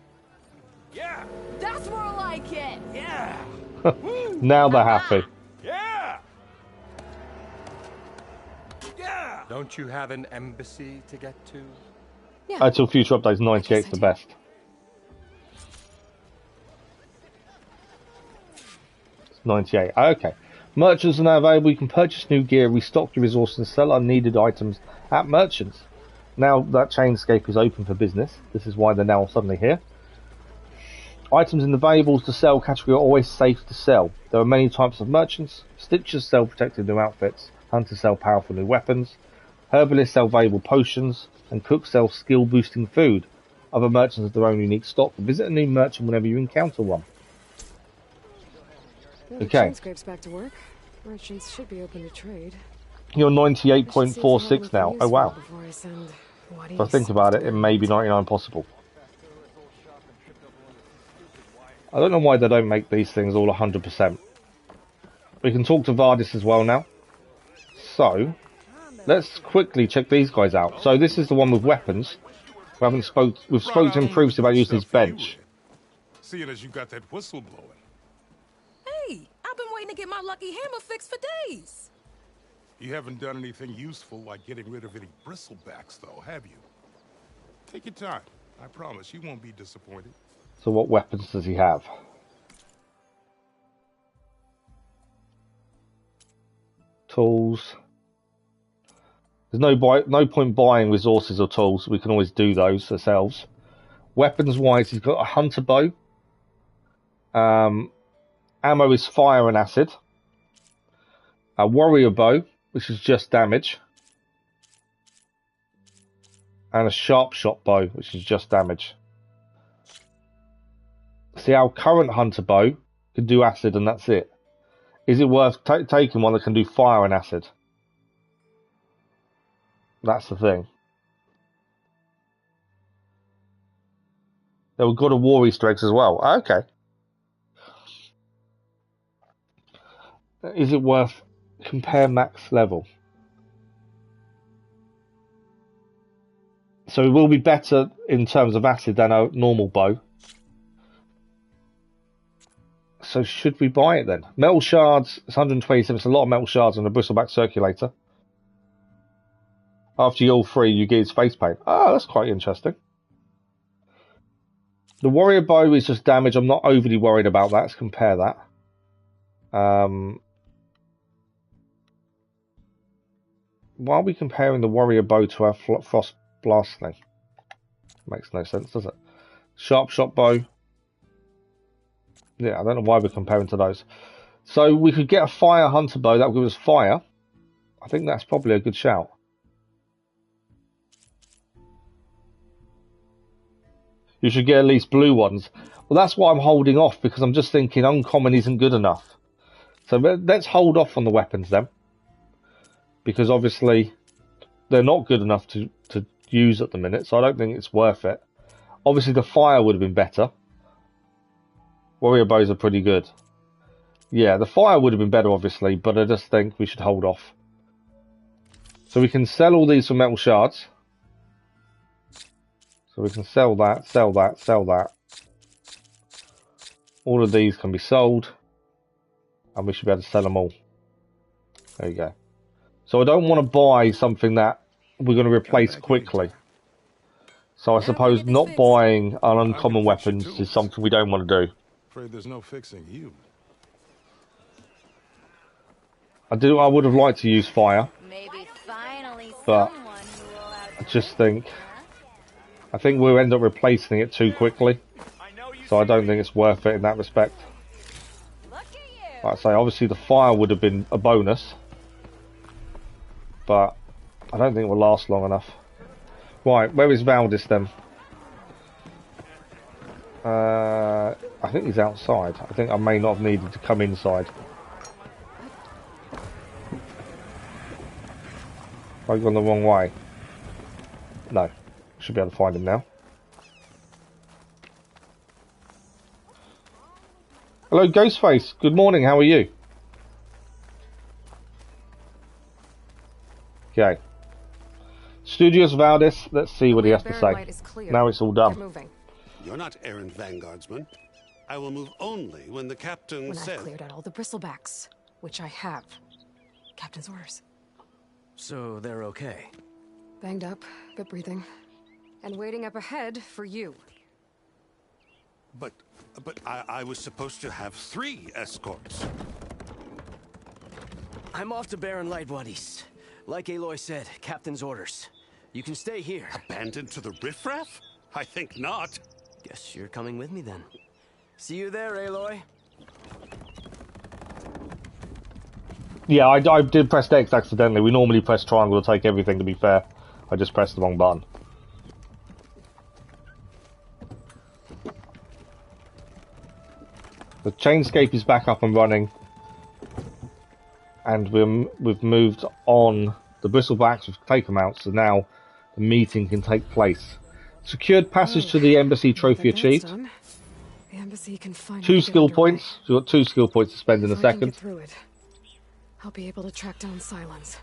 Yeah. That's more like it. Yeah. Now they're happy. Yeah. Yeah. Don't you have an embassy to get to? Yeah. Until future updates, 98 is the best. It's 98. Okay. Merchants are now available. You can purchase new gear, restock your resources, and sell unneeded items at merchants. Now that Chainscape is open for business, this is why they're now suddenly here. Items in the valuables to sell category are always safe to sell. There are many types of merchants. Stitchers sell protective new outfits. Hunters sell powerful new weapons. Herbalists sell valuable potions. And cooks sell skill-boosting food. Other merchants have their own unique stock. Visit a new merchant whenever you encounter one. Okay. Chainscape's back to work. Merchants should be open to trade. You're 98.46 now. Oh wow. If I think about it, it may be 99 possible. I don't know why they don't make these things all 100%. We can talk to Vardis as well now. So, let's quickly check these guys out. So this is the one with weapons. We've spoke to him previously about using his bench. Seeing as you got that whistle blowing. Hey, I've been waiting to get my lucky hammer fixed for days. You haven't done anything useful like getting rid of any bristlebacks, though, have you? Take your time. I promise you won't be disappointed. So what weapons does he have? Tools. There's no point buying resources or tools. We can always do those ourselves. Weapons-wise, he's got a hunter bow. Ammo is fire and acid. A warrior bow, which is just damage. And a sharp shot bow, which is just damage. See, our current hunter bow can do acid and that's it. Is it worth taking one that can do fire and acid? That's the thing. They were good at war Easter eggs as well. Okay. Is it worth compare max level? So it will be better in terms of acid than a normal bow. So should we buy it then? Metal shards, it's 127. It's a lot of metal shards on the bristleback circulator. After you're all free, you get his face paint. Oh, that's quite interesting. The warrior bow is just damage. I'm not overly worried about that. Let's compare that. Why are we comparing the warrior bow to our frost blast thing? Makes no sense, does it? Sharp shot bow. Yeah, I don't know why we're comparing to those. So we could get a fire hunter bow. That would give us fire. I think that's probably a good shout. You should get at least blue ones. Well, that's why I'm holding off, because I'm just thinking uncommon isn't good enough. So let's hold off on the weapons then. Because obviously they're not good enough to use at the minute, so I don't think it's worth it. Obviously the fire would have been better. Warrior bows are pretty good. Yeah, the fire would have been better obviously, but I just think we should hold off. So we can sell all these for metal shards. So we can sell that, sell that, sell that. All of these can be sold. And we should be able to sell them all. There you go. So I don't want to buy something that we're going to replace quickly. So I suppose not buying an uncommon weapons is something we don't want to do. Afraid there's no fixing you. I would have liked to use fire. Maybe finally but I just think we'll end up replacing it too quickly. So I don't think it's worth it in that respect. Like I say, obviously the fire would have been a bonus. But I don't think it will last long enough. Right, where is Valdis then? I think he's outside. I think I may not have needed to come inside. Have I gone the wrong way? No. Should be able to find him now. Hello, Ghostface. Good morning. How are you? Studios Valdis, let's see what he has to Barren say. Light is clear. Now it's all done. Get moving. You're not errant vanguardsman. I will move only when the captain When says... I've cleared out all the bristlebacks, which I have. Captain's orders. So they're okay? Banged up, but breathing. And waiting up ahead for you. But I was supposed to have 3 escorts. I'm off to Barren Light, Wadis. Like Aloy said, Captain's orders. You can stay here. Abandoned to the riffraff? I think not. Guess you're coming with me then. See you there, Aloy. Yeah, I did press X accidentally. We normally press triangle to take everything, to be fair. I just pressed the wrong button. The Chainscape is back up and running. And we've moved on the bristlebacks, we've taken them out, so now the meeting can take place. Secured passage to the embassy trophy achieved. Done. The embassy can finally 2 get skill underway. points. You've got 2 skill points to spend in a If I can second. get through it, I'll be able to track down Silence.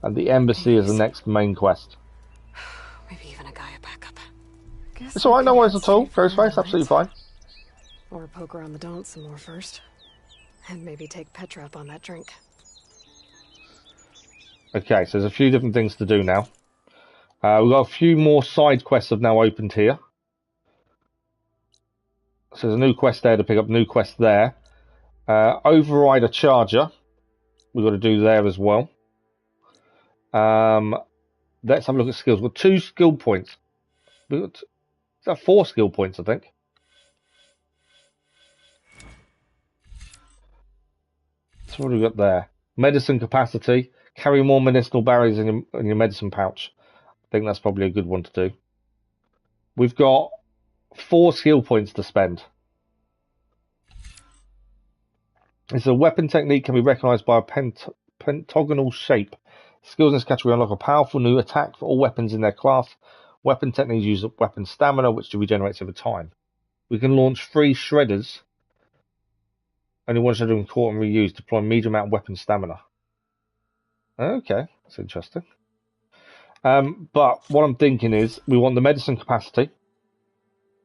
And the embassy is the next main quest. Maybe even a Gaia backup. Guess It's alright, no worries at all. for Ghostface, absolutely fine. Or poke around the Daunt some more first. And maybe take Petra up on that drink. Okay, so there's a few different things to do now. We've got a few more side quests have now opened here. So there's a new quest there to pick up, new quest there. Override a charger. We've got to do there as well. Let's have a look at skills. We've got 2 skill points. We've got, is that 4 skill points, I think? So what have we got there? Medicine capacity. Carry more medicinal barriers in your medicine pouch. I think that's probably a good one to do. We've got 4 skill points to spend. It's a weapon technique can be recognized by a pentagonal shape. Skills in this category unlock a powerful new attack for all weapons in their class. Weapon techniques use weapon stamina, which regenerates over time. We can launch 3 shredders. Only one shredder in court and reuse. Deploy medium amount of weapon stamina. Okay, that's interesting. But what I'm thinking is we want the medicine capacity.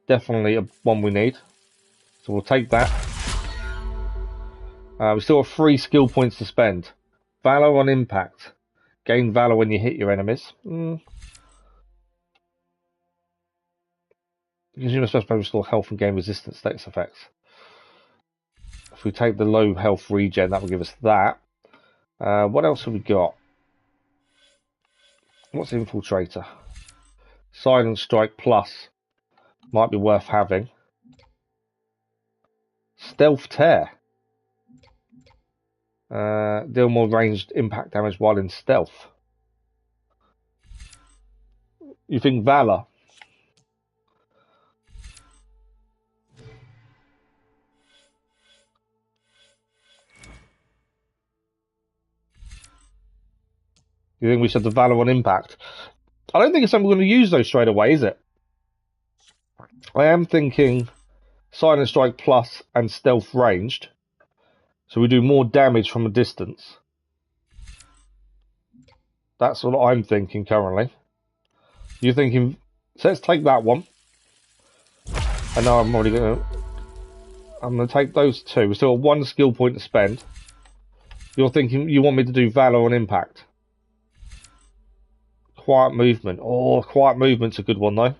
Definitely one we need. So we'll take that. We still have 3 skill points to spend. Valor on impact. Gain valor when you hit your enemies. Consume a special restore health and gain resistance status effects. If we take the low health regen, that will give us that. What else have we got? What's Infiltrator? Silent Strike Plus. Might be worth having. Stealth Tear. Deal more ranged impact damage while in stealth. You think Valor? You think we should have the Valor on impact? I don't think it's something we're going to use those straight away, is it? I am thinking Silent Strike Plus and Stealth Ranged. So we do more damage from a distance. That's what I'm thinking currently. You're thinking, so let's take that one. I know I'm already going to take those 2. We still have 1 skill point to spend. You're thinking you want me to do Valor on impact. Quiet movement. Oh, quiet movement's a good one though.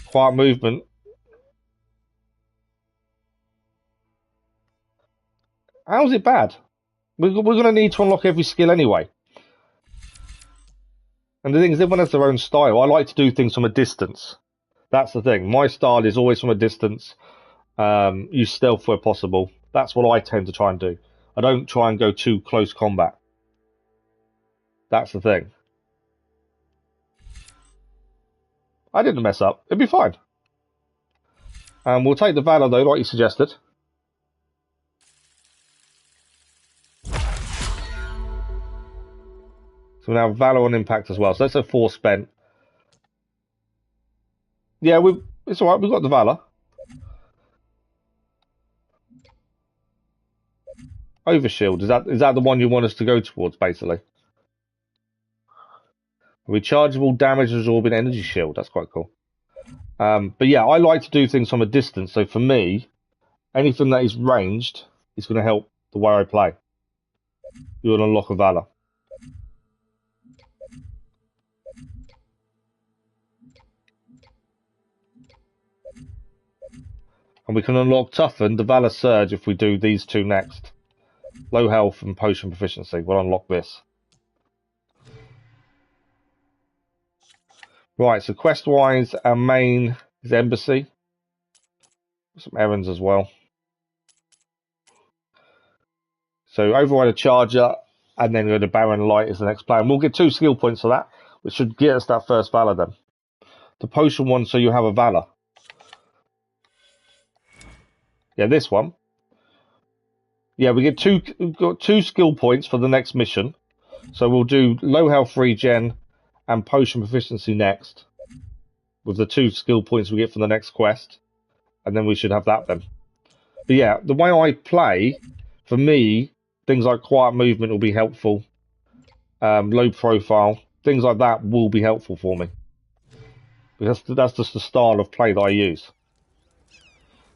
Quiet movement. How's it bad? We're going to need to unlock every skill anyway. And the thing is, everyone has their own style. I like to do things from a distance. That's the thing. My style is always from a distance. Use stealth where possible. That's what I tend to try and do. I don't try and go too close combat. That's the thing. I didn't mess up. It'd be fine. We'll take the Valor though, like you suggested. So now Valor on impact as well. So that's a 4 spent. Yeah, it's alright. We've got the Valor. Overshield. Is that the one you want us to go towards, basically? Rechargeable damage absorbing energy shield. That's quite cool. But yeah, I like to do things from a distance. So for me, anything that is ranged is going to help the way I play. You'll unlock a Valor. And we can unlock Toughen, the Valor Surge, if we do these two next. Low health and potion proficiency. We'll unlock this. Right, so quest-wise, our main is Embassy. Some errands as well. So override a Charger, and then go to Barren Light is the next plan. We'll get 2 skill points for that, which should get us that first Valor then. The potion one, so you have a Valor. Yeah, this one. Yeah, we've got 2 skill points for the next mission. So we'll do low health regen and potion proficiency next. With the 2 skill points we get for the next quest. And then we should have that then. But yeah, the way I play, for me, things like quiet movement will be helpful. Low profile, things like that will be helpful for me. Because that's just the style of play that I use.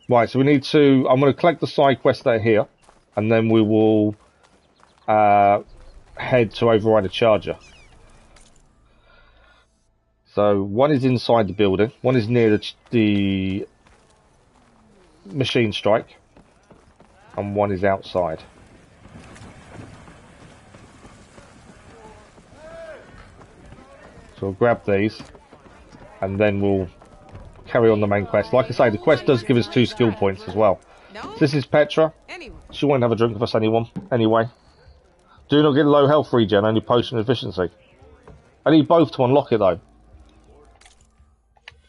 Right, so we need to... I'm going to collect the side quest that are here. And then we will head to override a Charger. So one is inside the building. One is near the machine strike. And one is outside. So we'll grab these. And then we'll carry on the main quest. Like I say, the quest does give us 2 skill points as well. So this is Petra. She won't have a drink with us anyway. Do not get low health regen, only potion efficiency. I need both to unlock it though.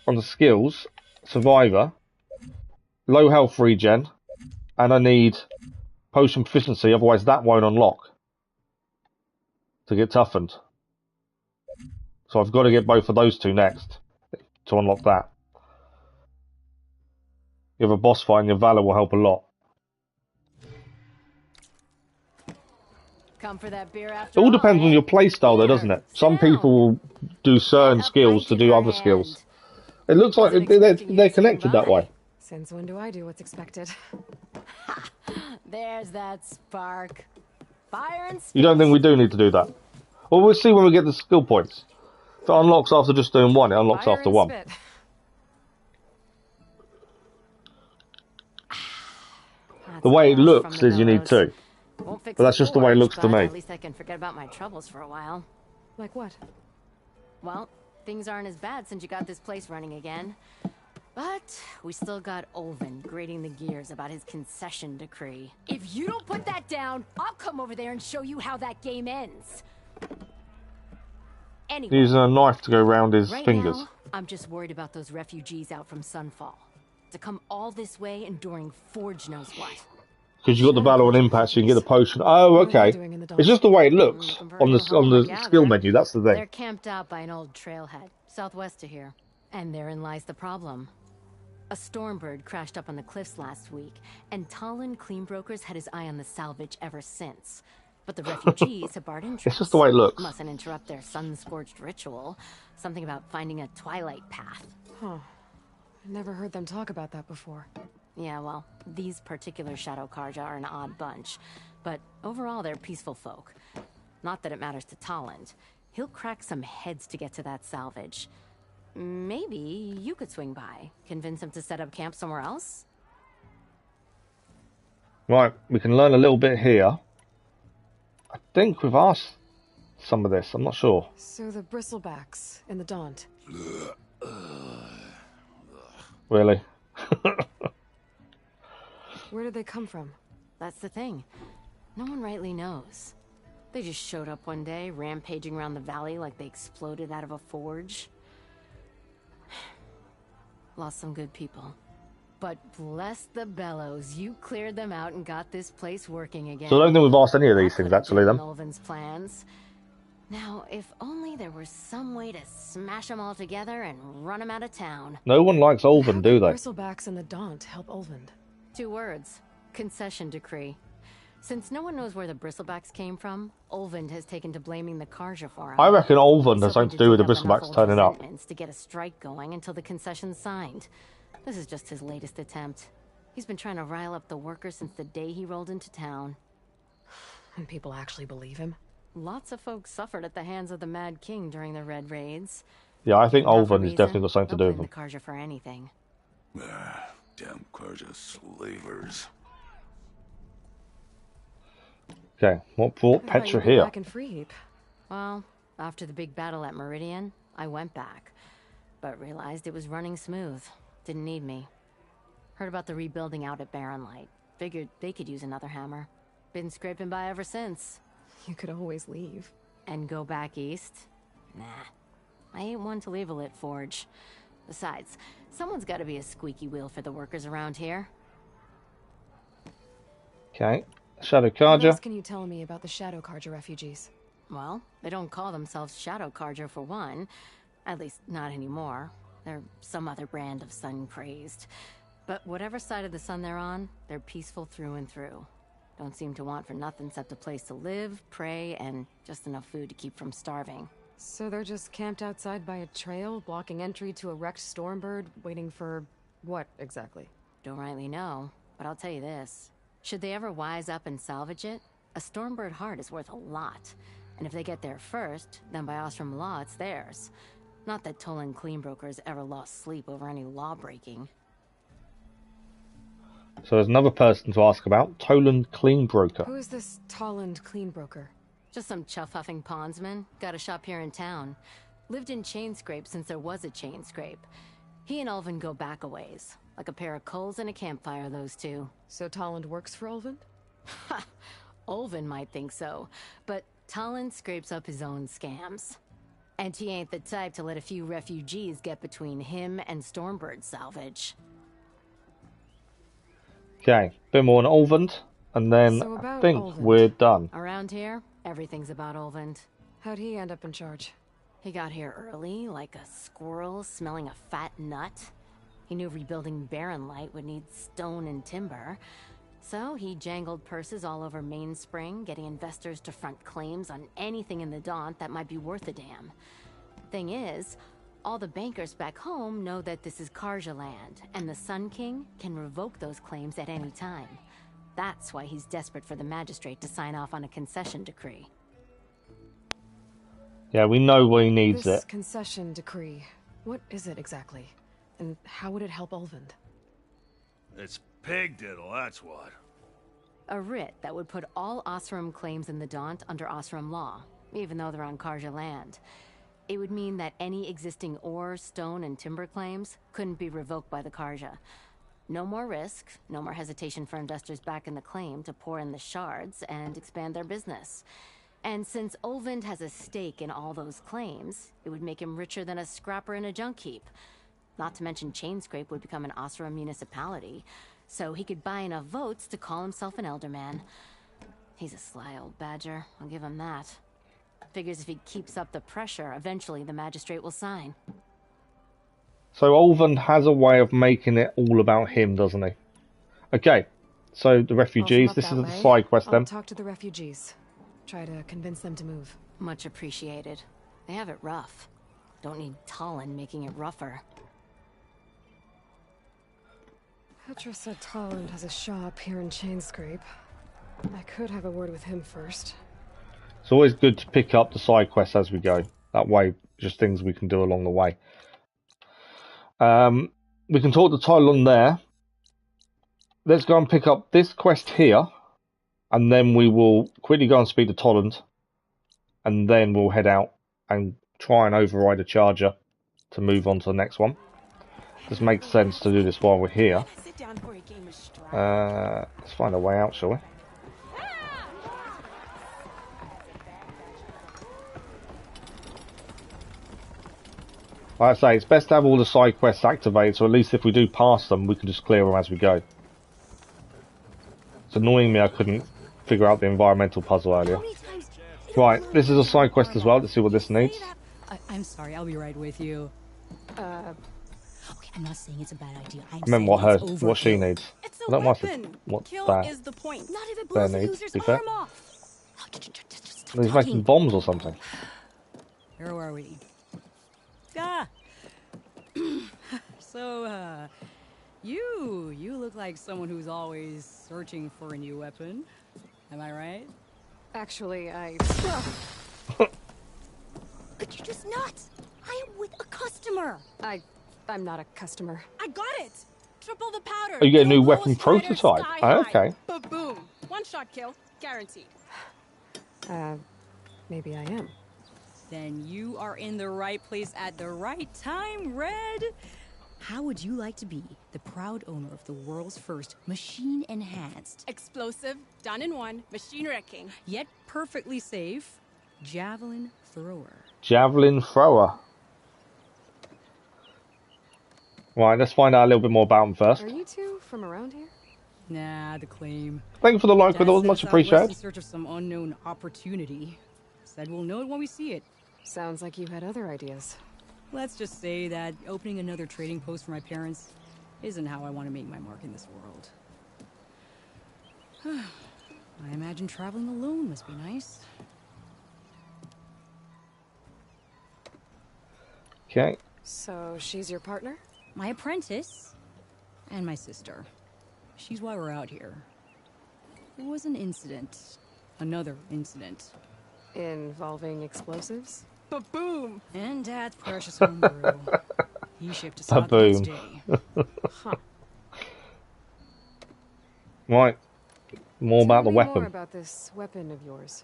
On the skills, Survivor, low health regen, and I need potion proficiency, otherwise that won't unlock. To get toughened. So I've got to get both of those 2 next to unlock that. You have a boss fight and your Valor will help a lot. Come for that beer It after all depends on your playstyle though, doesn't it? Some people will do certain skills to do other skills. It looks like they're connected that way. Since when do I do what's expected? There's that spark. Fire and You don't think we do need to do that? Well, we'll see when we get the skill points. If it unlocks after just doing one, it unlocks after one. The way it looks is you need 2. But that's just the way it looks to me. At least I can forget about my troubles for a while. Like what? Well, things aren't as bad since you got this place running again. But we still got Olvin grating the gears about his concession decree. If you don't put that down, I'll come over there and show you how that game ends. Anyway, Using a knife to go around his fingers. now, I'm just worried about those refugees out from Sunfall. To come all this way enduring Forge knows what. Because you got the Valor on Impact, so you can get the potion. Oh, okay. It's just the way it looks on the skill menu. That's the thing. They're camped out by an old trailhead, southwest of here. And therein lies the problem. A Stormbird crashed up on the cliffs last week, and Talon Cleanbrokers had his eye on the salvage ever since. But the refugees have barred entrance. It's just the way it looks. Mustn't interrupt their sun-scorched ritual. Something about finding a twilight path. Huh. I never heard them talk about that before. Yeah, well, these particular Shadow Karja are an odd bunch. But overall, they're peaceful folk. Not that it matters to Talent. He'll crack some heads to get to that salvage. Maybe you could swing by. Convince him to set up camp somewhere else? Right, we can learn a little bit here. I think we've asked some of this. I'm not sure. So the bristlebacks in the Daunt. Really? Where did they come from? That's the thing. No one rightly knows. They just showed up one day, rampaging around the valley like they exploded out of a forge. Lost some good people. But bless the bellows, you cleared them out and got this place working again. So I don't think we've asked any of these things, actually, then. Olvin's plans. Now, if only there was some way to smash them all together and run them out of town. No one likes Olvin, do they? Bristlebacks and the Daunt help Olvin. 2 words. Concession decree. Since no one knows where the bristlebacks came from, Olvend has taken to blaming the Karja for them. I reckon Olvend has He's hoping something to do with the dig up enough bristlebacks old turning up. resentments to get a strike going until the concession's signed. This is just his latest attempt. He's been trying to rile up the workers since the day he rolled into town. And people actually believe him? Lots of folks suffered at the hands of the Mad King during the Red Raids. Yeah, I think Not for Olvend has definitely got something to do they'll with blame them. the Karja for anything. Damn Karja slavers. Okay, what brought I thought Petra you'd be here? back in Freeheap. Well, after the big battle at Meridian, I went back, but realized it was running smooth. Didn't need me. Heard about the rebuilding out at Barren Light. Figured they could use another hammer. Been scraping by ever since. You could always leave. And go back east? Nah. I ain't one to leave a lit forge. Besides, someone's gotta be a squeaky wheel for the workers around here. Okay, Shadow What Karja. else can you tell me about the Shadow Karja refugees? Well, they don't call themselves Shadow Karja for one. At least, not anymore. They're some other brand of sun-crazed. But whatever side of the sun they're on, they're peaceful through and through. Don't seem to want for nothing except a place to live, pray, and just enough food to keep from starving. So they're just camped outside by a trail, blocking entry to a wrecked Stormbird, waiting for what exactly? Don't rightly know, but I'll tell you this. Should they ever wise up and salvage it, a Stormbird heart is worth a lot. And if they get there first, then by Ostrom law, it's theirs. Not that Toland Cleanbroker's ever lost sleep over any law breaking. So there's another person to ask about, Toland Cleanbroker. Who is this Toland Cleanbroker? Just some chuff-huffing pondsman. Got a shop here in town. Lived in Chainscrape since there was a Chainscrape. He and Ulvin go back a ways. Like a pair of coals and a campfire, those two. So Toland works for Ulvin? Ha! Ulvin might think so, but Toland scrapes up his own scams. And he ain't the type to let a few refugees get between him and Stormbird salvage. Okay, bit more on Olvend, and then So I about think Olvend. we're done. Around here, everything's about Ulvend. How'd he end up in charge? He got here early, like a squirrel smelling a fat nut. He knew rebuilding Barren Light would need stone and timber. So he jangled purses all over Mainspring, getting investors to front claims on anything in the Daunt that might be worth a damn. Thing is, all the bankers back home know that this is Karja land, and the Sun King can revoke those claims at any time. That's why he's desperate for the magistrate to sign off on a concession decree. Yeah, we know where he needs This it. concession decree, what is it exactly? And how would it help Ulvend? It's pig diddle, that's what. A writ that would put all Osram claims in the Daunt under Osram law, even though they're on Karja land. It would mean that any existing ore, stone, and timber claims couldn't be revoked by the Karja. No more risk, no more hesitation for investors back in the claim to pour in the shards and expand their business. And since Ulvend has a stake in all those claims, it would make him richer than a scrapper in a junk heap. Not to mention Chainscrape would become an Osram municipality, so he could buy enough votes to call himself an elderman. He's a sly old badger, I'll give him that. Figures if he keeps up the pressure, eventually the magistrate will sign. So Olvend has a way of making it all about him, doesn't he? Okay, so the refugees, this is the side quest I'll then. talk to the refugees. Try to convince them to move. Much appreciated. They have it rough. Don't need Talon making it rougher. Petra said Toland has a shop here in Chainscrape. I could have a word with him first. It's always good to pick up the side quests as we go. That way, just things we can do along the way. We can talk to Tylon there. Let's go and pick up this quest here. And then we will quickly go and speak to Toland. And then we'll head out and try and override a charger to move on to the next one. This makes sense to do this while we're here. Let's find a way out, shall we? Like I say, it's best to have all the side quests activated, so at least if we do pass them, we can just clear them as we go. It's annoying me I couldn't figure out the environmental puzzle earlier. Right, this is a side quest as well. Let's see what this needs. I'm sorry, I'll be right with you. Okay, I'm not saying it's a bad idea. I'm I meant saying what she needs. It's I don't mind what Kill is the point. Not if it Bear blows the needs, user's to be fair. arm off. He's making bombs or something. Where are we? So, you look like someone who's always searching for a new weapon. Am I right? Actually, But you're just nuts. I am with a customer. I'm not a customer. I got it. Triple the powder. Oh, you get a new weapon prototype. Oh, okay. Boom. One shot kill, guaranteed. Maybe I am. Then you are in the right place at the right time, Red. How would you like to be the proud owner of the world's first machine-enhanced, explosive, done in one, machine wrecking, yet perfectly safe javelin thrower? Javelin thrower. Right, let's find out a little bit more about him first. Are you two from around here? Nah, the claim. Thank you for the like, but that was much appreciated. In search of some unknown opportunity. Said we'll know it when we see it. Sounds like you had other ideas. Let's just say that opening another trading post for my parents isn't how I want to make my mark in this world. I imagine traveling alone must be nice. Okay. So she's your partner? My apprentice and my sister. She's why we're out here. There was an incident. Another incident. Involving explosives? Ba-boom! And Dad's precious homebrew. He shipped us out the next day. Huh. Right. More about the weapon. More about this weapon of yours.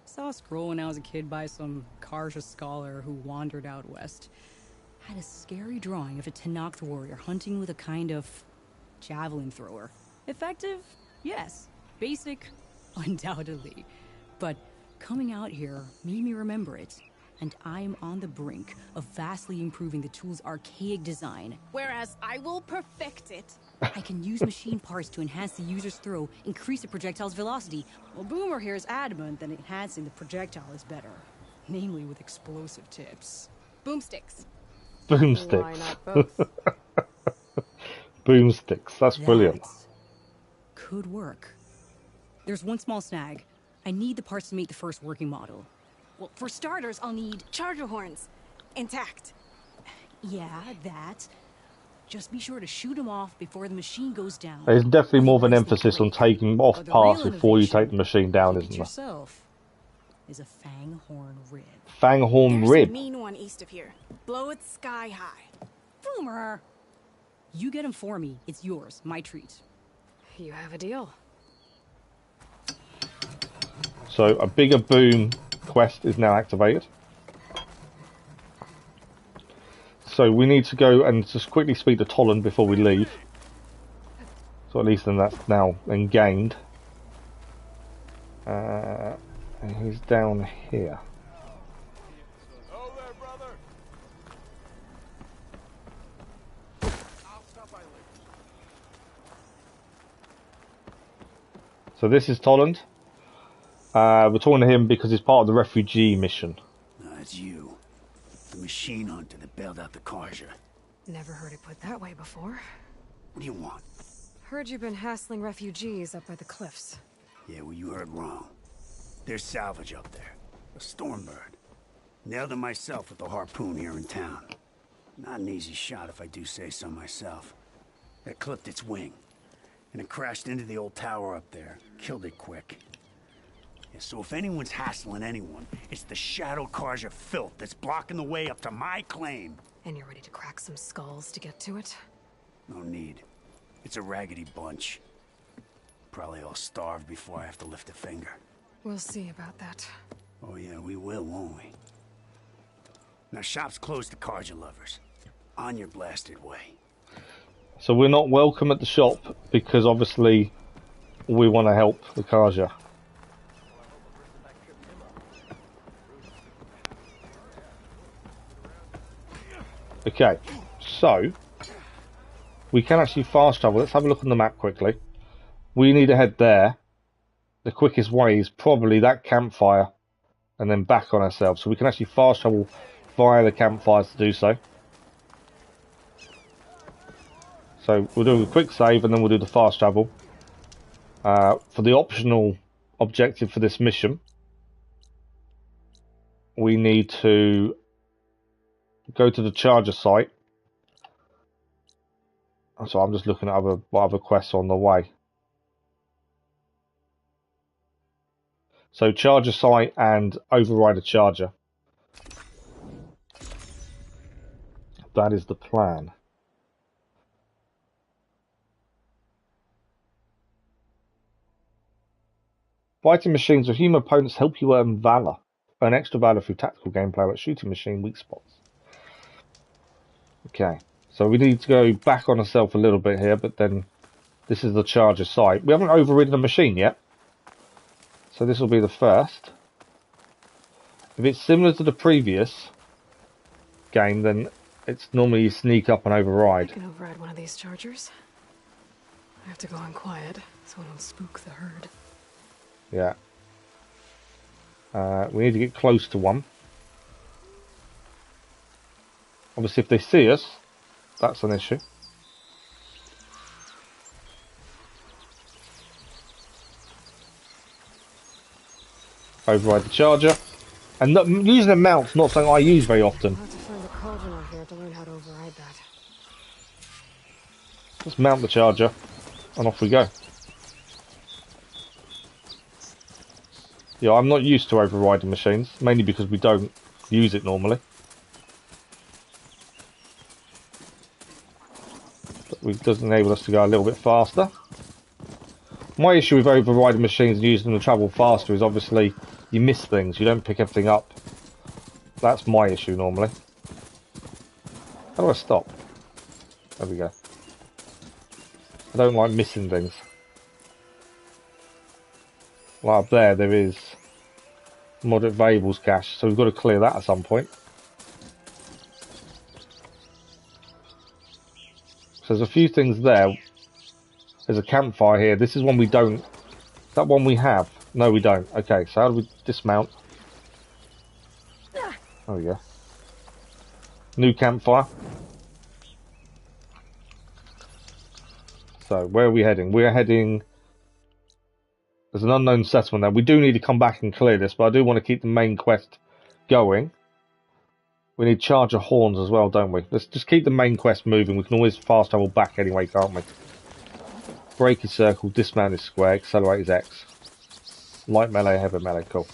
Saw a scroll when I was a kid by some Karja scholar who wandered out west. Had a scary drawing of a Tenakth warrior hunting with a kind of javelin thrower. Effective? Yes. Basic? Undoubtedly. But coming out here made me remember it. And I'm on the brink of vastly improving the tool's archaic design. Whereas I will perfect it. I can use machine parts to enhance the user's throw, increase the projectile's velocity. Well, Boomer here is adamant that enhancing the projectile is better. Namely with explosive tips. Boomsticks. Boomsticks. Why not both? Boomsticks. That's brilliant. Could work. There's one small snag. I need the parts to make the first working model. Well, for starters, I'll need charger horns. Intact. Yeah, that. Just be sure to shoot them off before the machine goes down. There's definitely more of an emphasis on taking off parts before you take the machine down, isn't there? Yourself is a fanghorn rib. Fanghorn There's rib. a mean one east of here. Blow it sky high. Boomer! You get him for me. It's yours. My treat. You have a deal. So a bigger boom quest is now activated. So we need to go and just quickly speak to Toland before we leave. So at least then that's now then gained. And he's down here. So this is Toland. We're talking to him because he's part of the refugee mission. It's you. The machine hunter that bailed out the Karja. Never heard it put that way before. What do you want? Heard you've been hassling refugees up by the cliffs. Yeah, well, you heard wrong. There's salvage up there. A Stormbird. Nailed it myself with a harpoon here in town. Not an easy shot if I do say so myself. It clipped its wing. And it crashed into the old tower up there. Killed it quick. Yeah, so if anyone's hassling anyone, it's the Shadow Karja filth that's blocking the way up to my claim. And you're ready to crack some skulls to get to it? No need. It's a raggedy bunch. Probably all starved before I have to lift a finger. We'll see about that. Oh yeah, we will, won't we? Now shop's closed to Karja lovers. On your blasted way. So we're not welcome at the shop because obviously we want to help the Karja. Okay, so we can actually fast travel. Let's have a look on the map quickly. We need to head there. The quickest way is probably that campfire and then back on ourselves. So we can actually fast travel via the campfires to do so. So we'll do a quick save and then we'll do the fast travel. For the optional objective for this mission, we need to go to the charger site. So I'm just looking at what other quests on the way. So charger site and override a charger. That is the plan. Fighting machines with human opponents help you earn valor. Earn extra valor through tactical gameplay like shooting machine weak spots. Okay, so we need to go back on ourselves a little bit here, but then this is the charger site. We haven't overridden a machine yet, so this will be the first. If it's similar to the previous game, then it's normally you sneak up and override. I can override one of these chargers. I have to go on quiet so I don't spook the herd. Yeah. We need to get close to one. Obviously, if they see us, that's an issue. Override the charger. And using a mount's not something I use very often. I'll have to find a cauldron out here to learn how to override that. Let's mount the charger, and off we go. Yeah, I'm not used to overriding machines, mainly because we don't use it normally. But it does enable us to go a little bit faster. My issue with overriding machines and using them to travel faster is obviously you miss things, you don't pick everything up. That's my issue normally. How do I stop? There we go. I don't like missing things. Well, up there is moderate variables cache, so we've got to clear that at some point. So there's a few things there. There's a campfire here. This is one we don't. Is that one we have? No, we don't. Okay, so how do we dismount? Oh yeah. New campfire. So where are we heading? We're heading. There's an unknown settlement there. We do need to come back and clear this, but I do want to keep the main quest going. We need charger horns as well, don't we? Let's just keep the main quest moving. We can always fast travel back anyway, can't we? Brake is circle, dismount is square, accelerate is X. Light melee, heavy melee, cool.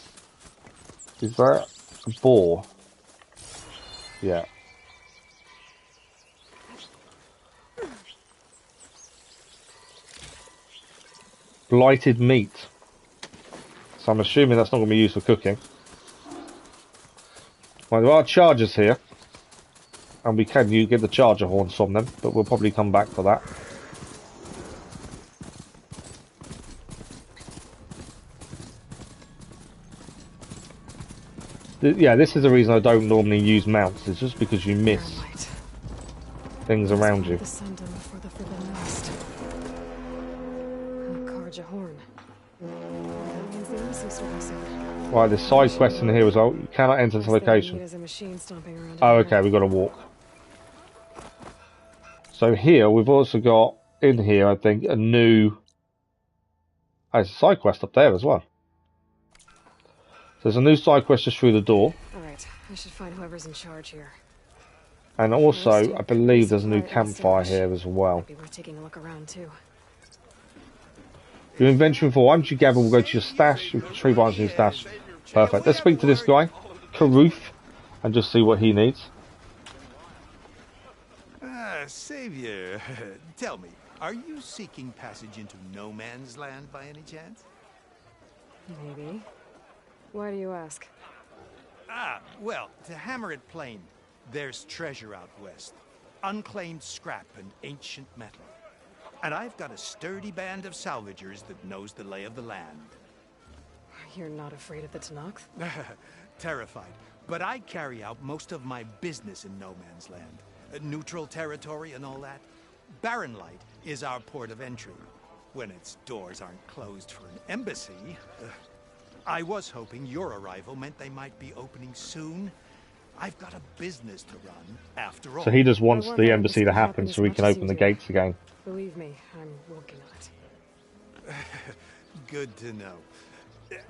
Is that a boar? Yeah. Blighted meat. So I'm assuming that's not going to be used for cooking. Well, there are chargers here. And we can get the charger horns from them, but we'll probably come back for that. Yeah, this is the reason I don't normally use mounts. It's just because you miss things around you. Right, there's side quests in here as well. You cannot enter this location. Oh, okay, we've got to walk. So here, we've also got, in here, I think, a new... Oh, there's a side quest up there as well. So there's a new side quest just through the door. Alright, I should find whoever's in charge here. And also, I believe there's a new campfire here as well. Maybe we're taking a look around too. Your inventory for once you gather will go to your stash. You can retrieve items in your stash. Perfect. Let's speak to this guy, Karoof, and just see what he needs. Savior, tell me, are you seeking passage into no man's land by any chance? Maybe. Why do you ask? Well, to hammer it plain, there's treasure out west. Unclaimed scrap and ancient metal. And I've got a sturdy band of salvagers that knows the lay of the land. You're not afraid of the Tenakth? Terrified. But I carry out most of my business in no man's land. Neutral territory and all that. Barren Light is our port of entry. When its doors aren't closed for an embassy. I was hoping your arrival meant they might be opening soon. I've got a business to run, after all. So he just wants I want the that embassy to happen as so we much can as open you the do. gates again. Believe me, I'm working on it. Good to know.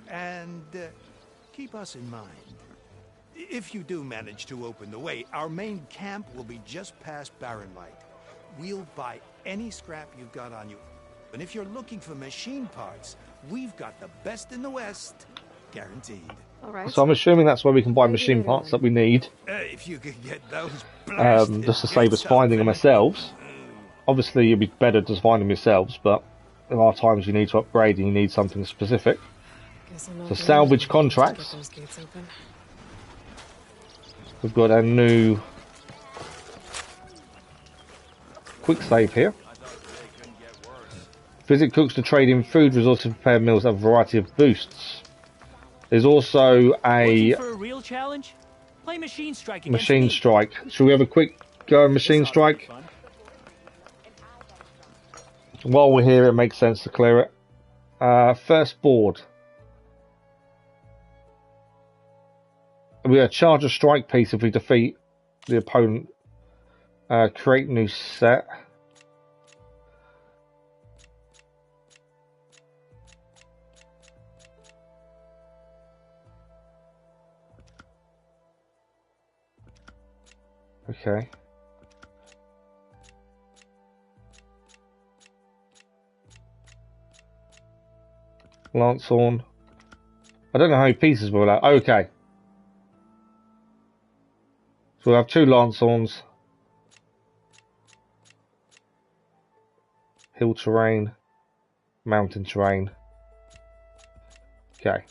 And keep us in mind. If you do manage to open the way, our main camp will be just past Barren Light. We'll buy any scrap you've got on you. And if you're looking for machine parts, we've got the best in the West. Guaranteed. All right. So I'm assuming that's where we can buy machine parts that we need. If you could get those blasted Just to save us gates finding them open. ourselves. Obviously, it'd be better to find them yourselves, but there are times you need to upgrade and you need something specific. So salvage contracts. We've got a new quick save here. Visit cooks to trade in food, resources, prepared meals, and a variety of boosts. There's also a for a real challenge? Play Machine Strike against Machine me. Strike. Should we have a quick go at Machine Strike? While we're here, it makes sense to clear it. First board. We charge a strike piece if we defeat the opponent. Create new set. Okay. Lancehorn. I don't know how many pieces we'll have. Okay. So we'll have 2 Lancehorns. Hill terrain. Mountain terrain. Okay.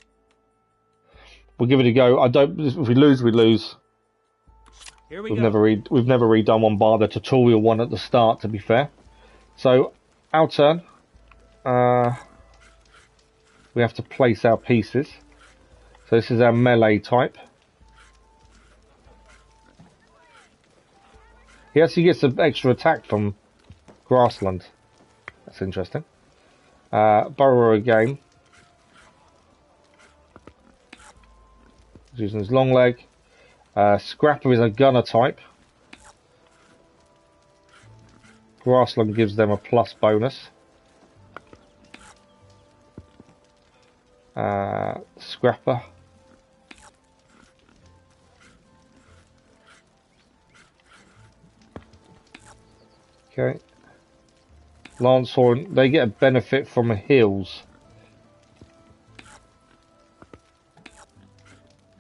We'll give it a go. If we lose, we lose. Here we We've go. never redone one bar the tutorial one at the start, to be fair. So, our turn. We have to place our pieces. So this is our melee type. He actually gets an extra attack from grassland. That's interesting. Burrower again. He's using his long leg. Scrapper is a gunner type. Grassland gives them a plus bonus. Scrapper. Okay. Lancehorn, they get a benefit from heals.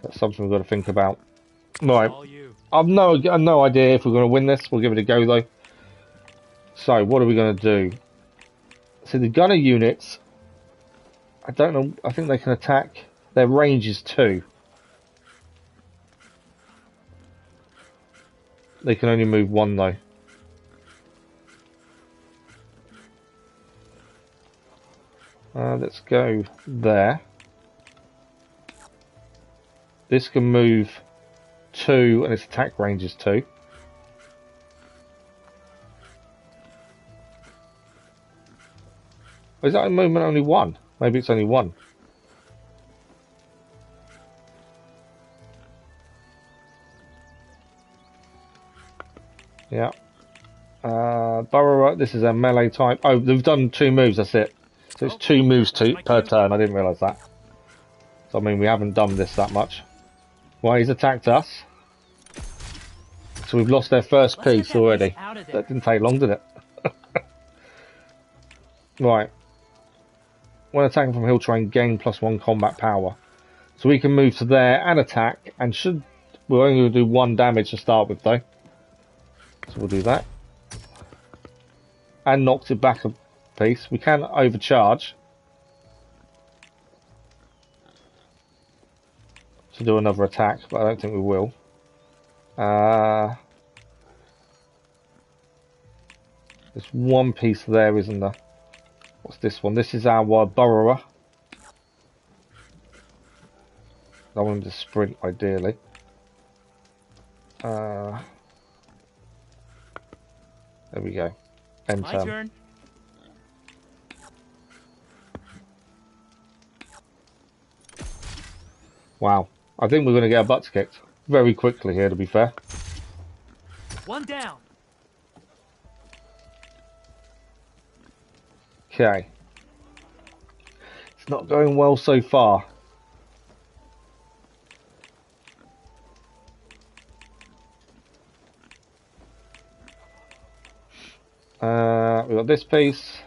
That's something we've got to think about. Right. I've no idea if we're going to win this. We'll give it a go though. So, what are we going to do? So the gunner units, I don't know, I think they can attack. Their range is 2. They can only move 1 though. Let's go there. This can move 2 and its attack range is 2. Or is that a movement only 1? Maybe it's only 1. Yeah. Burrower, this is a melee type. Oh, they've done 2 moves, that's it. So it's 2 moves per turn, I didn't realise that. So I mean, we haven't done this that much. Well, he's attacked us. So we've lost their first piece already. That didn't take long, did it? Right. When attacking from hill terrain, gain +1 combat power. So we can move to there and attack, and we're only going to do 1 damage to start with though. So we'll do that. And knocks it back a piece. We can overcharge to do another attack, but I don't think we will. There's 1 piece there, isn't there? What's this one? This is our burrower. I want him to sprint, ideally. There we go. End My turn. turn. Wow. I think we're going to get our butts kicked. very quickly here, to be fair. One down. Okay. It's not going well so far. We've got this piece.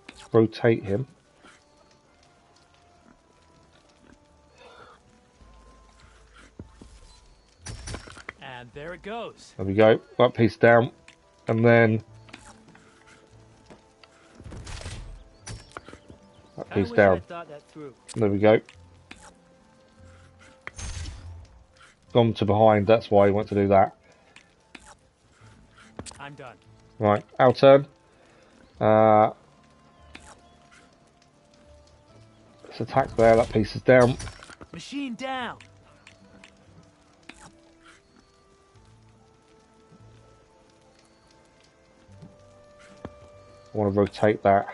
Let's rotate him. And there it goes. There we go. That piece down. And then that piece down. There we go. Gone to behind, that's why he went to do that. I'm done. Right, our turn. Let's attack there, that piece is down. Machine down. I want to rotate that.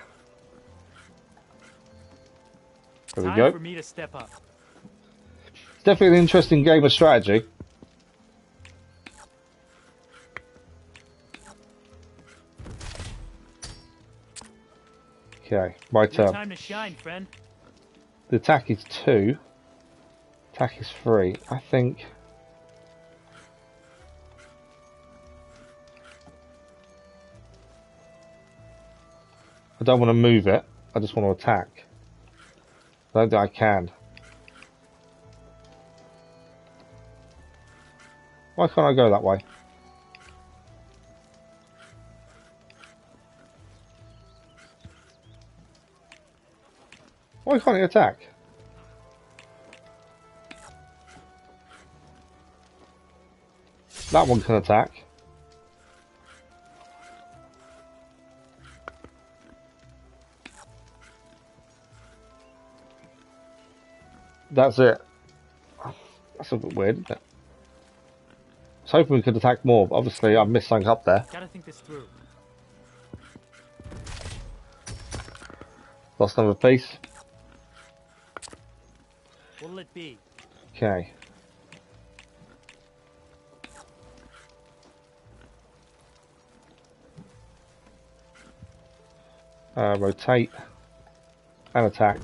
There we Time go. for me to step up. It's definitely an interesting game of strategy. Okay, my Your turn. time to shine, friend. The attack is 2. Attack is 3. I think... I don't want to move it. I just want to attack. I don't think I can. Why can't I go that way? Why can't he attack? That one can attack. That's it. That's a bit weird, isn't it? I was hoping we could attack more, but obviously I've missed something up there. Gotta think this through. Lost another piece. What'll it be? Okay. Rotate and attack.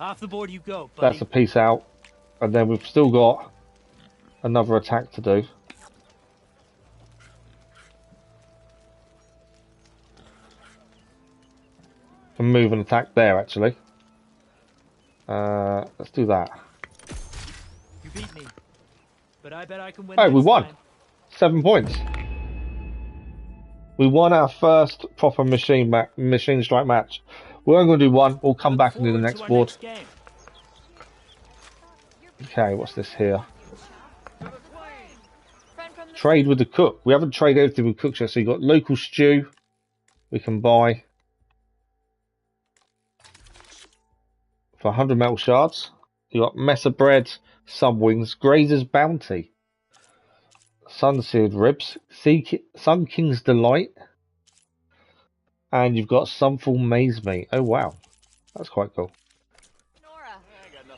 Off the board you go, buddy. That's a piece out, and then we've still got another attack to do. And move and attack there, actually. Let's do that. You beat me, but I bet I can win. Oh, we next won! time. 7 points. We won our first proper machine strike match. We're only going to do one. We'll come back and do the next board. Okay, what's this here? Trade with the cook. We haven't traded everything with cooks yet. So you've got local stew. We can buy for 100 metal shards. You got mess of bread, sub wings, Grazer's bounty, sun-seared ribs, Sun King's delight, and you've got sunful maize meat. Oh wow, that's quite cool.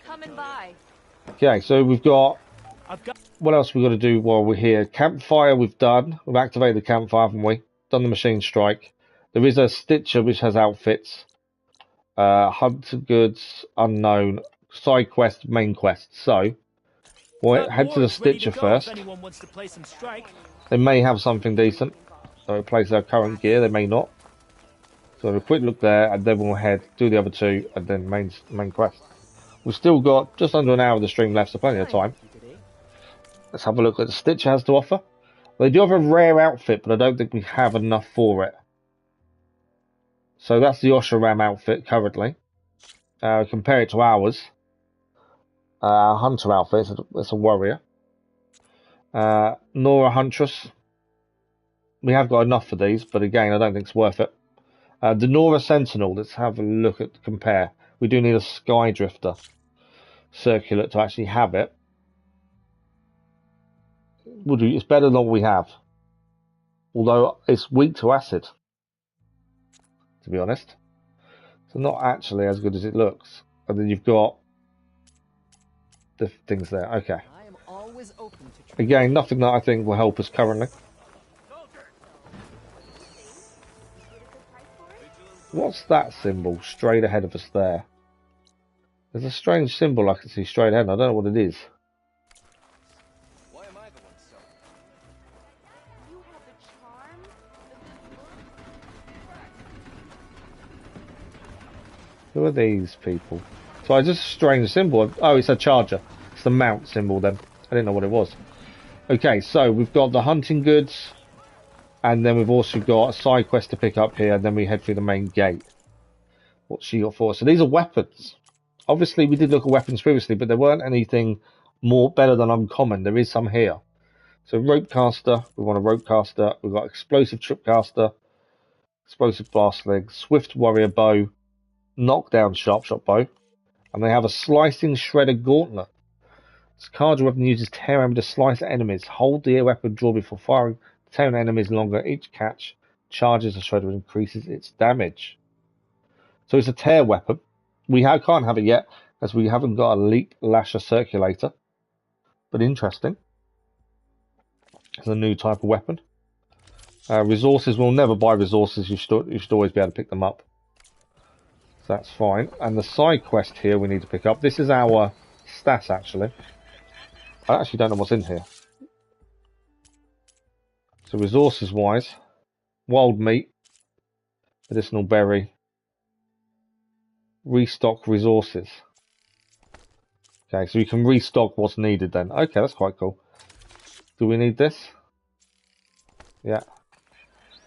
Coming by. Okay, so we've got. What else we got to do while we're here? Campfire we've done. We've activated the campfire, haven't we? Done the machine strike. There is a Stitcher which has outfits. Hunter goods, unknown, side quest, main quest. So we'll head to the Stitcher first. They may have something decent. So replace our current gear. They may not. So have a quick look there, and then we'll head do the other two, and then main quest. We've still got just under an hour of the stream left, so plenty of time. Let's have a look at the Stitcher has to offer. They do have a rare outfit, but I don't think we have enough for it. So that's the Osharam outfit currently. Compare it to ours. Hunter outfit, it's a warrior. Nora Huntress. We have got enough for these, but again, I don't think it's worth it. The Nora Sentinel, let's have a look at compare. We do need a Skydrifter circular to actually have it. It's better than what we have. although it's weak to acid, to be honest. So not actually as good as it looks. And then you've got the things there. Okay. I am always open to Again, nothing that I think will help us currently. What's that symbol straight ahead of us there? There's a strange symbol I can see straight ahead. I don't know what it is. Why am I the one suffering? You have the charm of Who are these people? So it's just a strange symbol. Oh, it's a charger. It's the mount symbol then. I didn't know what it was. Okay, so we've got the hunting goods. And then we've also got a side quest to pick up here. And then we head through the main gate. What's she got for us? So these are weapons. Obviously, we did look at weapons previously, but there weren't anything more better than uncommon. There is some here. So rope caster. We want a rope caster. We've got explosive trip caster. Explosive blast leg. Swift warrior bow. Knockdown sharp shot bow. And they have a slicing shredder gauntlet. This card weapon uses tear hammer to slice enemies. Hold the weapon draw before firing. Tearing enemies longer. Each catch charges the shredder and increases its damage. So it's a tear weapon. We can't have it yet as we haven't got a leak lasher circulator. But interesting. It's a new type of weapon. Resources, we'll never buy resources. You should always be able to pick them up. So that's fine. And the side quest here we need to pick up. This is our stats actually. I actually don't know what's in here. So resources wise, wild meat, medicinal berry, restock resources. Okay, so we can restock what's needed then. Okay, that's quite cool. Do we need this? Yeah.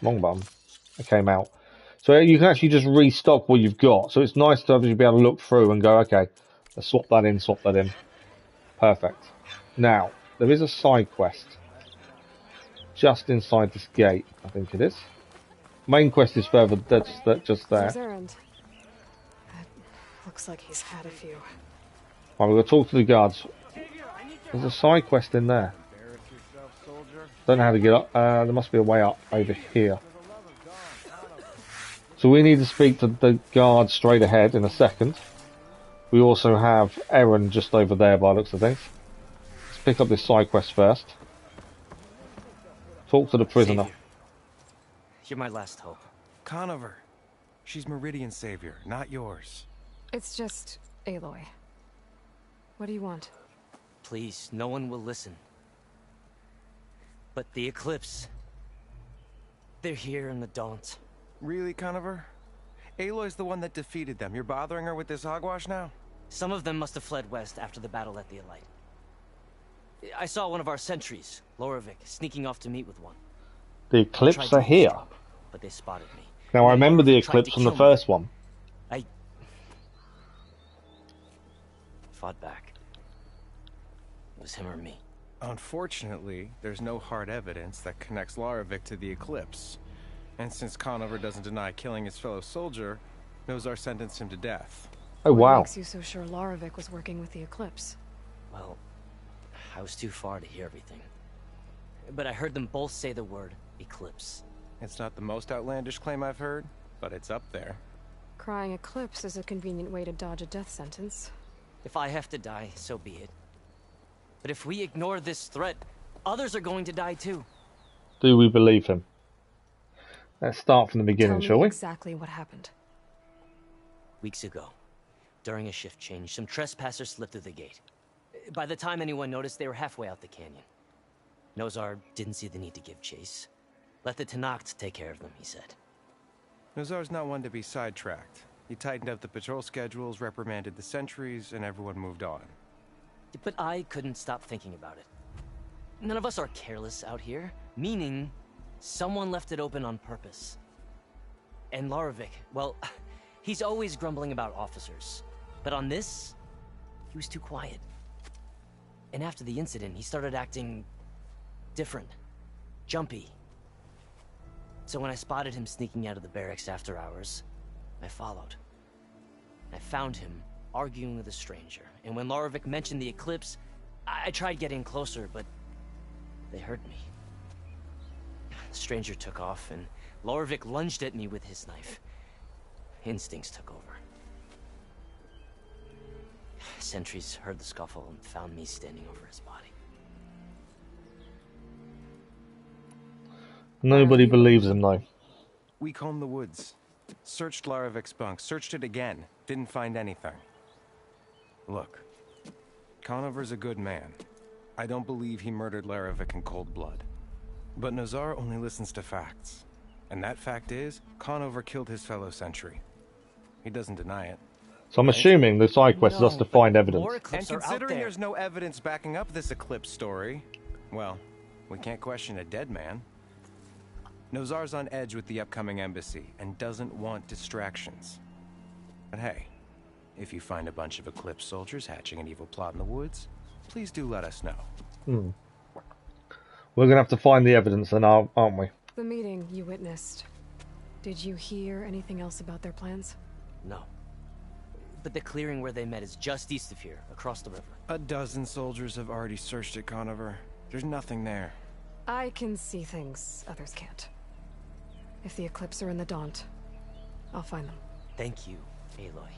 Wrong button. It came out. So you can actually just restock what you've got. So it's nice to obviously be able to look through and go, okay, let's swap that in, swap that in. Perfect. Now, there is a side quest. Just inside this gate, I think it is. Main quest is further, that's just there. His errand. Looks like he's had a few. Right, we're going to talk to the guards. There's a side quest in there. Don't know how to get up. There must be a way up over here. So we need to speak to the guard straight ahead in a second. We also have Aaron just over there by the looks of things. Let's pick up this side quest first. Talk to the prisoner. Savior. You're my last hope. Conover. She's Meridian's savior, not yours. It's just Aloy. What do you want? Please, no one will listen. But the Eclipse... they're here in the Daunt. Really, Conover? Aloy's the one that defeated them. You're bothering her with this hogwash now? Some of them must have fled west after the battle at the Elite. I saw one of our sentries, Lorevic, sneaking off to meet with one. The Eclipse are here. But they spotted me. Now I remember the Eclipse from the first one. I fought back. It was him or me. Unfortunately, there's no hard evidence that connects Lorevic to the Eclipse. And since Conover doesn't deny killing his fellow soldier, Nozar sentenced him to death. Oh wow. What makes you so sure Lorevic was working with the Eclipse? Well, I was too far to hear everything. But I heard them both say the word Eclipse. It's not the most outlandish claim I've heard, but it's up there. Crying Eclipse is a convenient way to dodge a death sentence. If I have to die, so be it. But if we ignore this threat, others are going to die too. Do we believe him? Let's start from the beginning, shall we? Exactly what happened. Weeks ago, during a shift change, some trespassers slipped through the gate. By the time anyone noticed, they were halfway out the canyon. Nozar didn't see the need to give chase. Let the Tenakth take care of them, he said. Nozar's not one to be sidetracked. He tightened up the patrol schedules, reprimanded the sentries, and everyone moved on. But I couldn't stop thinking about it. None of us are careless out here, meaning someone left it open on purpose. And Lorevic, well, he's always grumbling about officers. But on this, he was too quiet. And after the incident, he started acting different, jumpy. So when I spotted him sneaking out of the barracks after hours, I followed. I found him arguing with a stranger, and when Lorevic mentioned the Eclipse, I tried getting closer, but they heard me. The stranger took off, and Lorvik lunged at me with his knife. Instincts took over. Sentries heard the scuffle and found me standing over his body. Nobody believes him, though. We combed the woods, searched Laravik's bunk, searched it again, didn't find anything. Look, Conover's a good man. I don't believe he murdered Laravik in cold blood. But Nazar only listens to facts. And that fact is, Conover killed his fellow sentry. He doesn't deny it. So I'm assuming the side quest is us to find evidence. And considering there's no evidence backing up this eclipse story, well, we can't question a dead man. Nozar's on edge with the upcoming embassy and doesn't want distractions. But hey, if you find a bunch of Eclipse soldiers hatching an evil plot in the woods, please do let us know. We're going to have to find the evidence then, aren't we? The meeting you witnessed. Did you hear anything else about their plans? No. But the clearing where they met is just east of here, across the river. A dozen soldiers have already searched it, Conover. There's nothing there. I can see things others can't. If the Eclipse are in the Daunt, I'll find them. Thank you, Aloy.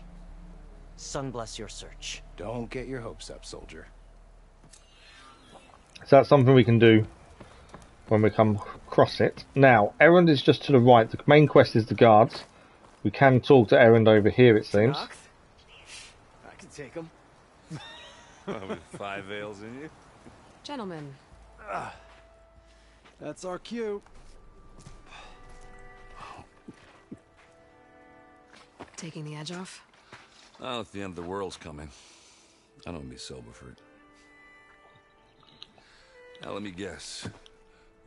Sun bless your search. Don't get your hopes up, soldier. Is that something we can do when we come across it? Now, Erend is just to the right. The main quest is the guards. We can talk to Erend over here, it seems. I can take him. With 5 ales in you? Gentlemen. That's our cue. Taking the edge off? Oh, if the end of the world's coming, I don't want to be sober for it. Now, let me guess.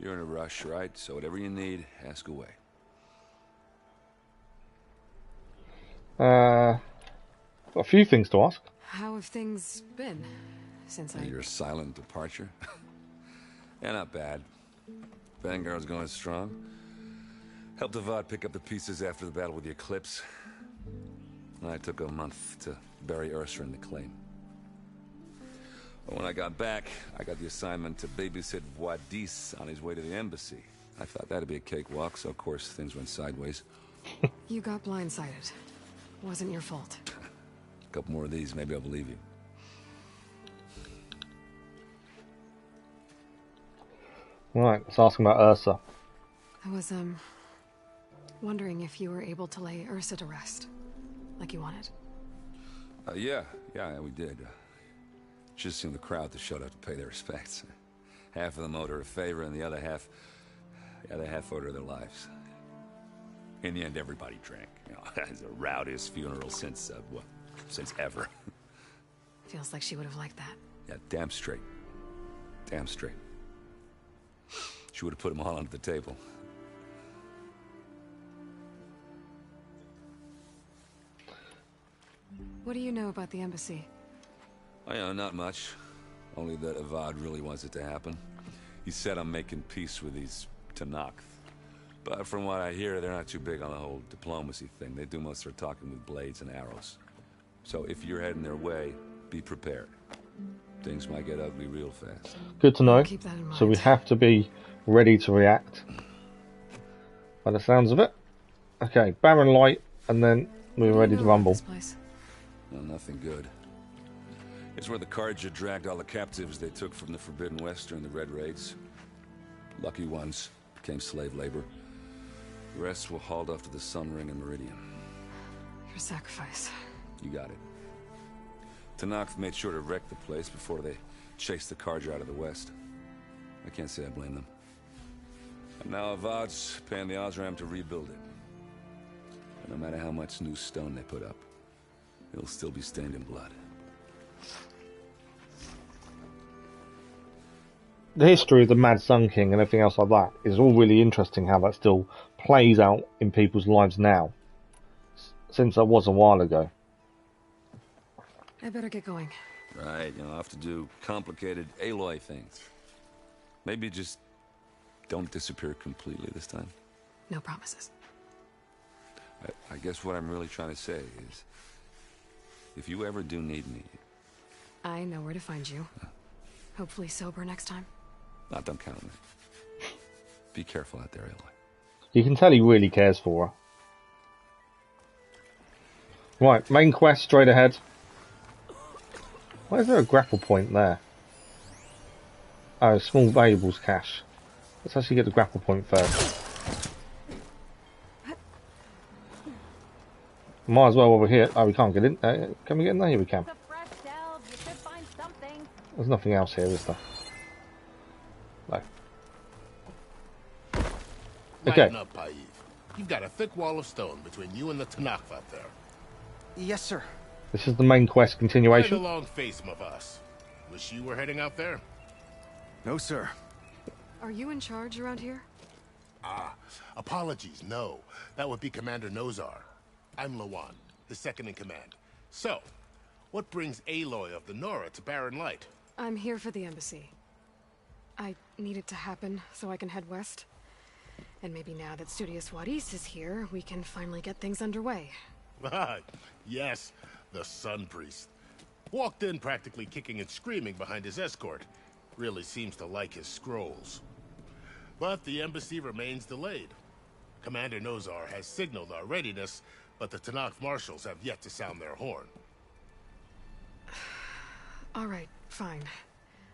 You're in a rush, right? So whatever you need, ask away. Got a few things to ask. How have things been since Your silent departure? Yeah, not bad. Vanguard's going strong. Helped Avad pick up the pieces after the battle with the Eclipse. I took a month to bury Ursa in the claim. But when I got back, I got the assignment to babysit Wadis on his way to the embassy. I thought that'd be a cakewalk, so of course things went sideways. You got blindsided. Wasn't your fault. A couple more of these, maybe I'll believe you. Right, let's ask him about Ursa. I was, wondering if you were able to lay Ursa to rest, like you wanted. Yeah, we did. Just seemed the crowd that showed up to pay their respects. Half of them owed her a favor, and the other half owed her their lives. In the end, everybody drank. You know, it's the rowdiest funeral since ever. Feels like she would have liked that. Yeah, damn straight. Damn straight. She would have put them all under the table. What do you know about the embassy? Oh, yeah, not much. Only that Avad really wants it to happen. He said I'm making peace with these Tenakth. But from what I hear, they're not too big on the whole diplomacy thing. They do most of their talking with blades and arrows. So if you're heading their way, be prepared. Things might get ugly real fast. Good to know. Keep that in mind. So we have to be ready to react. By the sounds of it. Okay, Barren Light, and then we're ready to rumble. Well, nothing good. It's where the Carja dragged all the captives they took from the Forbidden West during the Red Raids. Lucky ones became slave labor. The rest were hauled off to the Sun Ring and Meridian. Your sacrifice. You got it. Tenakth made sure to wreck the place before they chased the Carja out of the West. I can't say I blame them. And now Avad's paying the Osram to rebuild it. And no matter how much new stone they put up, it'll still be stained in blood. The history of the Mad Sun King and everything else like that is all really interesting, how that still plays out in people's lives now, since that was a while ago. I better get going. Right, I'll have to do complicated Aloy things. Maybe just don't disappear completely this time. No promises. I guess what I'm really trying to say is, if you ever do need me... I know where to find you. Hopefully sober next time. Don't count on it. Be careful out there, Aloy. You can tell he really cares for her. Right, main quest straight ahead. Why is there a grapple point there? Oh, small valuables cache. Let's actually get the grapple point first. Might as well over here. Oh, we can't get in. Can we get in there? Here we can. There's nothing else here, is there? No. Okay. Lighten up, Paiv. You've got a thick wall of stone between you and the Tanakh up there. Yes, sir. This is the main quest continuation. Right along, face of us. Wish you were heading out there. No, sir. Are you in charge around here? Ah, apologies, no. That would be Commander Nozar. I'm Lawan, his second in command. So, what brings Aloy of the Nora to Barren Light? I'm here for the embassy. I need it to happen so I can head west. And maybe now that Studious Wadis is here, we can finally get things underway. Yes, the Sun Priest. Walked in practically kicking and screaming behind his escort. Really seems to like his scrolls. But the embassy remains delayed. Commander Nozar has signaled our readiness, but the Tanakh marshals have yet to sound their horn. All right, fine.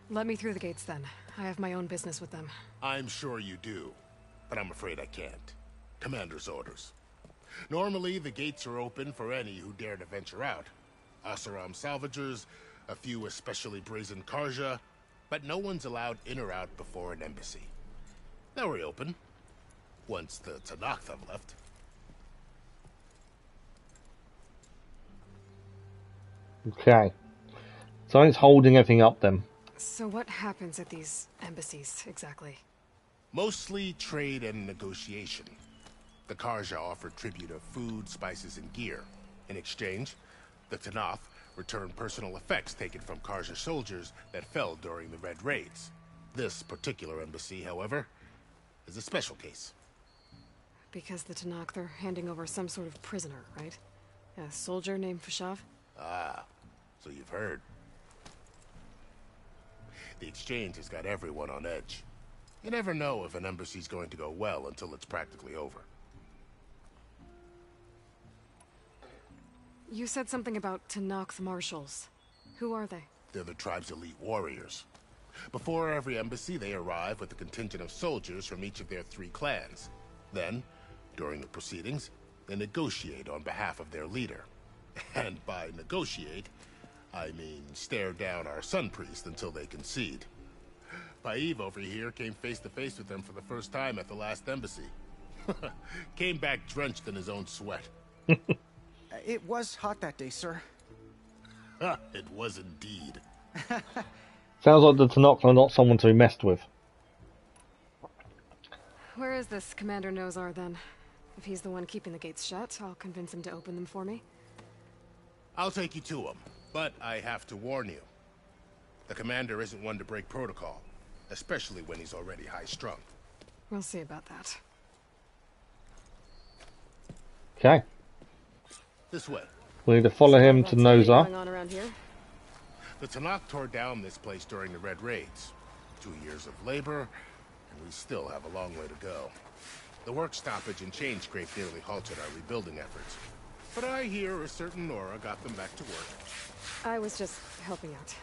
Let me through the gates then. I have my own business with them. I'm sure you do, but I'm afraid I can't. Commander's orders. Normally, the gates are open for any who dare to venture out. Asaram salvagers, a few especially brazen Karja, but no one's allowed in or out before an embassy. They'll reopen, once the Tanakh have left. Okay. Something's holding everything up then. So what happens at these embassies, exactly? Mostly trade and negotiation. The Karja offer tribute of food, spices, and gear. In exchange, the Tanakh return personal effects taken from Karja soldiers that fell during the Red Raids. This particular embassy, however, is a special case. Because the Tanakh, they're handing over some sort of prisoner, right? A soldier named Fashav? Ah, so you've heard. The exchange has got everyone on edge. You never know if an embassy's going to go well until it's practically over. You said something about Tanakh marshals. Who are they? They're the tribe's elite warriors. Before every embassy, they arrive with a contingent of soldiers from each of their 3 clans. Then, during the proceedings, they negotiate on behalf of their leader. And by negotiate, I mean stare down our Sun Priest until they concede. Paiv over here came face to face with them for the first time at the last embassy. Came back drenched in his own sweat. It was hot that day, sir. It was indeed. Sounds like the Tanakh are not someone to be messed with. Where is this Commander Nozar, then? If he's the one keeping the gates shut, I'll convince him to open them for me. I'll take you to him, but I have to warn you. The commander isn't one to break protocol, especially when he's already high-strung. We'll see about that. Okay. This way. We need to follow him to Nozar. Going on around here? The Tanakh tore down this place during the Red Raids. 2 years of labor, and we still have a long way to go. The work stoppage and chain scrape nearly halted our rebuilding efforts. But I hear a certain Nora got them back to work. I was just helping out.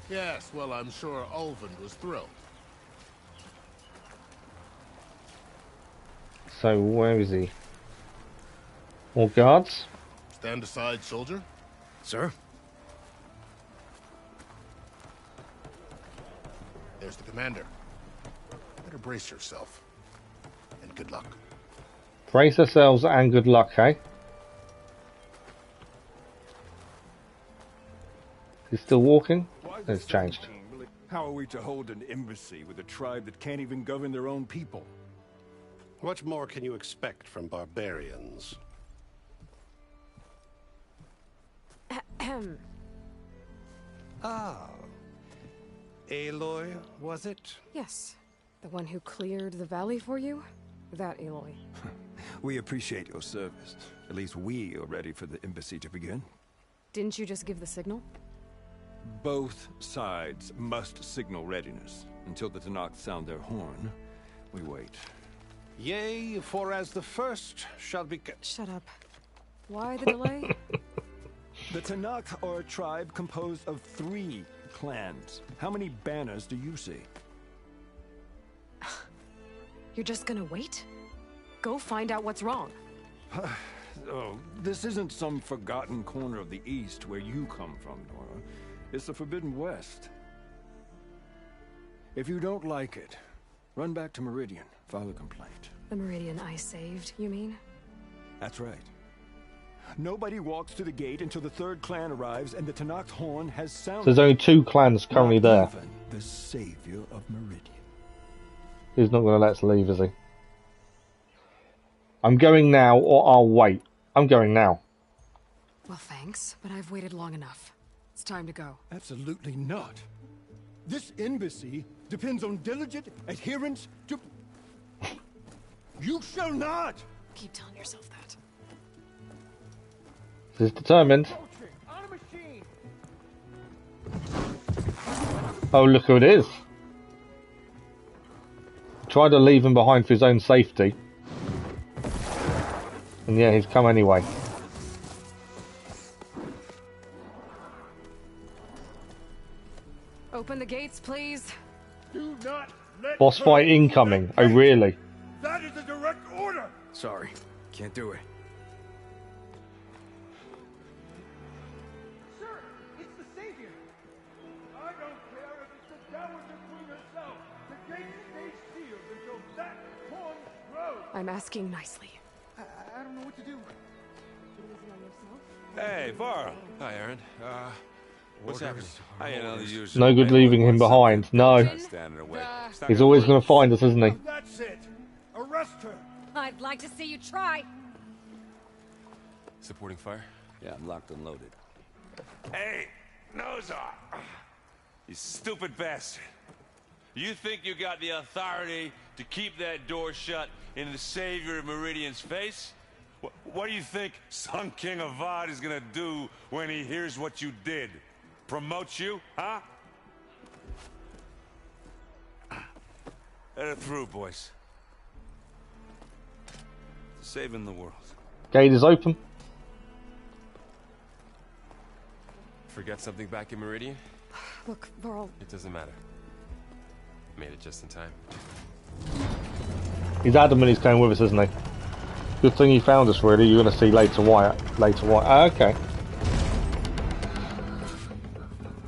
Yes, well, I'm sure Ulvund was thrilled. So, where is he? More guards? Stand aside, soldier. Sir? There's the commander. Better brace yourself. And good luck. Brace ourselves and good luck, eh? He's still walking? It's changed. How are we to hold an embassy with a tribe that can't even govern their own people? What more can you expect from barbarians? Ah. Aloy, was it? Yes. The one who cleared the valley for you? That Aloy. We appreciate your service. At least we are ready for the embassy to begin. Didn't you just give the signal? Both sides must signal readiness. Until the Tanakh sound their horn, we wait. Yea, for as the first shall be... Shut up. Why the delay? The Tanakh are a tribe composed of 3 clans. How many banners do you see? You're just gonna wait? Go find out what's wrong. Oh, this isn't some forgotten corner of the East where you come from, Nora. It's the Forbidden West. If you don't like it, run back to Meridian, file a complaint. The Meridian I saved, you mean? That's right. Nobody walks to the gate until the 3rd clan arrives and the Tanakh's horn has sounded. So there's only 2 clans currently there. Even the savior of Meridian. He's not going to let us leave, is he? I'm going now, or I'll wait. I'm going now. Well, thanks, but I've waited long enough. It's time to go. Absolutely not. This embassy depends on diligent adherence to... You shall not! Keep telling yourself that. He's determined. Oh, look who it is. Tried to leave him behind for his own safety. And yeah, he's come anyway. Open the gates, please. Do not let Boss fight incoming. Oh, really? That is a direct order! Sorry, can't do it. Sir, it's the Savior! I don't care if it's the Dowager Queen herself. The gate stays sealed until that horn grows. I'm asking nicely. I don't know what to do. Hey, Varl. Hi, Aaron. What's happening? The usual. No good leaving him behind. No. He's always going to find us, isn't he? That's it. Arrest her. I'd like to see you try. Supporting fire? Yeah, I'm locked and loaded. Hey, Nozar! You stupid bastard. You think you got the authority to keep that door shut in the Savior of Meridian's face? What do you think Sun King Avad is gonna do when he hears what you did? Promote you, huh? Let it through, boys. Saving the world. Gate is open. Forget something back in Meridian? Look, Varl. It doesn't matter. Made it just in time. He's adamant he's going with us, isn't he? Good thing he found us, really. You're going to see later why. Okay.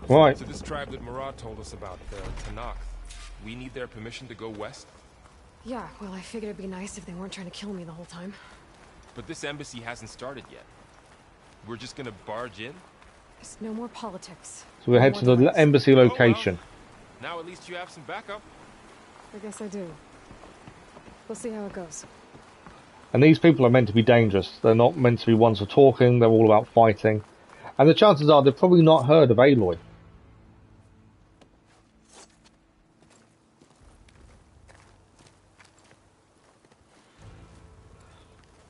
Right. So this tribe that Murad told us about, the Tanakh, we need their permission to go west? Yeah, well, I figured it'd be nice if they weren't trying to kill me the whole time. But this embassy hasn't started yet. We're just gonna barge in? There's no more politics. So we'll head to the embassy location. Now at least you have some backup. I guess I do. We'll see how it goes. And these people are meant to be dangerous. They're not meant to be ones for talking. They're all about fighting. And the chances are they've probably not heard of Aloy.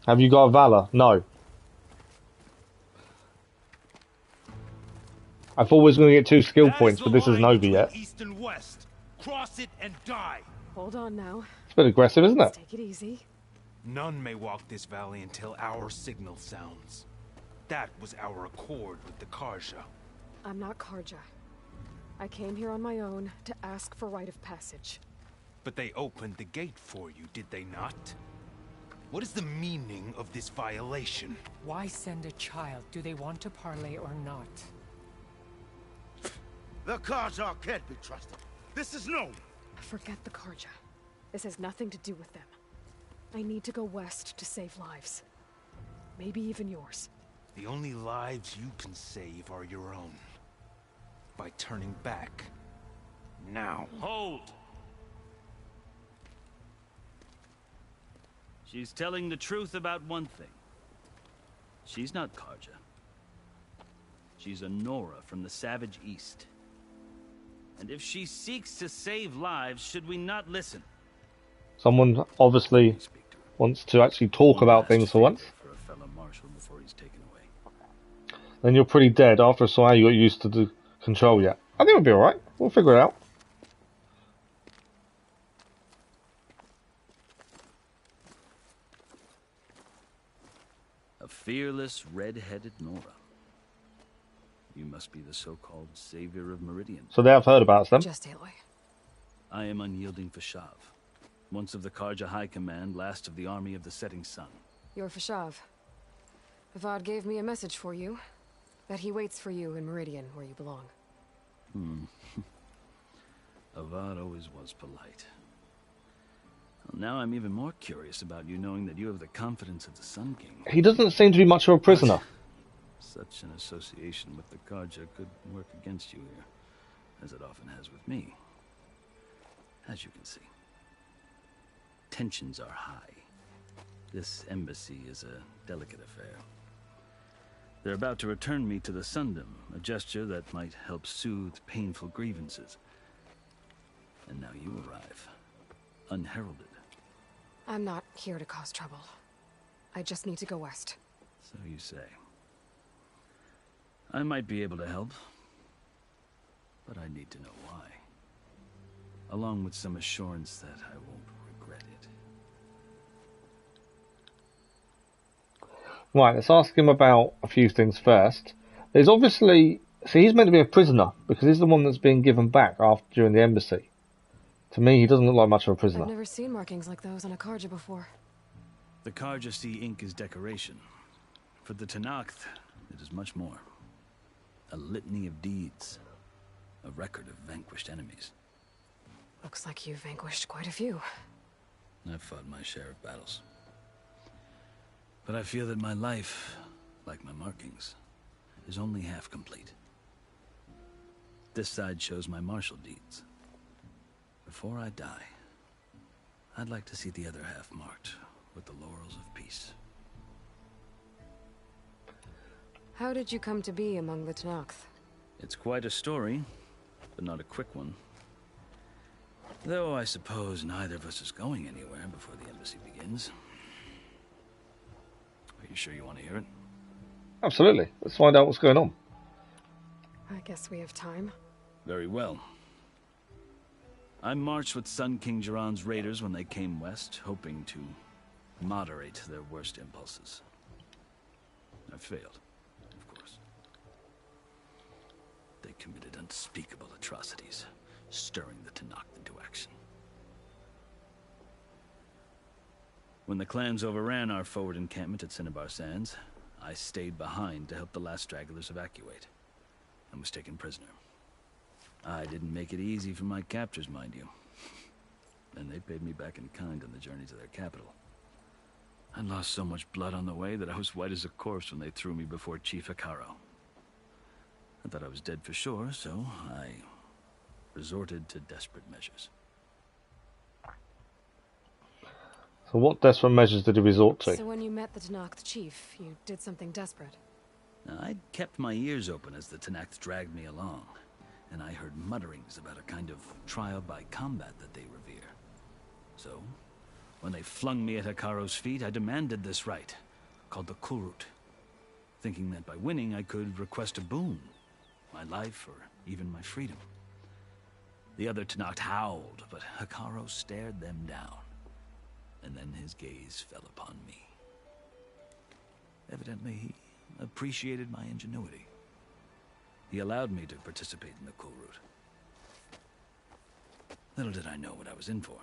Have you got a Valor? No. I thought we was going to get 2 skill points, but this isn't over yet. East and west. Cross it and die. Hold on now. It's a bit aggressive, isn't it? Take it easy. None may walk this valley until our signal sounds. That was our accord with the Karja. I'm not Karja. I came here on my own to ask for rite of passage. But they opened the gate for you, did they not? What is the meaning of this violation? Why send a child? Do they want to parley or not? The Karja can't be trusted. This is known. Forget the Karja. This has nothing to do with them. I need to go west to save lives. Maybe even yours. The only lives you can save are your own. By turning back. Now. Hold! She's telling the truth about one thing. She's not Karja. She's a Nora from the Savage East. And if she seeks to save lives, should we not listen? Someone obviously wants to actually talk about things for once. For a fellow marshal before he's taken away. Then you're pretty dead after I saw how you got used to the control yet. I think we'll be alright. We'll figure it out. A fearless, red-headed Nora. You must be the so-called savior of Meridian. So they have heard about them. Just Aloy. I am unyielding Fashav, once of the Karja High Command, last of the army of the setting sun. You're Fashav. Avad gave me a message for you. That he waits for you in Meridian, where you belong. Avad always was polite. Well, now I'm even more curious about you knowing that you have the confidence of the Sun King. He doesn't seem to be much of a prisoner. Such an association with the Karja could work against you here, as it often has with me. As you can see, tensions are high. This embassy is a delicate affair. They're about to return me to the Sundom, a gesture that might help soothe painful grievances. And now you arrive, unheralded. I'm not here to cause trouble. I just need to go west. So you say. I might be able to help, but I need to know why. Along with some assurance that I won't regret it. Right, let's ask him about a few things first. There's obviously... See, he's meant to be a prisoner, because he's the one that's being given back during the embassy. To me, he doesn't look like much of a prisoner. I've never seen markings like those on a Karja before. The Karja see ink as decoration. For the Tenakth, it is much more. A litany of deeds. A record of vanquished enemies. Looks like you've vanquished quite a few. I've fought my share of battles. But I feel that my life, like my markings, is only half complete. This side shows my martial deeds. Before I die, I'd like to see the other half marked with the laurels of peace. How did you come to be among the Tenakth? It's quite a story, but not a quick one. Though I suppose neither of us is going anywhere before the embassy begins. Are you sure you want to hear it? Absolutely. Let's find out what's going on. I guess we have time. Very well. I marched with Sun King Jiran's raiders when they came west, hoping to moderate their worst impulses. I failed, of course. They committed unspeakable atrocities, stirring the Tenakth into action. When the clans overran our forward encampment at Cinnabar Sands, I stayed behind to help the last stragglers evacuate, and was taken prisoner. I didn't make it easy for my captors, mind you. And they paid me back in kind on the journey to their capital. I lost so much blood on the way that I was white as a corpse when they threw me before Chief Hekaro. I thought I was dead for sure, so I resorted to desperate measures. So what desperate measures did he resort to? So when you met the Tenakth chief, you did something desperate? Now, I'd kept my ears open as the Tenakth dragged me along, and I heard mutterings about a kind of trial by combat that they revere. So, when they flung me at Hekaro's feet, I demanded this right, called the Kulrut, thinking that by winning I could request a boon, my life or even my freedom. The other Tenakth howled, but Hekaro stared them down, and then his gaze fell upon me. Evidently, he appreciated my ingenuity. He allowed me to participate in the Kulrut. Little did I know what I was in for.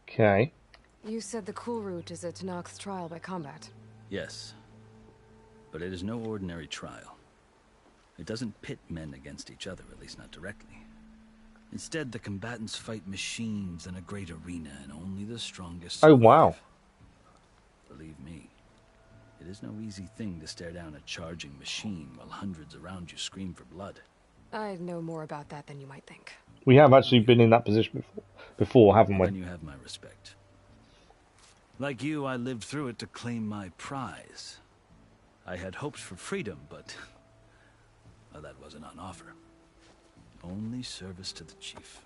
Okay. You said the Kulrut is a Tenakth's trial by combat. Yes, but it is no ordinary trial. It doesn't pit men against each other, at least not directly. Instead, the combatants fight machines in a great arena, and only the strongest survive. Oh, wow. Believe me, it is no easy thing to stare down a charging machine while hundreds around you scream for blood. I know more about that than you might think. We have actually been in that position before, haven't we? Then you have my respect. Like you, I lived through it to claim my prize. I had hopes for freedom, but well, that wasn't on offer. Only service to the chief.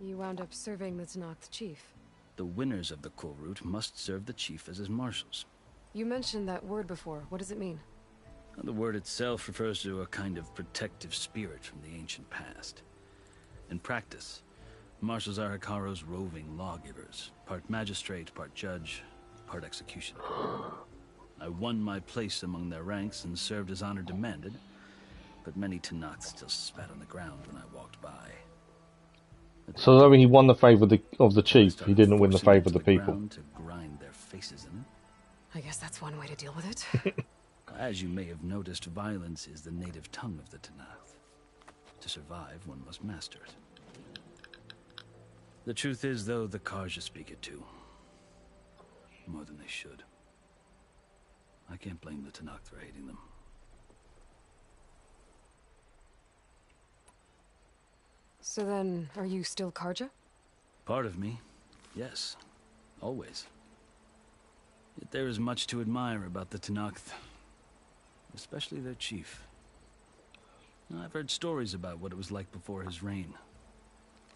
You wound up serving the Tenakth chief. The winners of the Kulrut must serve the chief as his marshals. You mentioned that word before. What does it mean? The word itself refers to a kind of protective spirit from the ancient past. In practice, Marshals are Hikaru's roving lawgivers, part magistrate, part judge, part executioner. I won my place among their ranks and served as honor demanded, but many Tenakth still spat on the ground when I walked by. So though he won the favour of the chief, he didn't win the favour of the people. To grind their faces in it. I guess that's one way to deal with it. As you may have noticed, violence is the native tongue of the Tenakth. To survive, one must master it. The truth is, though, the Karja speak it too. More than they should. I can't blame the Tenakth for hating them. So then, are you still Karja? Part of me, yes. Always. Yet there is much to admire about the Tenakth. Especially their chief. I've heard stories about what it was like before his reign.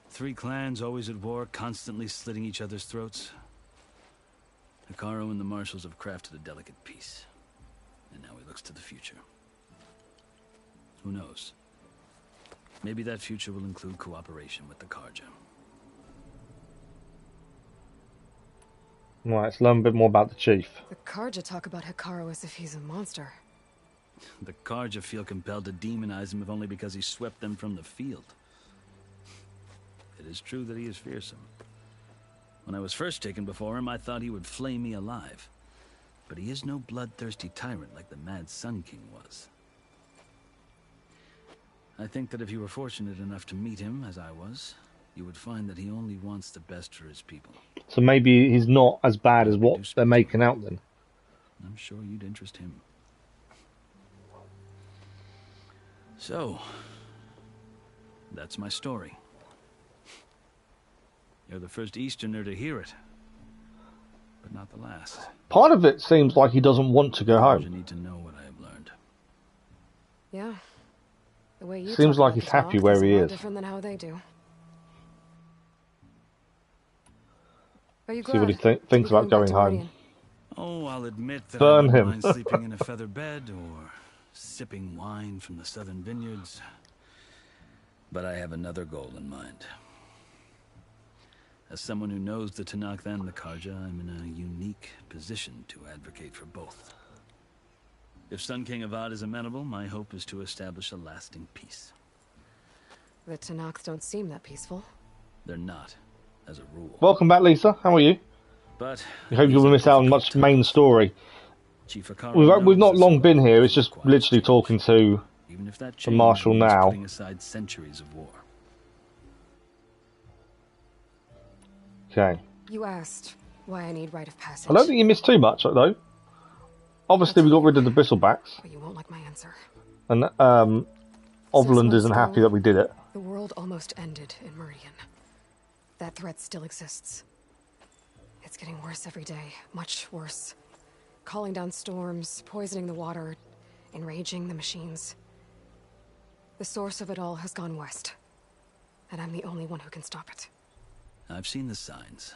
3 clans always at war, constantly slitting each other's throats. Hikaru and the marshals have crafted a delicate peace. And now he looks to the future. Who knows? Maybe that future will include cooperation with the Karja. Right, let's learn a bit more about the chief. The Karja talk about Hikaru as if he's a monster. The Karja feel compelled to demonize him if only because he swept them from the field. It is true that he is fearsome. When I was first taken before him, I thought he would flay me alive. But he is no bloodthirsty tyrant like the Mad Sun King was. I think that if you were fortunate enough to meet him, as I was, you would find that he only wants the best for his people. So maybe he's not as bad as what they're making out then. I'm sure you'd interest him. So, that's my story. You're the first Easterner to hear it, but not the last. Part of it seems like he doesn't want to go home. You need to know what I have learned. Yeah. The way you seems talk like about he's the happy Tenakth where is he a lot is. different than how they do. Are you See what he glad thinks to be about going back to home. Guardian? Oh, I'll admit that Burn I wouldn't him. mind sleeping in a feather bed or sipping wine from the southern vineyards. But I have another goal in mind. As someone who knows the Tenakth and the Karja, I'm in a unique position to advocate for both. If Sun King Avad is amenable, my hope is to establish a lasting peace. The Tenakth don't seem that peaceful. They're not, as a rule. Welcome back, Lisa. How are you? But I hope you will miss out on much main story. We've not long been here. It's just literally talking to even if that the marshal means now. putting aside centuries of war. Okay. You asked why I need rite of passage. I don't think you missed too much though. Obviously, we got rid of the bristlebacks, But you won't like my answer. and Ovland isn't happy that we did it. The world almost ended in Meridian. That threat still exists. It's getting worse every day, much worse. Calling down storms, poisoning the water, enraging the machines. The source of it all has gone west, and I'm the only one who can stop it. I've seen the signs.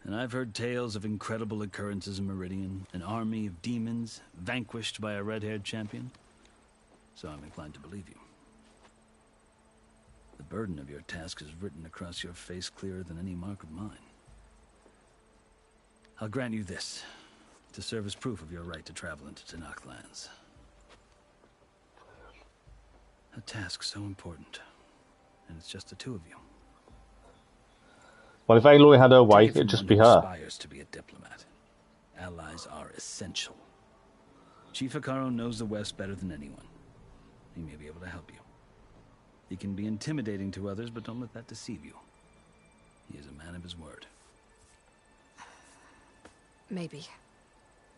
And I've heard tales of incredible occurrences in Meridian, an army of demons vanquished by a red-haired champion. So I'm inclined to believe you. The burden of your task is written across your face clearer than any mark of mine. I'll grant you this, to serve as proof of your right to travel into Tenakth lands. A task so important, and it's just the two of you. Well, if Aloy had her way, Take it it'd from just one be who her. aspires to be a diplomat. Allies are essential. Chief Hikaru knows the West better than anyone. He may be able to help you. He can be intimidating to others, but don't let that deceive you. He is a man of his word. Maybe.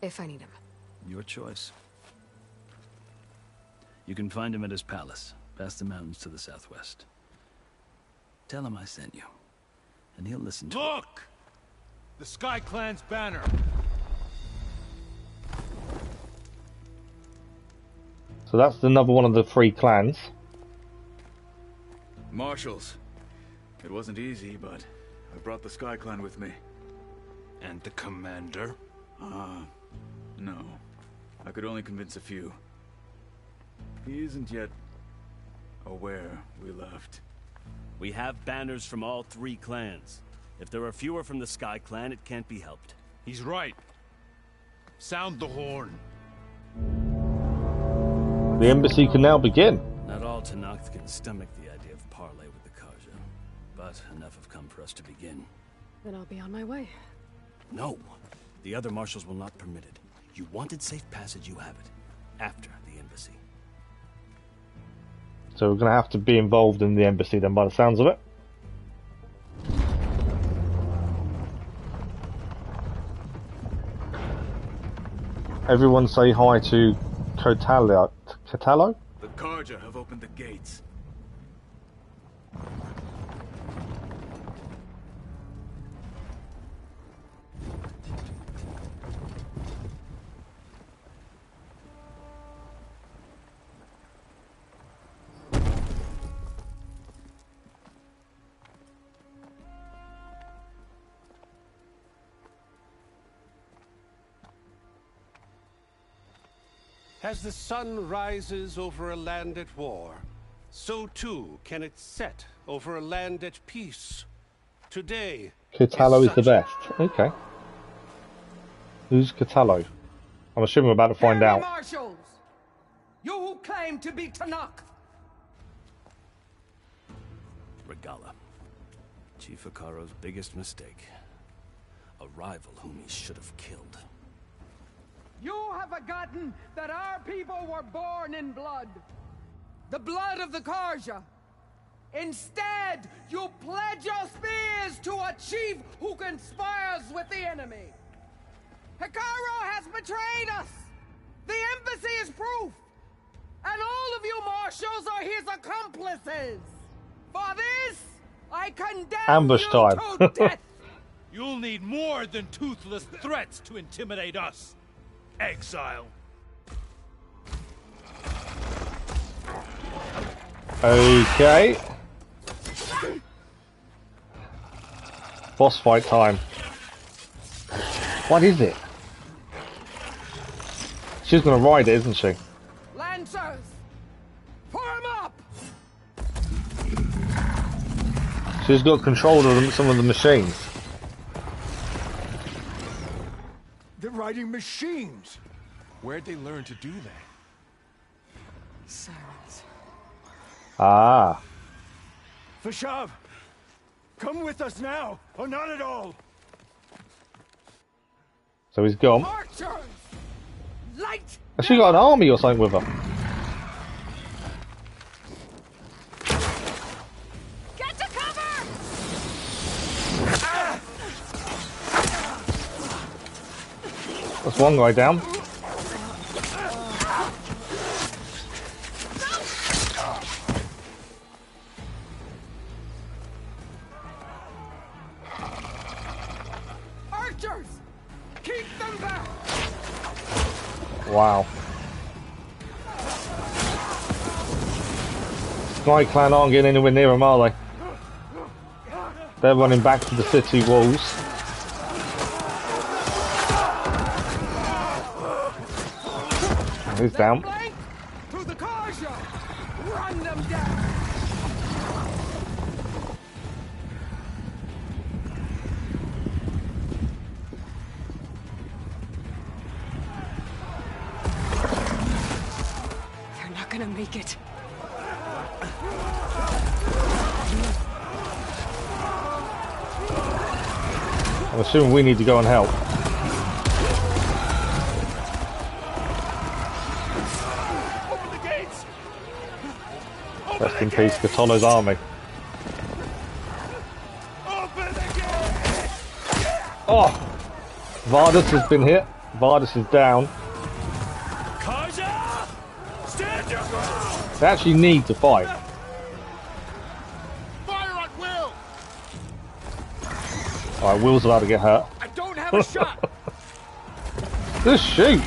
If I need him. Your choice. You can find him at his palace, past the mountains to the southwest. Tell him I sent you, and he'll listen to it. Look! The Sky Clan's banner. So that's another one of the 3 clans. Marshals. It wasn't easy, but I brought the Sky Clan with me. And the commander? No. I could only convince a few. He isn't yet aware we left. We have banners from all 3 clans. If there are fewer from the Sky Clan, it can't be helped. He's right. Sound the horn. The embassy can now begin. Not all Tenakth can stomach the idea of parley with the Karja, but enough have come for us to begin. Then I'll be on my way. No, the other marshals will not permit it. You wanted safe passage, you have it. After the embassy. So we're going to have to be involved in the embassy then, by the sounds of it. Everyone say hi to Catallo? The Karja have opened the gates. As the sun rises over a land at war, so too can it set over a land at peace. Today, Catallo is the best. Okay. Who's Catallo? I'm assuming we're about to find out. Marshals, you who claim to be Tenakth. Regala. Chief Akaro's biggest mistake. A rival whom he should have killed. You have forgotten that our people were born in blood. The blood of the Karja. Instead, you pledge your spears to a chief who conspires with the enemy. Hikaru has betrayed us. The embassy is proof. And all of you marshals are his accomplices. For this, I condemn Ambush you time. to death. You'll need more than toothless threats to intimidate us. Exile. Okay. Boss fight time. What is it? She's gonna ride it, isn't she? Lancers, form up. She's got control of some of the machines. They're riding machines. Where'd they learn to do that? Sirens. Ah. Vashav, come with us now, or not at all. So he's gone. Archers, light. Has she got an army or something with her? Get to cover. That's one guy down. Archers, keep them back. Wow. Sky Clan aren't getting anywhere near them, are they? They're running back to the city walls. He's down. To the Karja. Run them down. They're not gonna make it. I'm assuming we need to go and help. Rest in peace, Cthulhu's army. Oh! Vardis has been hit. Vardis is down. Karja, stand your ground. They actually need to fight. Fire at will. Alright, Will's about to get hurt. I don't have a shot. Just shoot!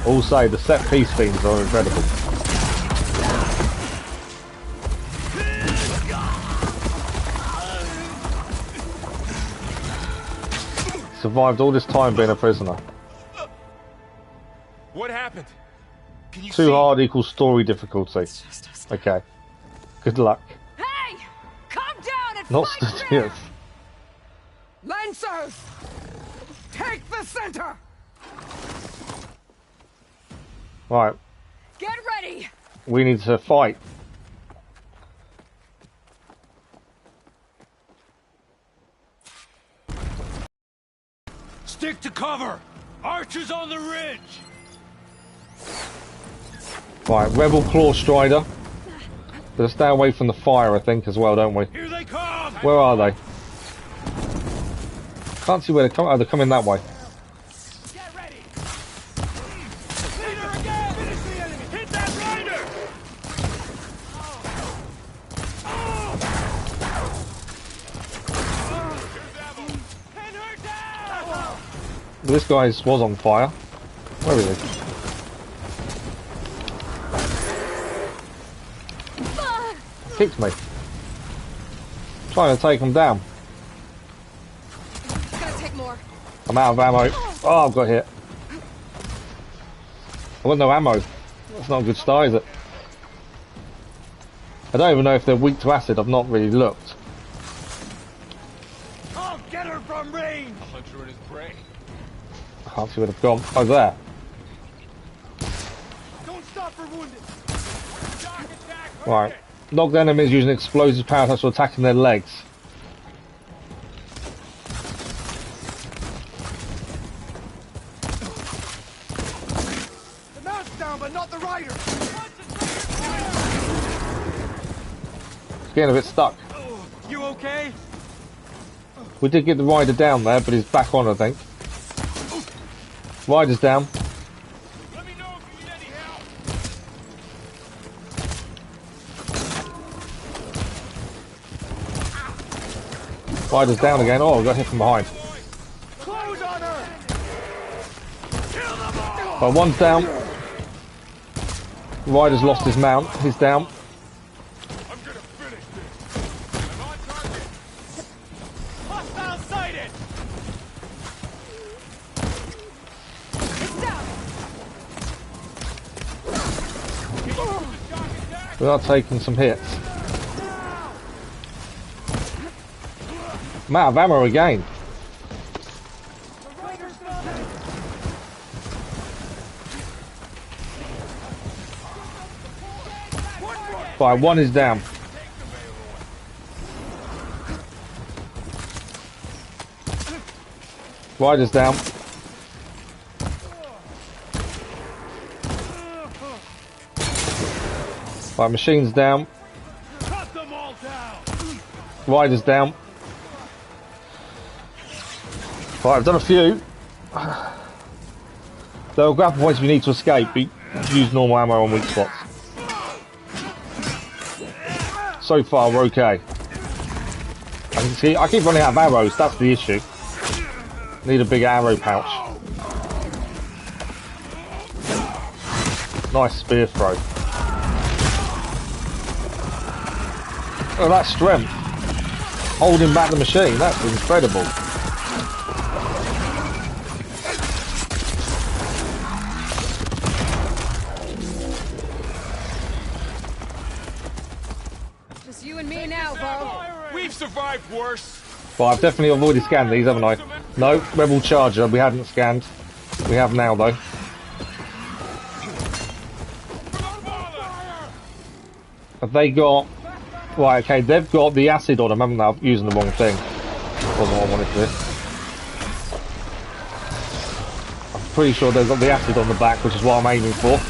Also, the set piece themes are incredible. Survived all this time being a prisoner. What happened? Can you Too see? hard equals story difficulty. Okay. Good luck. Hey! Come down and Not fight studious. Lancers! Take the center! Right. Get ready! We need to fight. Stick to cover! Archers on the ridge! Right, Rebel Claw Strider. Gotta stay away from the fire, I think, as well, don't we? Here they come! Where are they? Can't see where they're coming. Oh, they're coming that way. Get ready! Leader again! Finish the enemy! Hit that rider! Pin her down! This guy was on fire. Where is he? Kicked me. Trying to take him down. It's gonna take more. I'm out of ammo. Oh, I've got hit. I got no ammo. That's not a good start, is it? I don't even know if they're weak to acid. I've not really looked. I'll get her from range! A hunter and his prey. I can't see where they've gone. Oh, there. Don't stop for wounded! Shock attack! Right. Knocked enemies using explosive power attacks or attacking their legs. The mount's down, but not the rider! It's getting a bit stuck. You okay? We did get the rider down there, but he's back on, I think. Rider's down. Let me know if you need any help! Rider's down again. Oh, I got hit from behind. Close on her! Kill them all! Right, one's down. Rider's lost his mount. He's down. I'm gonna finish this! I'm on target! Hostile sighted! It's down! We are taking some hits. I'm out of ammo again. Right, one is down. Rider's down. Right, machine's down. Cut them all down! Rider's down. Right, I've done a few. There are grapple points if you need to escape, but use normal ammo on weak spots. So far, we're okay. I keep running out of arrows, that's the issue. Need a big arrow pouch. Nice spear throw. Oh, that strength. Holding back the machine, that's incredible. Just you and me now, Bo. We've survived worse. But I've definitely avoided scanning these, haven't I? No, Rebel Charger, we hadn't scanned. We have now, though. Have they got... Right, okay, they've got the acid on them, haven't they? I'm using the wrong thing. Wasn't what I wanted to do. I'm pretty sure they've got the acid on the back, which is what I'm aiming for.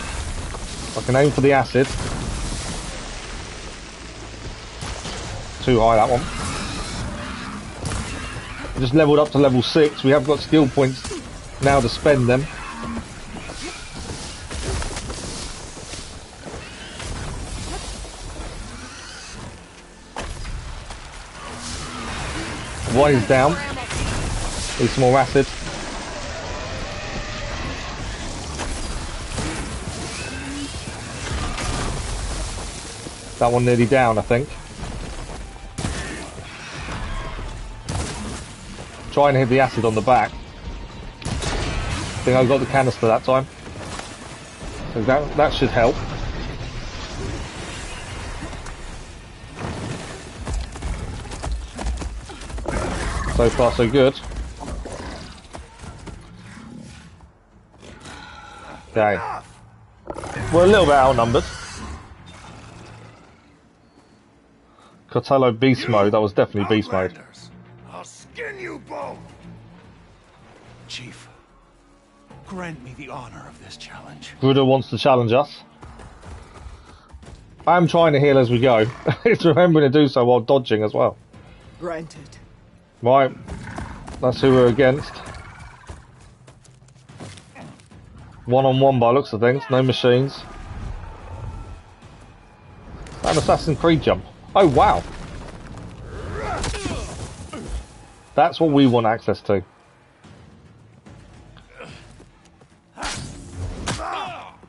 I can aim for the acid. Too high, that one. Just leveled up to level 6. We have got skill points now to spend them. One is down. Need some more acid. That one nearly down, I think. Try and hit the acid on the back. I think I got the canister that time. So that should help. So far so good. Okay. We're a little bit outnumbered. Cotello beast mode, that was definitely beast mode. I'll skin you both! Chief, grant me the honor of this challenge. Gruder wants to challenge us. I'm trying to heal as we go. It's remembering to do so while dodging as well. Granted. Right. That's who we're against. One-on-one by looks of things, no machines. An Assassin's Creed jump. Oh wow. That's what we want access to.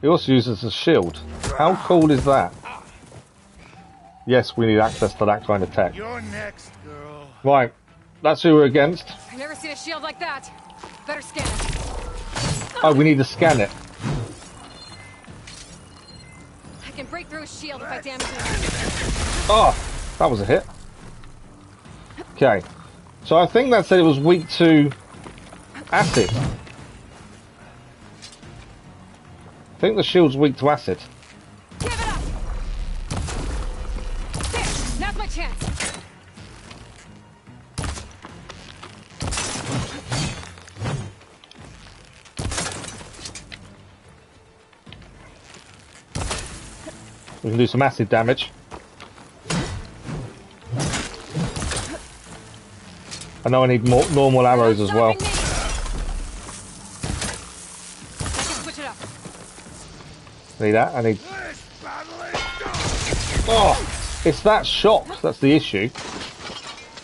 He also uses a shield. How cool is that? Yes, we need access to that kind of tech. You're next, girl. Right. That's who we're against. I've never seen a shield like that. Better scan it. Oh, we need to scan it. I can break through a shield if I damage it. Oh, that was a hit. Okay. So I think that said it was weak to acid. I think the shield's weak to acid. Give it up! There! Now's my chance! We can do some acid damage. I know I need more normal arrows as well. Need that? I need... Oh! It's that shot! That's the issue.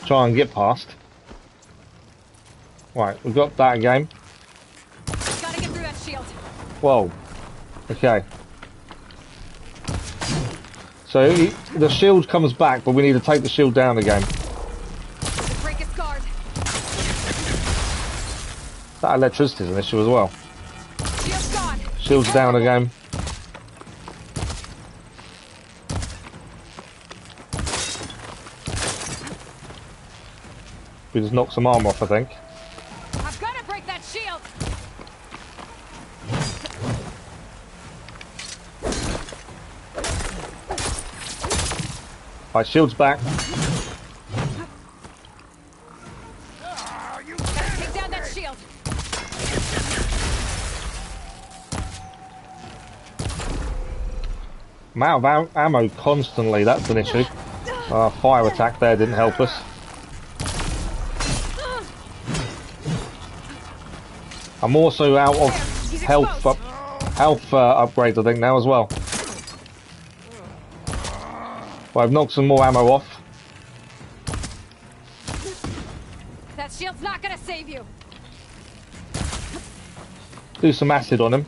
Try and get past. Right, we've got that again. Gotta get through that shield. Whoa. Okay. So the shield comes back, but we need to take the shield down again. Break its guard. That electricity is an issue as well. Shield's gone. Shield's down again. We just knocked some armor off, I think. I've gotta break that shield. Right, shield's back. Take down that shield. I'm out of ammo constantly, that's an issue. Fire attack there didn't help us. I'm also out of health upgrades, I think, now as well. Well, I've knocked some more ammo off. That shield's not gonna save you. Do some acid on him.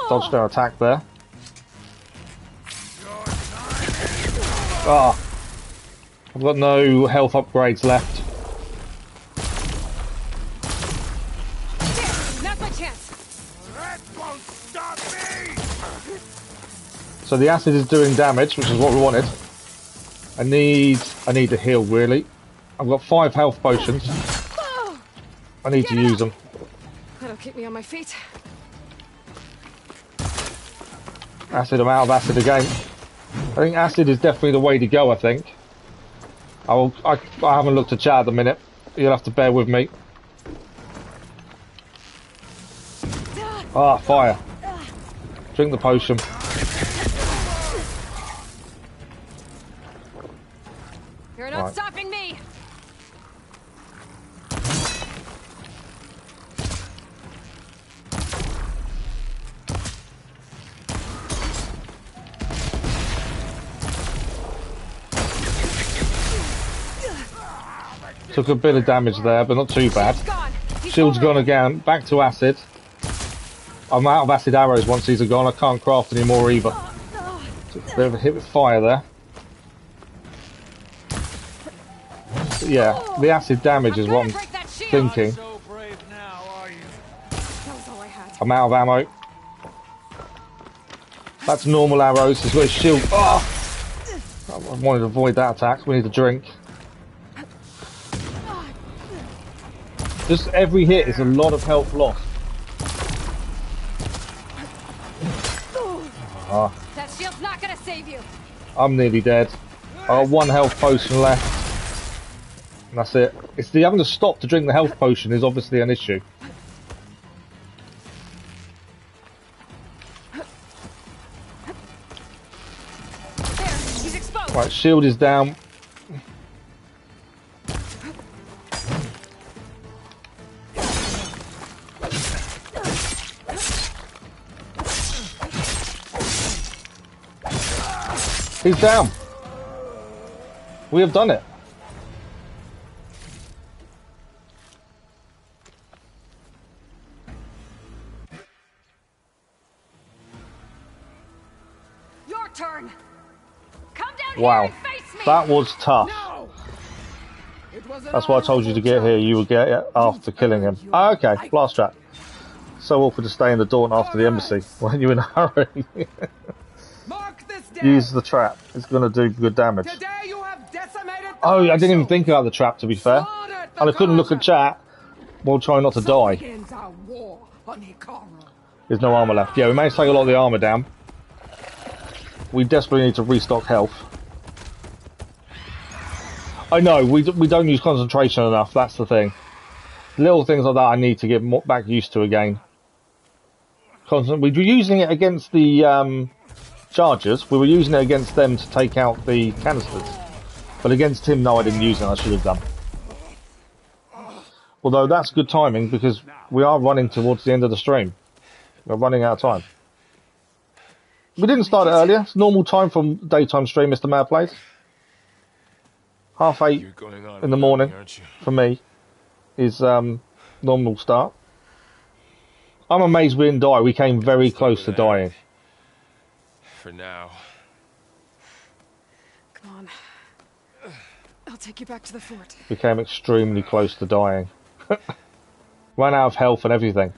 Dodged their attack there. Ah, I've got no health upgrades left. Now's my chance. That won't stop me! So the acid is doing damage, which is what we wanted. I need to heal, really. I've got 5 health potions. I need to use them. That'll keep me on my feet. Acid, I'm out of acid again. I think acid is definitely the way to go, I think. I haven't looked at chat at the minute. You'll have to bear with me. Ah, fire. Drink the potion. You're not Right. stopping me. Took a bit of damage there, but not too bad. Shield's gone again. Back to acid. I'm out of acid arrows once these are gone. I can't craft any more either. Took a bit of a hit with fire there. But yeah, the acid damage is what I'm thinking. So brave now, are you? I'm out of ammo. That's normal arrows. He's got his shield. Oh! I wanted to avoid that attack. We need a drink. Just every hit is a lot of health lost. Oh, That shield's not gonna save you. I'm nearly dead. I got 1 health potion left. And that's it. It's the having to stop to drink the health potion is obviously an issue. There, he's exposed. Right, shield is down. He's down. We have done it. Your turn. Come down Wow, here and face me. that was tough. No! It was an That's why I told you to get here. You would get it after killing him. Oh, okay, blast trap. So awkward to stay in the Daunt after the embassy. When you're in a hurry. Mark this day. Use the trap. It's going to do good damage. Today you have decimated the Oh, I didn't even think about the trap, to be fair. And I couldn't look at chat while trying not to die. begins our war on Hikaru. There's no armor left. Yeah, we managed to take a lot of the armor down. We desperately need to restock health. I know, we don't use concentration enough, that's the thing. Little things like that I need to get back used to again. We were using it against the chargers. We were using it against them to take out the canisters. But against him, no, I didn't use it. I should have done. Although that's good timing because we are running towards the end of the stream. We're running out of time. We didn't start it earlier. It's normal time from daytime stream, Mr. Mad Plays. 8:30 in the morning for me is normal start. I'm amazed we didn't die. We came very close to dying. For now. Come on. I'll take you back to the fort. We came extremely close to dying. Ran out of health and everything.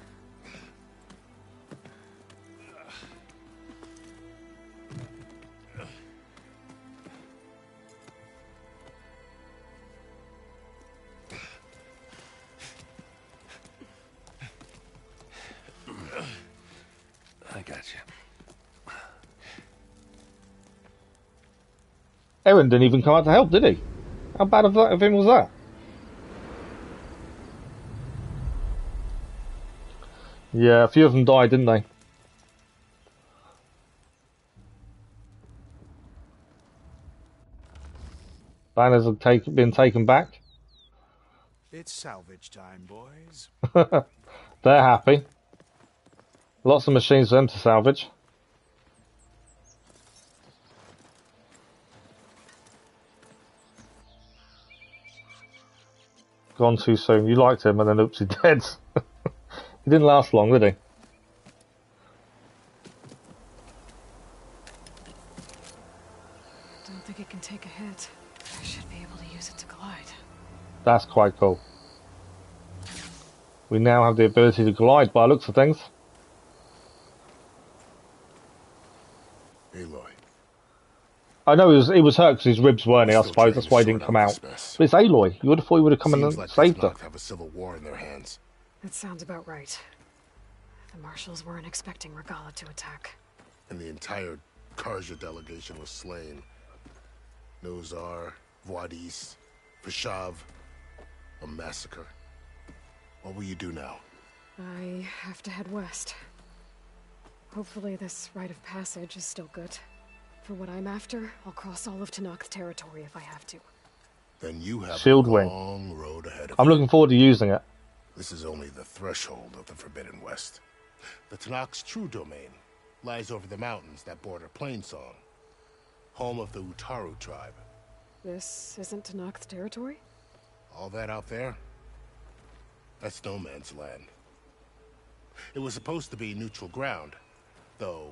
I got you. Aaron didn't even come out to help, did he? How bad of him was that? Yeah, a few of them died, didn't they? Banners have been taken back. It's salvage time, boys. They're happy. Lots of machines for them to salvage. Gone too soon. You liked him and then oops, he's dead. He didn't last long, did he? Don't think it can take a hit. I should be able to use it to glide. That's quite cool. We now have the ability to glide by the looks of things. Aloy. I know he was hurt because his ribs weren't he, I suppose. That's why he didn't come out. But it's Aloy. You would have thought he would have come in and saved her. Have a civil war in their hands. That sounds about right. The marshals weren't expecting Regala to attack. And the entire Karja delegation was slain. Nozar, Voidis, Vishav. A massacre. What will you do now? I have to head west. Hopefully this rite of passage is still good. For what I'm after, I'll cross all of Tanakh territory if I have to. Then you have Shield a wing. long road ahead of I'm you. looking forward to using it. This is only the threshold of the Forbidden West. The Tanakh's true domain lies over the mountains that border Plainsong, home of the Utaru tribe. This isn't Tanakh territory? All that out there? That's no man's land. It was supposed to be neutral ground, though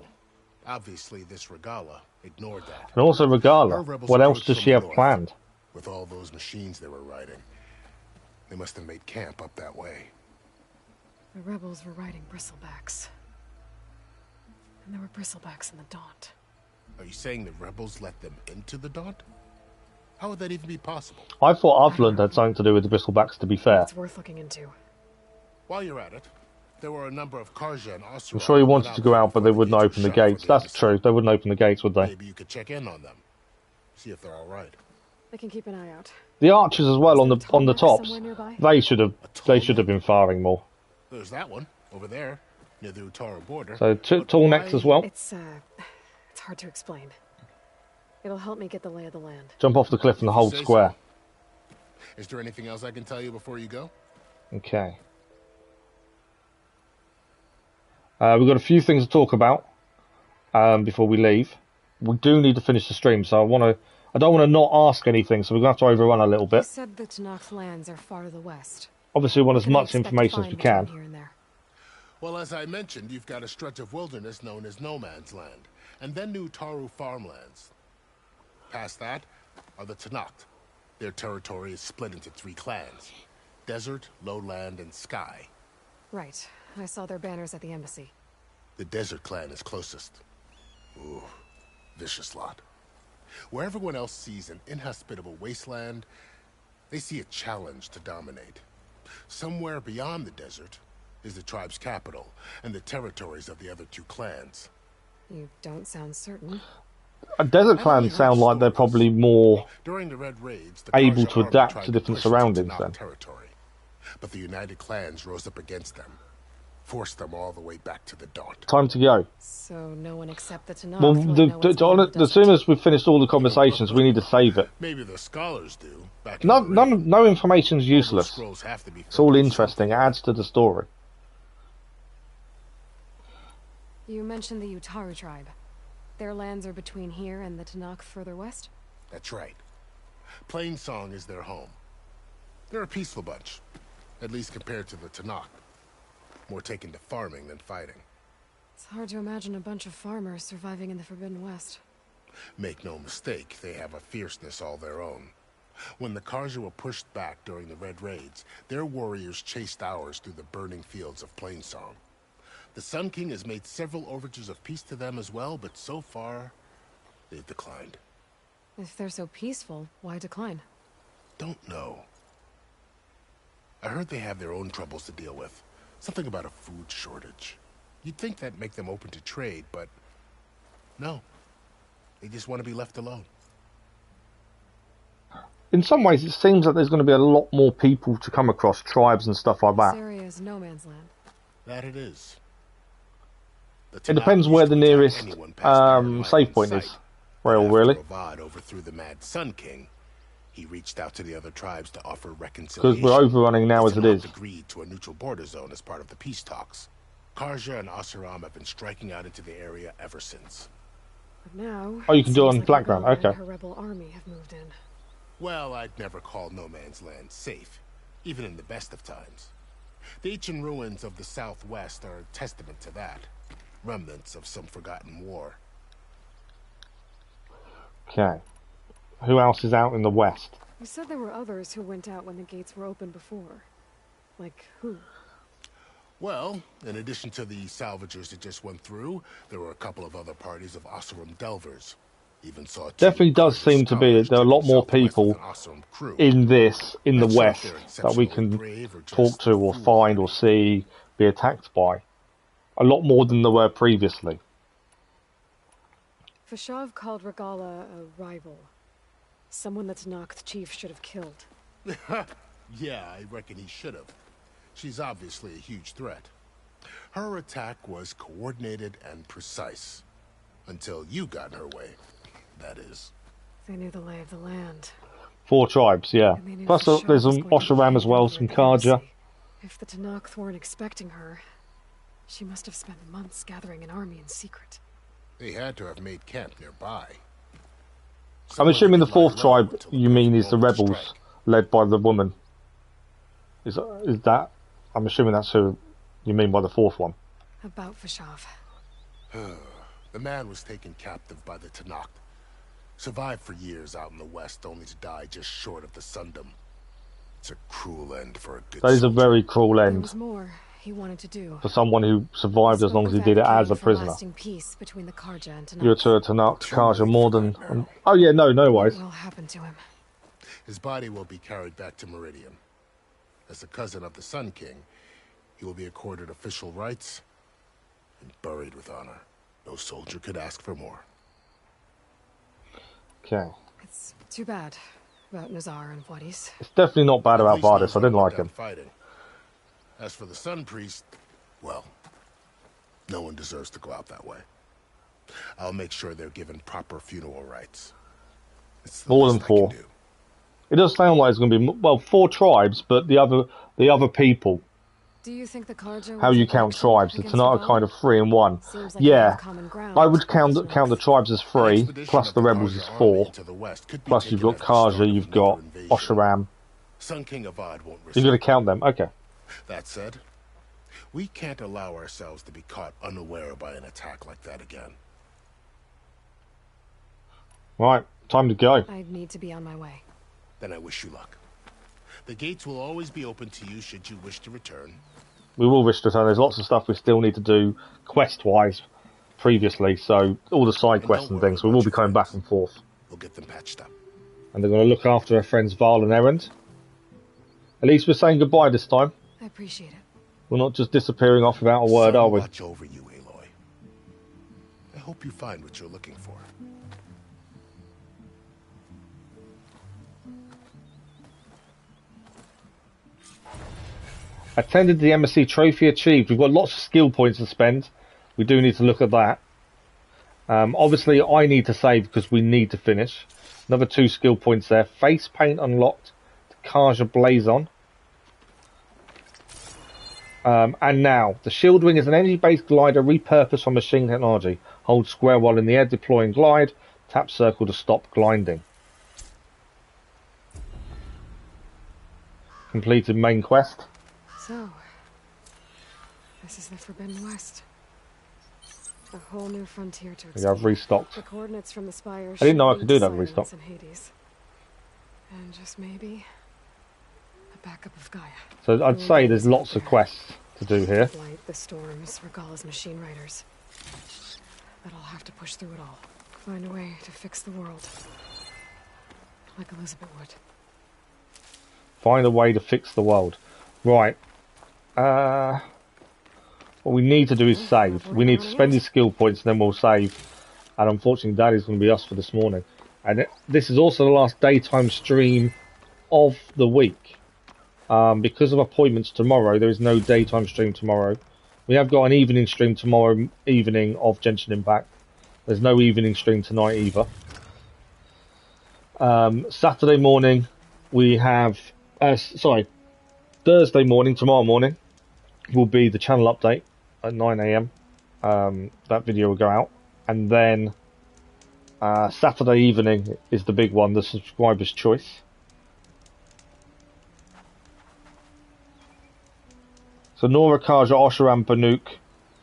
obviously this Regala ignored that. And also Our Regala. rebels What else approached does from she the have north. planned? With all those machines they were riding. They must have made camp up that way. The rebels were riding bristlebacks. And there were bristlebacks in the Daunt. Are you saying the rebels let them into the Daunt? How would that even be possible? I thought Upland had something to do with the bristlebacks, to be fair. It's worth looking into. While you're at it, there were a number of Karja and Osira. I'm sure he wanted to go out, but they wouldn't open the gates. That's true. They wouldn't open the gates, would they? Maybe you could check in on them. See if they're all right. I can keep an eye out. The archers as well on the tops. They should have been firing more. There's that one over there near the Utaru border. So tall necks as well. It's hard to explain. It'll help me get the lay of the land. Jump off the cliff and hold square. Is there anything else I can tell you before you go? Okay. We've got a few things to talk about before we leave. We do need to finish the stream, so I don't want to not ask anything, so we're going to have to overrun a little bit. You said the Tanakh lands are far to the west. Obviously, we want as much information as we can. Well, as I mentioned, you've got a stretch of wilderness known as No Man's Land, and then New Taru farmlands. Past that are the Tanakh. Their territory is split into 3 clans: Desert, Lowland, and Sky. Right. I saw their banners at the embassy. The Desert clan is closest. Ooh, vicious lot. Where everyone else sees an inhospitable wasteland, they see a challenge to dominate. Somewhere beyond the desert is the tribe's capital and the territories of the other 2 clans. You don't sound certain. Desert clans sound like they're probably more During the Red Raids, the able Karja to army adapt tried to different push into surroundings Tanakh then. territory. But the united clans rose up against them, forced them all the way back to the Daunt. Time to go. So no one except the Tanakh. Well, as soon as we've finished all the conversations, we need to save it. Maybe the scholars do. No information's useless. Scrolls have to be It's all interesting. It adds to the story. You mentioned the Utaru tribe. Their lands are between here and the Tanakh further west? That's right. Plainsong is their home. They're a peaceful bunch, at least compared to the Tanakh. More taken to farming than fighting. It's hard to imagine a bunch of farmers surviving in the Forbidden West. Make no mistake, they have a fierceness all their own. When the Karja were pushed back during the Red Raids, their warriors chased ours through the burning fields of Plainsong. The Sun King has made several overtures of peace to them as well, but so far, they've declined. If they're so peaceful, why decline? Don't know. I heard they have their own troubles to deal with. Something about a food shortage. You'd think that'd make them open to trade, but no. They just want to be left alone. In some ways, it seems like there's going to be a lot more people to come across, tribes and stuff like that. This area is no man's land. That it is. It depends where the nearest save point is. Well, really. After overthrew the mad Sun King, he reached out to the other tribes to offer reconciliation. Because we're overrunning now as it is. Agreed to a neutral border zone as part of the peace talks. Karja and Osiram have been striking out into the area ever since. But now, oh, you can do it on background. Okay. Her rebel army have moved in. Well, I'd never call No Man's Land safe, even in the best of times. The ancient ruins of the Southwest are a testament to that. Remnants of some forgotten war. Okay. Who else is out in the west? You said there were others who went out when the gates were open before. Like who? Well, in addition to the salvagers that just went through, there were a couple of other parties of Osiram delvers. Even saw definitely does seem to be that there are a lot more people in the west that we can talk to or find or see, be attacked by. A lot more than there were previously. Fashav called Regala a rival. Someone that Tanakh chief should have killed. Yeah, I reckon he should have. She's obviously a huge threat. Her attack was coordinated and precise. Until you got in her way, that is. They knew the lay of the land. 4 tribes, yeah. Plus there's some Oshiram as well, some Karja. If the Tanakh weren't expecting her, she must have spent months gathering an army in secret. They had to have made camp nearby. I'm assuming the 4th tribe you mean is the rebels, led by the woman. Is that? I'm assuming that's who you mean by the 4th one. About Fashav. The man was taken captive by the Tanakh. Survived for years out in the west, only to die just short of the Sundom. It's a cruel end for a good That is a very cruel end. There was more. he wanted to do. For someone who survived as long as he did it as a prisoner. Lasting peace between the Karja and Tanakh. You're to Tanakh, Karja more than... Oh yeah, no worries. What will happen to him? His body will be carried back to Meridian. As a cousin of the Sun King, he will be accorded official rights and buried with honor. No soldier could ask for more. Okay. It's too bad about Nazar and Wadis. It's definitely not bad about Vardis. I didn't like him. Fighting. As for the Sun Priest, well, no one deserves to go out that way. I'll make sure they're given proper funeral rites. More than 4. It does sound like it's going to be, well, 4 tribes, but the other people. Do you think the Karja How you count tribes? The Tanakh are kind of 3 and 1. Like yeah, I would count the tribes as 3, plus the rebels as 4. Plus you've got Karja, you've got Osharam. Sun King Avad won't You're going to count them, okay. That said, we can't allow ourselves to be caught unaware by an attack like that again. Right, time to go. I need to be on my way. Then I wish you luck. The gates will always be open to you should you wish to return. We will wish to return. There's lots of stuff we still need to do quest-wise previously, so all the side quests and things, we will be coming back and forth. We'll get them patched up. And they're going to look after our friends Val and Erend. At least we're saying goodbye this time. I appreciate it. We're not just disappearing off without a word, are we? Watch over you, Aloy. I hope you find what you're looking for. Attended the embassy, trophy achieved. We've got lots of skill points to spend. We do need to look at that. Obviously, I need to save because we need to finish. Another 2 skill points there. Face paint unlocked. Karja Blazon. And now, the Shield Wing is an energy-based glider repurposed from machine technology. Hold square while in the air, deploy and glide. Tap circle to stop gliding. Completed main quest. So, this is the Forbidden West. A whole new frontier to explore. Yeah, I've restocked. The coordinates from the spire. I didn't know I could do that, restock. And just maybe a backup of Gaia. So I'd say there's lots of quests to do here. Light the storms, Regalla's machine riders. But I'll have to push through it all. Find a way to fix the world. Like Elizabeth would. Find a way to fix the world. Right. What we need to do is save. We need to spend these skill points and then we'll save. And unfortunately that is going to be us for this morning. And this is also the last daytime stream of the week. Because of appointments tomorrow, there is no daytime stream tomorrow. We have got an evening stream tomorrow evening of Genshin Impact. There's no evening stream tonight either. Saturday morning we have... Thursday morning, tomorrow morning, will be the channel update at 9 AM. That video will go out. And then Saturday evening is the big one, the subscriber's choice. So Nora, Karja, Osharam, Banuk,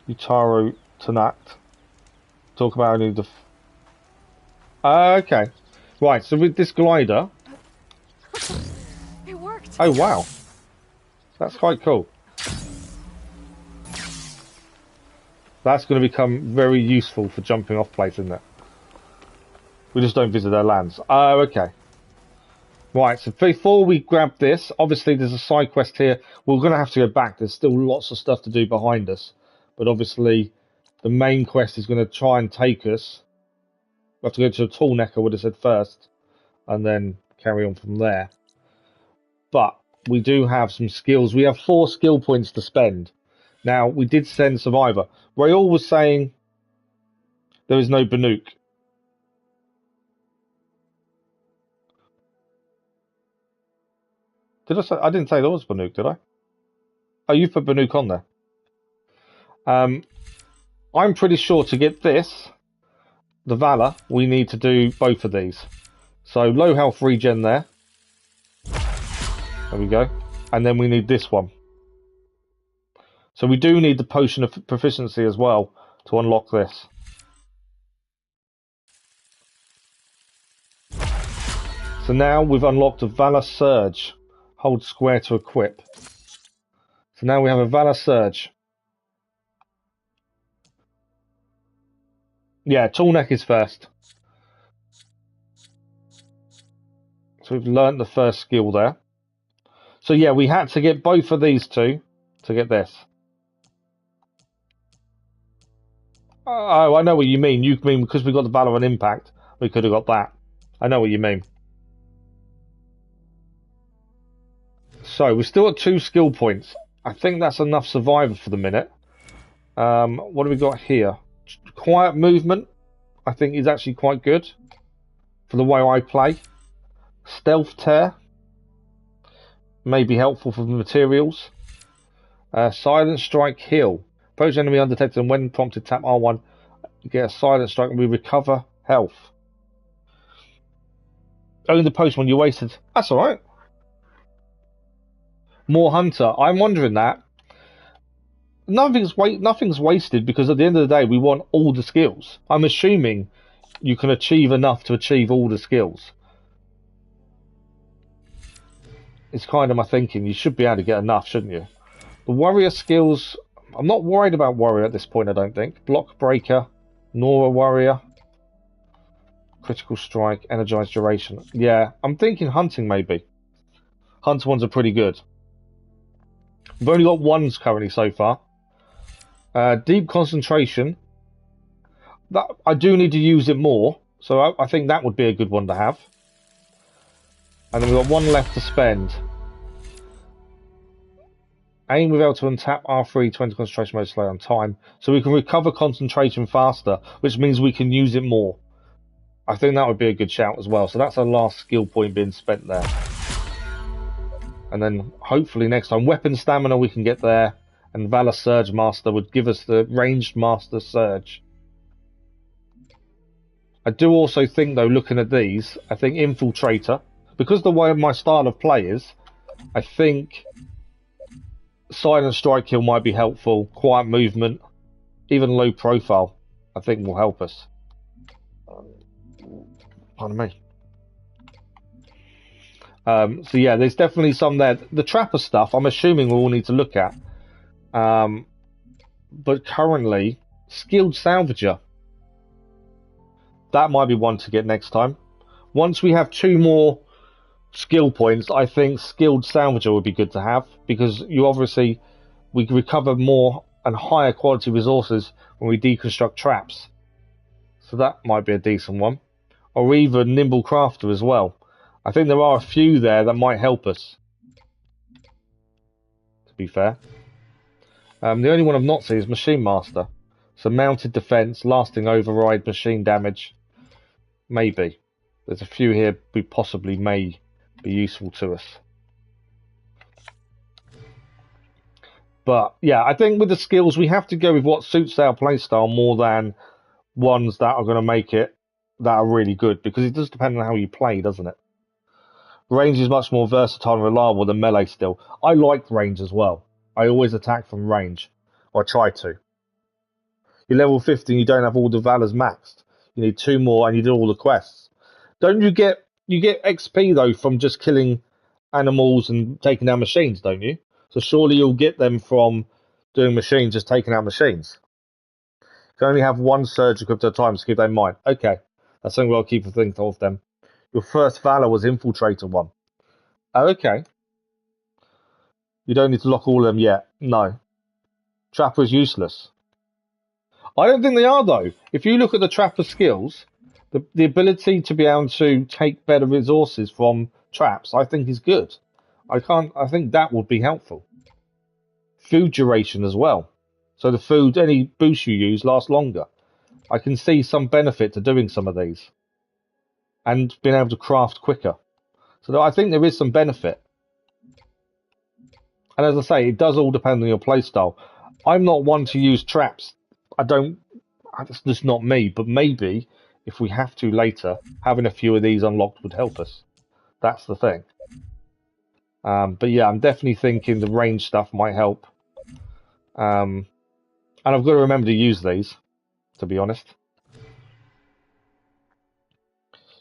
Utaro, Tanakh. Talk about only the... okay. Right, so with this glider... It worked! Oh, wow. That's quite cool. That's going to become very useful for jumping off places, isn't it? We just don't visit their lands. Oh, okay. Right, so before we grab this, obviously there's a side quest here. We're going to have to go back. There's still lots of stuff to do behind us. But obviously, the main quest is going to try and take us. We have to go to a tall neck, I would have said first. And then carry on from there. But we do have some skills. We have 4 skill points to spend. Now, we did send Survivor. Rael was saying there is no Banuk. Did I say? I didn't say there was Banuk, did I? Oh, you put Banuk on there. I'm pretty sure to get this, the Valor, we need to do both of these. So low health regen there. There we go. And then we need this one. So we do need the Potion of Proficiency as well to unlock this. So now we've unlocked a Valor Surge. Hold square to equip. So now we have a Valor Surge. Yeah, Tall Neck is first. So we've learnt the first skill there. So yeah, we had to get both of these two to get this. Oh, I know what you mean. You mean because we got the Valor and Impact, we could have got that. I know what you mean. So we're still at 2 skill points. I think that's enough Survivor for the minute. What do we got here? Quiet Movement, I think is actually quite good for the way I play. Stealth Tear may be helpful for the materials. Silent Strike Heal. Approach enemy undetected, and when prompted, tap R1. Get a Silent Strike and we recover health. Only the post when you wasted. That's alright. More Hunter. I'm wondering that. Nothing's wasted because at the end of the day, we want all the skills. I'm assuming you can achieve enough to achieve all the skills. It's kind of my thinking. You should be able to get enough, shouldn't you? The warrior skills, I'm not worried about warrior at this point, I don't think. Block Breaker, Nora Warrior, Critical Strike, Energized Duration. Yeah, I'm thinking hunting maybe. Hunter ones are pretty good. We've only got ones currently so far. Deep Concentration. That I do need to use it more, so I think that would be a good one to have. And then we've got one left to spend. Aim with L to untap R3 20 concentration mode slow on time, so we can recover concentration faster, which means we can use it more. I think that would be a good shout as well. So that's our last skill point being spent there. And then hopefully next time, Weapon Stamina we can get there, and Valor Surge Master would give us the Ranged Master Surge. I do also think though, looking at these, I think Infiltrator, because the way my style of play is, I think Silent Strike Kill might be helpful, Quiet Movement, even Low Profile, I think will help us. Pardon me. So yeah, there's definitely some there. The Trapper stuff, I'm assuming we'll need to look at. But currently, Skilled Salvager. That might be one to get next time. Once we have 2 more skill points, I think Skilled Salvager would be good to have, because we can recover more and higher quality resources when we deconstruct traps. So that might be a decent one. Or even Nimble Crafter as well. I think there are a few there that might help us, to be fair. The only one I've not seen is Machine Master. So Mounted Defense, Lasting Override, Machine Damage. Maybe. There's a few here we possibly may be useful to us. But yeah, I think with the skills we have to go with what suits our playstyle more than ones that are going to make it that are really good, because it does depend on how you play, doesn't it? Range is much more versatile and reliable than melee still. I like range as well. I always attack from range. Or I try to. You're level 50 and you don't have all the Valors maxed. You need 2 more and you do all the quests. Don't you get XP though from just killing animals and taking down machines, don't you? So surely you'll get them from doing machines, just taking out machines. You can only have 1 surge equipped at a time, so keep that in mind. Okay, that's something I'll keep a think of then. Your first Valor was Infiltrator 1. Oh, okay. You don't need to lock all of them yet. No. Trapper is useless. I don't think they are though. If you look at the Trapper skills, the ability to be able to take better resources from traps, I think is good. I think that would be helpful. Food duration as well. So the food, any boost you use lasts longer. I can see some benefit to doing some of these. And being able to craft quicker. So I think there is some benefit. And as I say, it does all depend on your playstyle. I'm not one to use traps. It's just not me. But maybe, if we have to later, having a few of these unlocked would help us. That's the thing. But yeah, I'm definitely thinking the range stuff might help. And I've got to remember to use these, to be honest.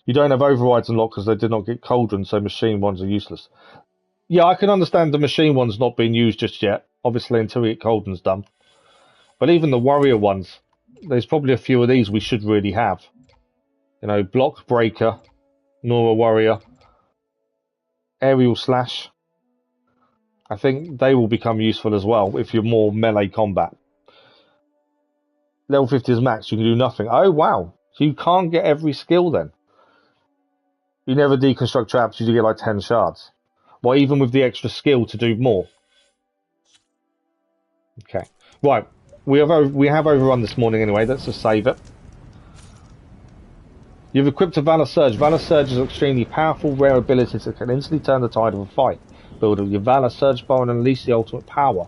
You don't have overrides unlocked because they did not get cauldron, so machine ones are useless. Yeah, I can understand the machine ones not being used just yet. obviously until we get Colden's done. But even the warrior ones, there's probably a few of these we should really have. You know, block breaker, Nora warrior, aerial slash. I think they will become useful as well if you're more melee combat. Level 50 is max, you can do nothing. Oh wow, so you can't get every skill then. You never deconstruct traps, you do get like 10 shards. Well, even with the extra skill to do more. Okay, right. We have overrun this morning anyway. Let's just save it. You've equipped a Valor Surge. Valor Surge is an extremely powerful, rare ability that can instantly turn the tide of a fight. Build your Valor Surge bar and unleash the ultimate power.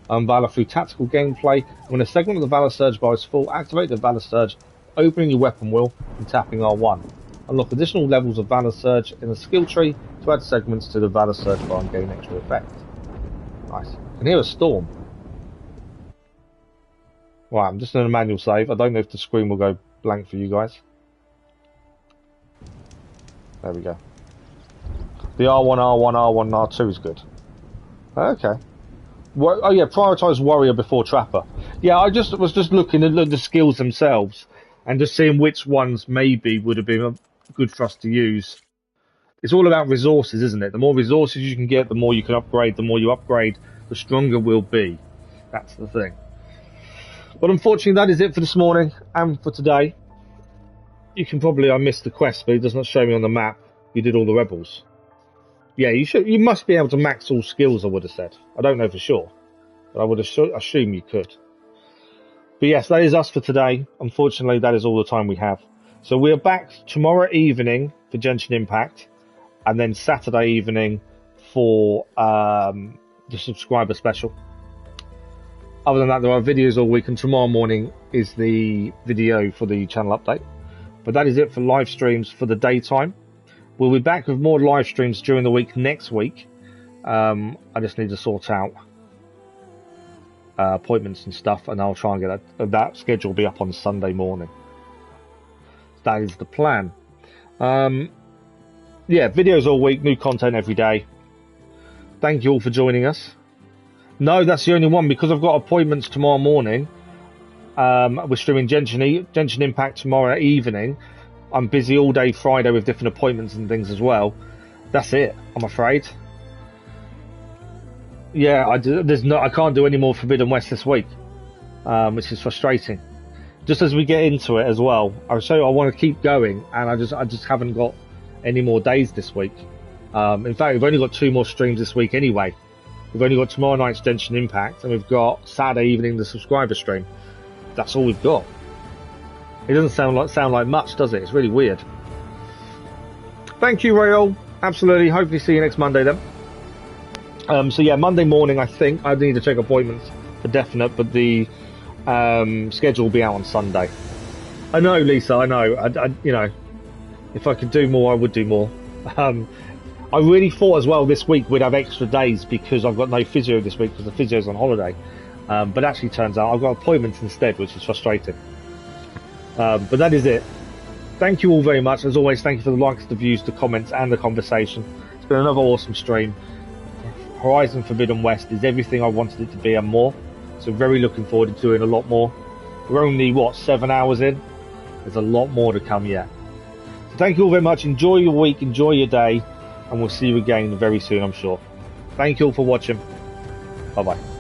Valor through tactical gameplay. When a segment of the Valor Surge bar is full, activate the Valor Surge, opening your weapon wheel and tapping R1. Unlock additional levels of Valor Surge in the skill tree to add segments to the Valor Surge bar and gain extra effect. Nice. I can hear a storm. Right, I'm just in a manual save. I don't know if the screen will go blank for you guys. There we go. The R1, R1, R1, R2 is good. Okay. Oh yeah, prioritise warrior before trapper. Yeah, I was just looking at the skills themselves and just seeing which ones maybe would have been good for us to use. It's all about resources, isn't it? The more resources you can get, the more you can upgrade. The more you upgrade, the stronger we'll be. That's the thing. But unfortunately, that is it for this morning and for today. You can probably, I missed the quest, but it does not show me on the map. You did all the rebels. Yeah, you must be able to max all skills, I would have said. I don't know for sure, but I would assume you could. But yes, that is us for today. Unfortunately, that is all the time we have. So we are back tomorrow evening for Genshin Impact, and then Saturday evening for the subscriber special. Other than that, there are videos all week, and tomorrow morning is the video for the channel update. But that is it for live streams for the daytime. We'll be back with more live streams during the week next week. I just need to sort out appointments and stuff, and I'll try and get that schedule will be up on Sunday morning. That is the plan. Yeah, videos all week, new content every day. Thank you all for joining us. No, that's the only one, because I've got appointments tomorrow morning. We're streaming Genshin Impact tomorrow evening. I'm busy all day Friday with different appointments and things as well. That's it, I'm afraid. Yeah, I can't do any more Forbidden West this week, which is frustrating. Just as we get into it as well, I want to keep going, and I just haven't got any more days this week. In fact, we've only got 2 more streams this week anyway. We've only got tomorrow night's Genshin Impact, and we've got Saturday evening the subscriber stream. That's all we've got. It doesn't sound like much, does it? It's really weird. Thank you, Rayoul. Absolutely. Hopefully see you next Monday then. So yeah, Monday morning I think. I need to check appointments for definite, but the schedule will be out on Sunday. I know, Lisa, I know. You know, if I could do more, I would do more. I really thought as well this week we'd have extra days because I've got no physio this week because the physio's on holiday. But actually turns out I've got appointments instead, which is frustrating. But that is it. Thank you all very much. As always, thank you for the likes, the views, the comments, and the conversation. It's been another awesome stream. Horizon Forbidden West is everything I wanted it to be and more. So very looking forward to doing a lot more. We're only, 7 hours in? There's a lot more to come yet. So thank you all very much. Enjoy your week, enjoy your day, and we'll see you again very soon, I'm sure. Thank you all for watching. Bye-bye.